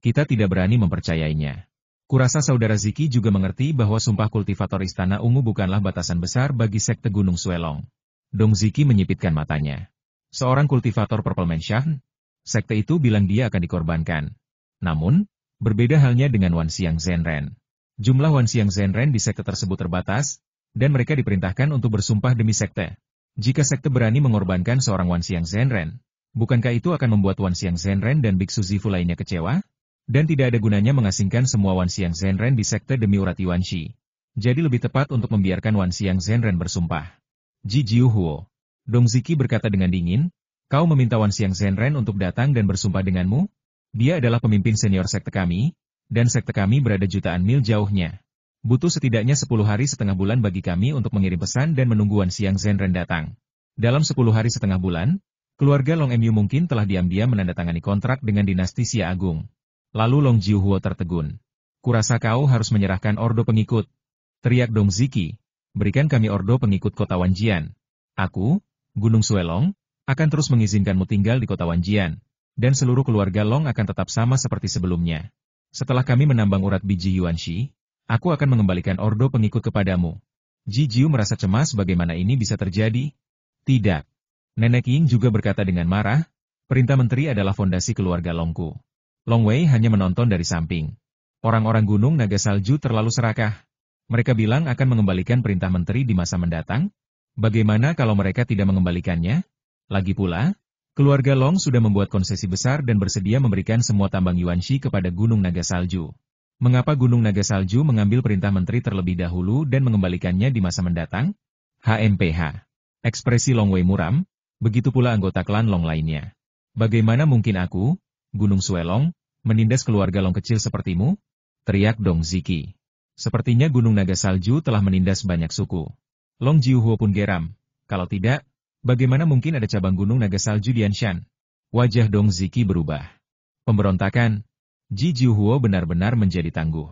Kita tidak berani mempercayainya. Kurasa saudara Ziki juga mengerti bahwa sumpah kultivator Istana Ungu bukanlah batasan besar bagi sekte Gunung Suelong. Dong Ziki menyipitkan matanya. Seorang kultivator Purple Mansion, sekte itu bilang dia akan dikorbankan. Namun, berbeda halnya dengan Wan Xiang Zhenren. Jumlah Wan Xiang Zhenren di sekte tersebut terbatas, dan mereka diperintahkan untuk bersumpah demi sekte. Jika sekte berani mengorbankan seorang Wan Xiang Zhenren, bukankah itu akan membuat Wan Xiang Zhenren dan Biksu Zifu lainnya kecewa? Dan tidak ada gunanya mengasingkan semua Wan Xiang Zhenren di sekte demi urat Yuanxi. Jadi lebih tepat untuk membiarkan Wan Xiang Zhenren bersumpah. Ji Jiuhuo. Dong Ziki berkata dengan dingin, kau meminta Wan Xiang Zhenren untuk datang dan bersumpah denganmu? Dia adalah pemimpin senior sekte kami, dan sekte kami berada jutaan mil jauhnya. Butuh setidaknya 10 hari setengah bulan bagi kami untuk mengirim pesan dan menunggu Wan Xiang Zhenren datang. Dalam 10 hari setengah bulan, keluarga Long Mu mungkin telah diam-diam menandatangani kontrak dengan dinasti Xia Agung. Lalu Long Jiuhuo tertegun. Kurasa kau harus menyerahkan ordo pengikut. Teriak Dong Ziki, berikan kami ordo pengikut kota Wanjian. Aku, Gunung Suelong, akan terus mengizinkanmu tinggal di kota Wanjian, dan seluruh keluarga Long akan tetap sama seperti sebelumnya. Setelah kami menambang urat biji Yuanxi, aku akan mengembalikan ordo pengikut kepadamu. Ji Jiu merasa cemas bagaimana ini bisa terjadi. Tidak. Nenek Ying juga berkata dengan marah, perintah menteri adalah fondasi keluarga Longku. Long Wei hanya menonton dari samping. Orang-orang Gunung Naga Salju terlalu serakah. Mereka bilang akan mengembalikan perintah menteri di masa mendatang. Bagaimana kalau mereka tidak mengembalikannya? Lagi pula, keluarga Long sudah membuat konsesi besar dan bersedia memberikan semua tambang Yuanxi kepada Gunung Naga Salju. Mengapa Gunung Naga Salju mengambil perintah menteri terlebih dahulu dan mengembalikannya di masa mendatang? HMPH. Ekspresi Long Wei muram, begitu pula anggota klan Long lainnya. Bagaimana mungkin aku, Gunung Suelong, menindas keluarga Long kecil sepertimu? Teriak Dong Ziki. Sepertinya Gunung Naga Salju telah menindas banyak suku. Long Jiuhuo pun geram. Kalau tidak, bagaimana mungkin ada cabang Gunung Naga Salju di Anshan? Wajah Dong Ziki berubah. Pemberontakan. Ji Jiuhuo benar-benar menjadi tangguh.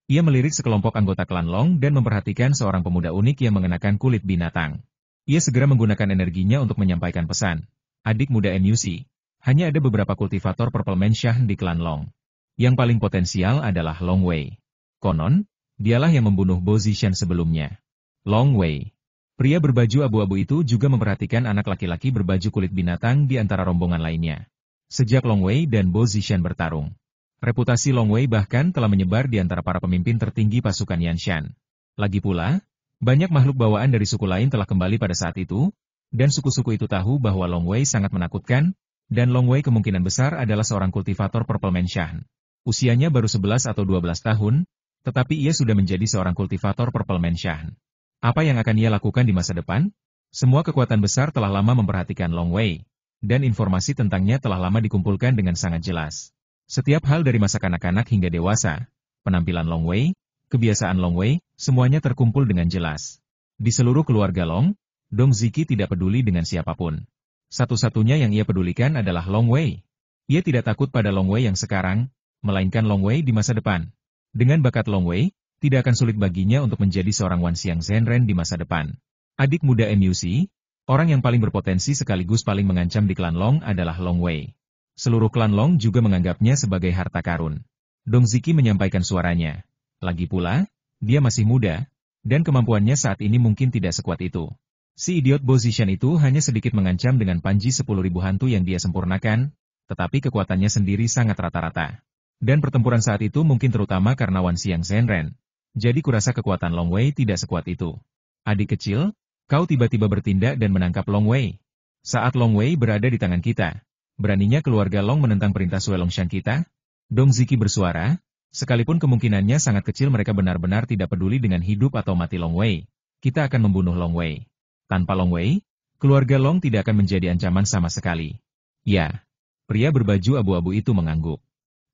Ia melirik sekelompok anggota klan Long dan memperhatikan seorang pemuda unik yang mengenakan kulit binatang. Ia segera menggunakan energinya untuk menyampaikan pesan. Adik muda MUC, hanya ada beberapa kultivator Purple Mansion di klan Long. Yang paling potensial adalah Long Wei. Konon, dialah yang membunuh Bo Zishan sebelumnya. Long Wei. Pria berbaju abu-abu itu juga memperhatikan anak laki-laki berbaju kulit binatang di antara rombongan lainnya. Sejak Long Wei dan Bo Zishan bertarung, reputasi Long Wei bahkan telah menyebar di antara para pemimpin tertinggi pasukan Yanshan. Lagi pula, banyak makhluk bawaan dari suku lain telah kembali pada saat itu, dan suku-suku itu tahu bahwa Long Wei sangat menakutkan, Dan Long Wei kemungkinan besar adalah seorang kultivator Purple Mansion. Usianya baru 11 atau 12 tahun, tetapi ia sudah menjadi seorang kultivator Purple Mansion. Apa yang akan ia lakukan di masa depan? Semua kekuatan besar telah lama memperhatikan Long Wei, dan informasi tentangnya telah lama dikumpulkan dengan sangat jelas. Setiap hal dari masa kanak-kanak hingga dewasa, penampilan Long Wei, kebiasaan Long Wei, semuanya terkumpul dengan jelas. Di seluruh keluarga Long, Dong Ziki tidak peduli dengan siapapun. Satu-satunya yang ia pedulikan adalah Long Wei. Ia tidak takut pada Long Wei yang sekarang, melainkan Long Wei di masa depan. Dengan bakat Long Wei, tidak akan sulit baginya untuk menjadi seorang Wan Xiang Zhenren di masa depan. Adik muda MUC, orang yang paling berpotensi sekaligus paling mengancam di klan Long adalah Long Wei. Seluruh klan Long juga menganggapnya sebagai harta karun. Dong Ziki menyampaikan suaranya. Lagi pula, dia masih muda, dan kemampuannya saat ini mungkin tidak sekuat itu. Si idiot Bo Zishan itu hanya sedikit mengancam dengan panji 10.000 hantu yang dia sempurnakan, tetapi kekuatannya sendiri sangat rata-rata. Dan pertempuran saat itu mungkin terutama karena Wan Xiang Zhenren. Jadi kurasa kekuatan Long Wei tidak sekuat itu. Adik kecil, kau tiba-tiba bertindak dan menangkap Long Wei. Saat Long Wei berada di tangan kita, beraninya keluarga Long menentang perintah Sue Longshan kita? Dong Ziki bersuara, sekalipun kemungkinannya sangat kecil mereka benar-benar tidak peduli dengan hidup atau mati Long Wei. Kita akan membunuh Long Wei. Tanpa Long Wei, keluarga Long tidak akan menjadi ancaman sama sekali. Ya, pria berbaju abu-abu itu mengangguk.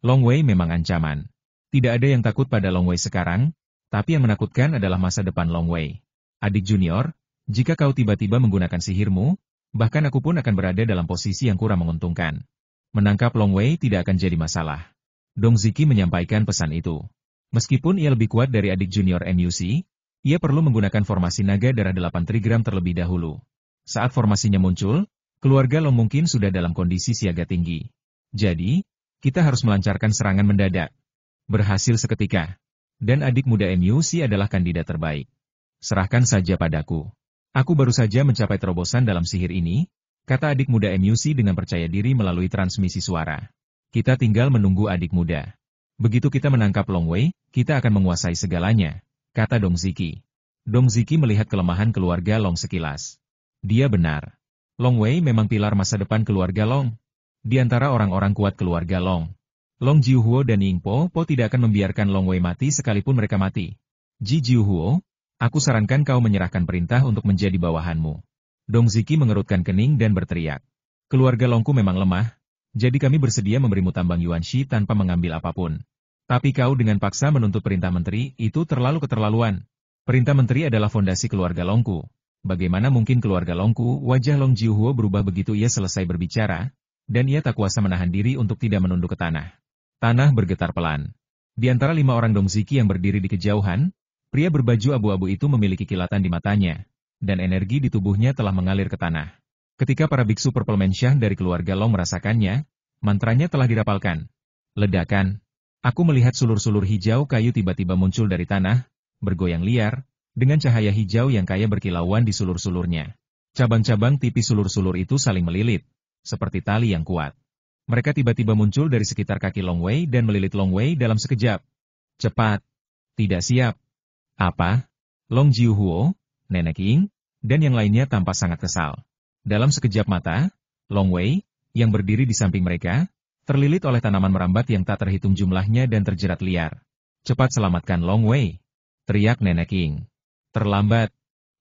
Long Wei memang ancaman. Tidak ada yang takut pada Long Wei sekarang, tapi yang menakutkan adalah masa depan Long Wei. Adik junior, jika kau tiba-tiba menggunakan sihirmu, bahkan aku pun akan berada dalam posisi yang kurang menguntungkan. Menangkap Long Wei tidak akan jadi masalah. Dong Ziki menyampaikan pesan itu. Meskipun ia lebih kuat dari adik junior MUC, ia perlu menggunakan formasi naga darah 8 trigram terlebih dahulu. Saat formasinya muncul, keluarga Long mungkin sudah dalam kondisi siaga tinggi. Jadi, kita harus melancarkan serangan mendadak. Berhasil seketika. Dan adik muda MUC adalah kandidat terbaik. Serahkan saja padaku. Aku baru saja mencapai terobosan dalam sihir ini, kata adik muda MUC dengan percaya diri melalui transmisi suara. Kita tinggal menunggu adik muda. Begitu kita menangkap Long Wei, kita akan menguasai segalanya, kata Dong Ziki. Dong Ziki melihat kelemahan keluarga Long sekilas. Dia benar. Long Wei memang pilar masa depan keluarga Long. Di antara orang-orang kuat keluarga Long, Long Jiuhuo dan Ying Po tidak akan membiarkan Long Wei mati sekalipun mereka mati. Ji Jiuhuo, aku sarankan kau menyerahkan perintah untuk menjadi bawahanmu. Dong Ziki mengerutkan kening dan berteriak. Keluarga Longku memang lemah, jadi kami bersedia memberimu tambang Yuanxi tanpa mengambil apapun. Tapi kau dengan paksa menuntut perintah menteri, itu terlalu keterlaluan. Perintah menteri adalah fondasi keluarga Longku. Bagaimana mungkin keluarga Longku? Wajah Long Jiuhuo berubah begitu ia selesai berbicara, dan ia tak kuasa menahan diri untuk tidak menunduk ke tanah. Tanah bergetar pelan. Di antara 5 orang Dong Ziki yang berdiri di kejauhan, pria berbaju abu-abu itu memiliki kilatan di matanya, dan energi di tubuhnya telah mengalir ke tanah. Ketika para biksu Purple Mansion dari keluarga Long merasakannya, mantranya telah dirapalkan. Ledakan. Aku melihat sulur-sulur hijau kayu tiba-tiba muncul dari tanah, bergoyang liar, dengan cahaya hijau yang kaya berkilauan di sulur-sulurnya. Cabang-cabang tipis sulur-sulur itu saling melilit, seperti tali yang kuat. Mereka tiba-tiba muncul dari sekitar kaki Long Wei dan melilit Long Wei dalam sekejap. Cepat. Tidak siap. Apa? Long Jiuhuo, Nenek Ying, dan yang lainnya tampak sangat kesal. Dalam sekejap mata, Long Wei, yang berdiri di samping mereka, terlilit oleh tanaman merambat yang tak terhitung jumlahnya dan terjerat liar. Cepat selamatkan Long Wei, teriak Nenek Ying. Terlambat.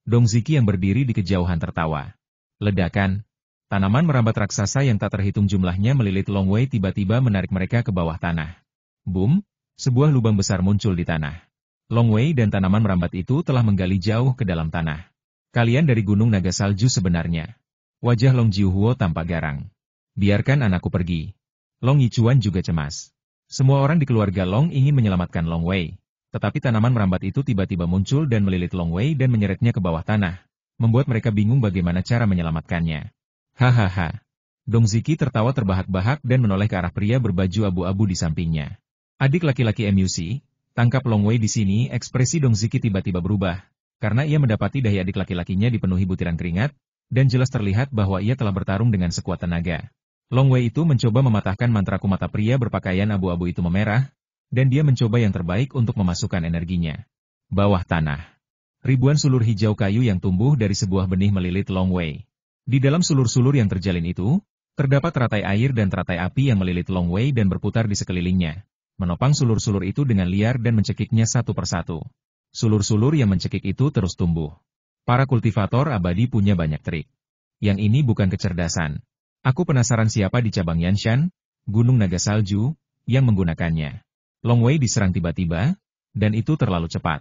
Dong Ziki yang berdiri di kejauhan tertawa. Ledakan. Tanaman merambat raksasa yang tak terhitung jumlahnya melilit Long Wei tiba-tiba menarik mereka ke bawah tanah. Boom, sebuah lubang besar muncul di tanah. Long Wei dan tanaman merambat itu telah menggali jauh ke dalam tanah. Kalian dari Gunung Naga Salju sebenarnya. Wajah Long Jiuhuo tampak garang. Biarkan anakku pergi. Long Yichuan juga cemas. Semua orang di keluarga Long ingin menyelamatkan Long Wei. Tetapi tanaman merambat itu tiba-tiba muncul dan melilit Long Wei dan menyeretnya ke bawah tanah, membuat mereka bingung bagaimana cara menyelamatkannya. Hahaha. Dong Ziki tertawa terbahak-bahak dan menoleh ke arah pria berbaju abu-abu di sampingnya. Adik laki-laki MUC, tangkap Long Wei di sini. Ekspresi Dong Ziki tiba-tiba berubah, karena ia mendapati dahi adik laki-lakinya dipenuhi butiran keringat, dan jelas terlihat bahwa ia telah bertarung dengan sekuat tenaga. Long Wei itu mencoba mematahkan mantra mata pria berpakaian abu-abu itu memerah, dan dia mencoba yang terbaik untuk memasukkan energinya. Bawah tanah. Ribuan sulur hijau kayu yang tumbuh dari sebuah benih melilit Long Wei. Di dalam sulur-sulur yang terjalin itu, Terdapat teratai air dan teratai api yang melilit Long Wei dan berputar di sekelilingnya, menopang sulur-sulur itu dengan liar dan mencekiknya satu persatu. Sulur-sulur yang mencekik itu terus tumbuh. Para kultivator abadi punya banyak trik. Yang ini bukan kecerdasan. Aku penasaran siapa di cabang Yanshan, Gunung Naga Salju, yang menggunakannya. Long Wei diserang tiba-tiba, dan itu terlalu cepat.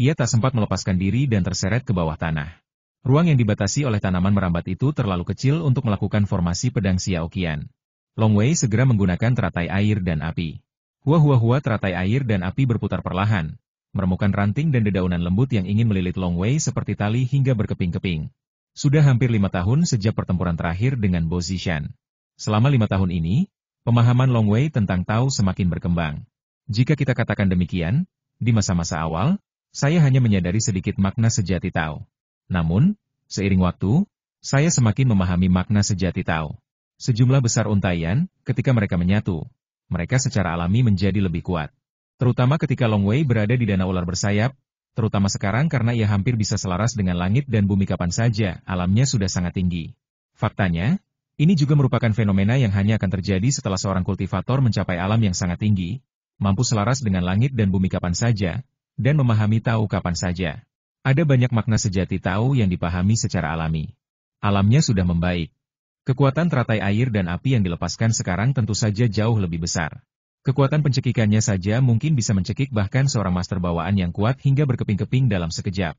Ia tak sempat melepaskan diri dan terseret ke bawah tanah. Ruang yang dibatasi oleh tanaman merambat itu terlalu kecil untuk melakukan formasi pedang Xiaoqian. Long Wei segera menggunakan teratai air dan api. Hua-hua-hua teratai air dan api berputar perlahan, meremukan ranting dan dedaunan lembut yang ingin melilit Long Wei seperti tali hingga berkeping-keping. Sudah hampir 5 tahun sejak pertempuran terakhir dengan Bo Zishan. Selama 5 tahun ini, pemahaman Long Wei tentang Tao semakin berkembang. Jika kita katakan demikian, di masa-masa awal, saya hanya menyadari sedikit makna sejati Tao. Namun, seiring waktu, saya semakin memahami makna sejati Tao. Sejumlah besar untaian, ketika mereka menyatu, mereka secara alami menjadi lebih kuat. Terutama ketika Long Wei berada di danau ular bersayap, terutama sekarang karena ia hampir bisa selaras dengan langit dan bumi kapan saja, alamnya sudah sangat tinggi. Faktanya, ini juga merupakan fenomena yang hanya akan terjadi setelah seorang kultivator mencapai alam yang sangat tinggi, mampu selaras dengan langit dan bumi kapan saja, dan memahami Tao kapan saja. Ada banyak makna sejati Tao yang dipahami secara alami. Alamnya sudah membaik. Kekuatan teratai air dan api yang dilepaskan sekarang tentu saja jauh lebih besar. Kekuatan pencekikannya saja mungkin bisa mencekik bahkan seorang master bawaan yang kuat hingga berkeping-keping dalam sekejap.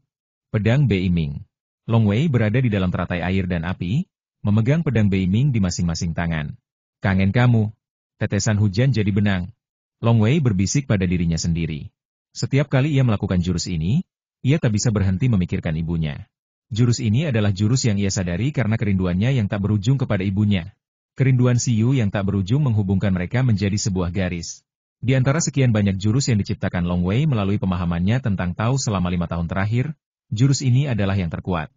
Pedang Beiming. Long Wei berada di dalam teratai air dan api, memegang pedang Beiming di masing-masing tangan. Kangen kamu. Tetesan hujan jadi benang. Long Wei berbisik pada dirinya sendiri. Setiap kali ia melakukan jurus ini, ia tak bisa berhenti memikirkan ibunya. Jurus ini adalah jurus yang ia sadari karena kerinduannya yang tak berujung kepada ibunya. Kerinduan Siyu yang tak berujung menghubungkan mereka menjadi sebuah garis. Di antara sekian banyak jurus yang diciptakan Long Wei melalui pemahamannya tentang Tao selama 5 tahun terakhir, jurus ini adalah yang terkuat.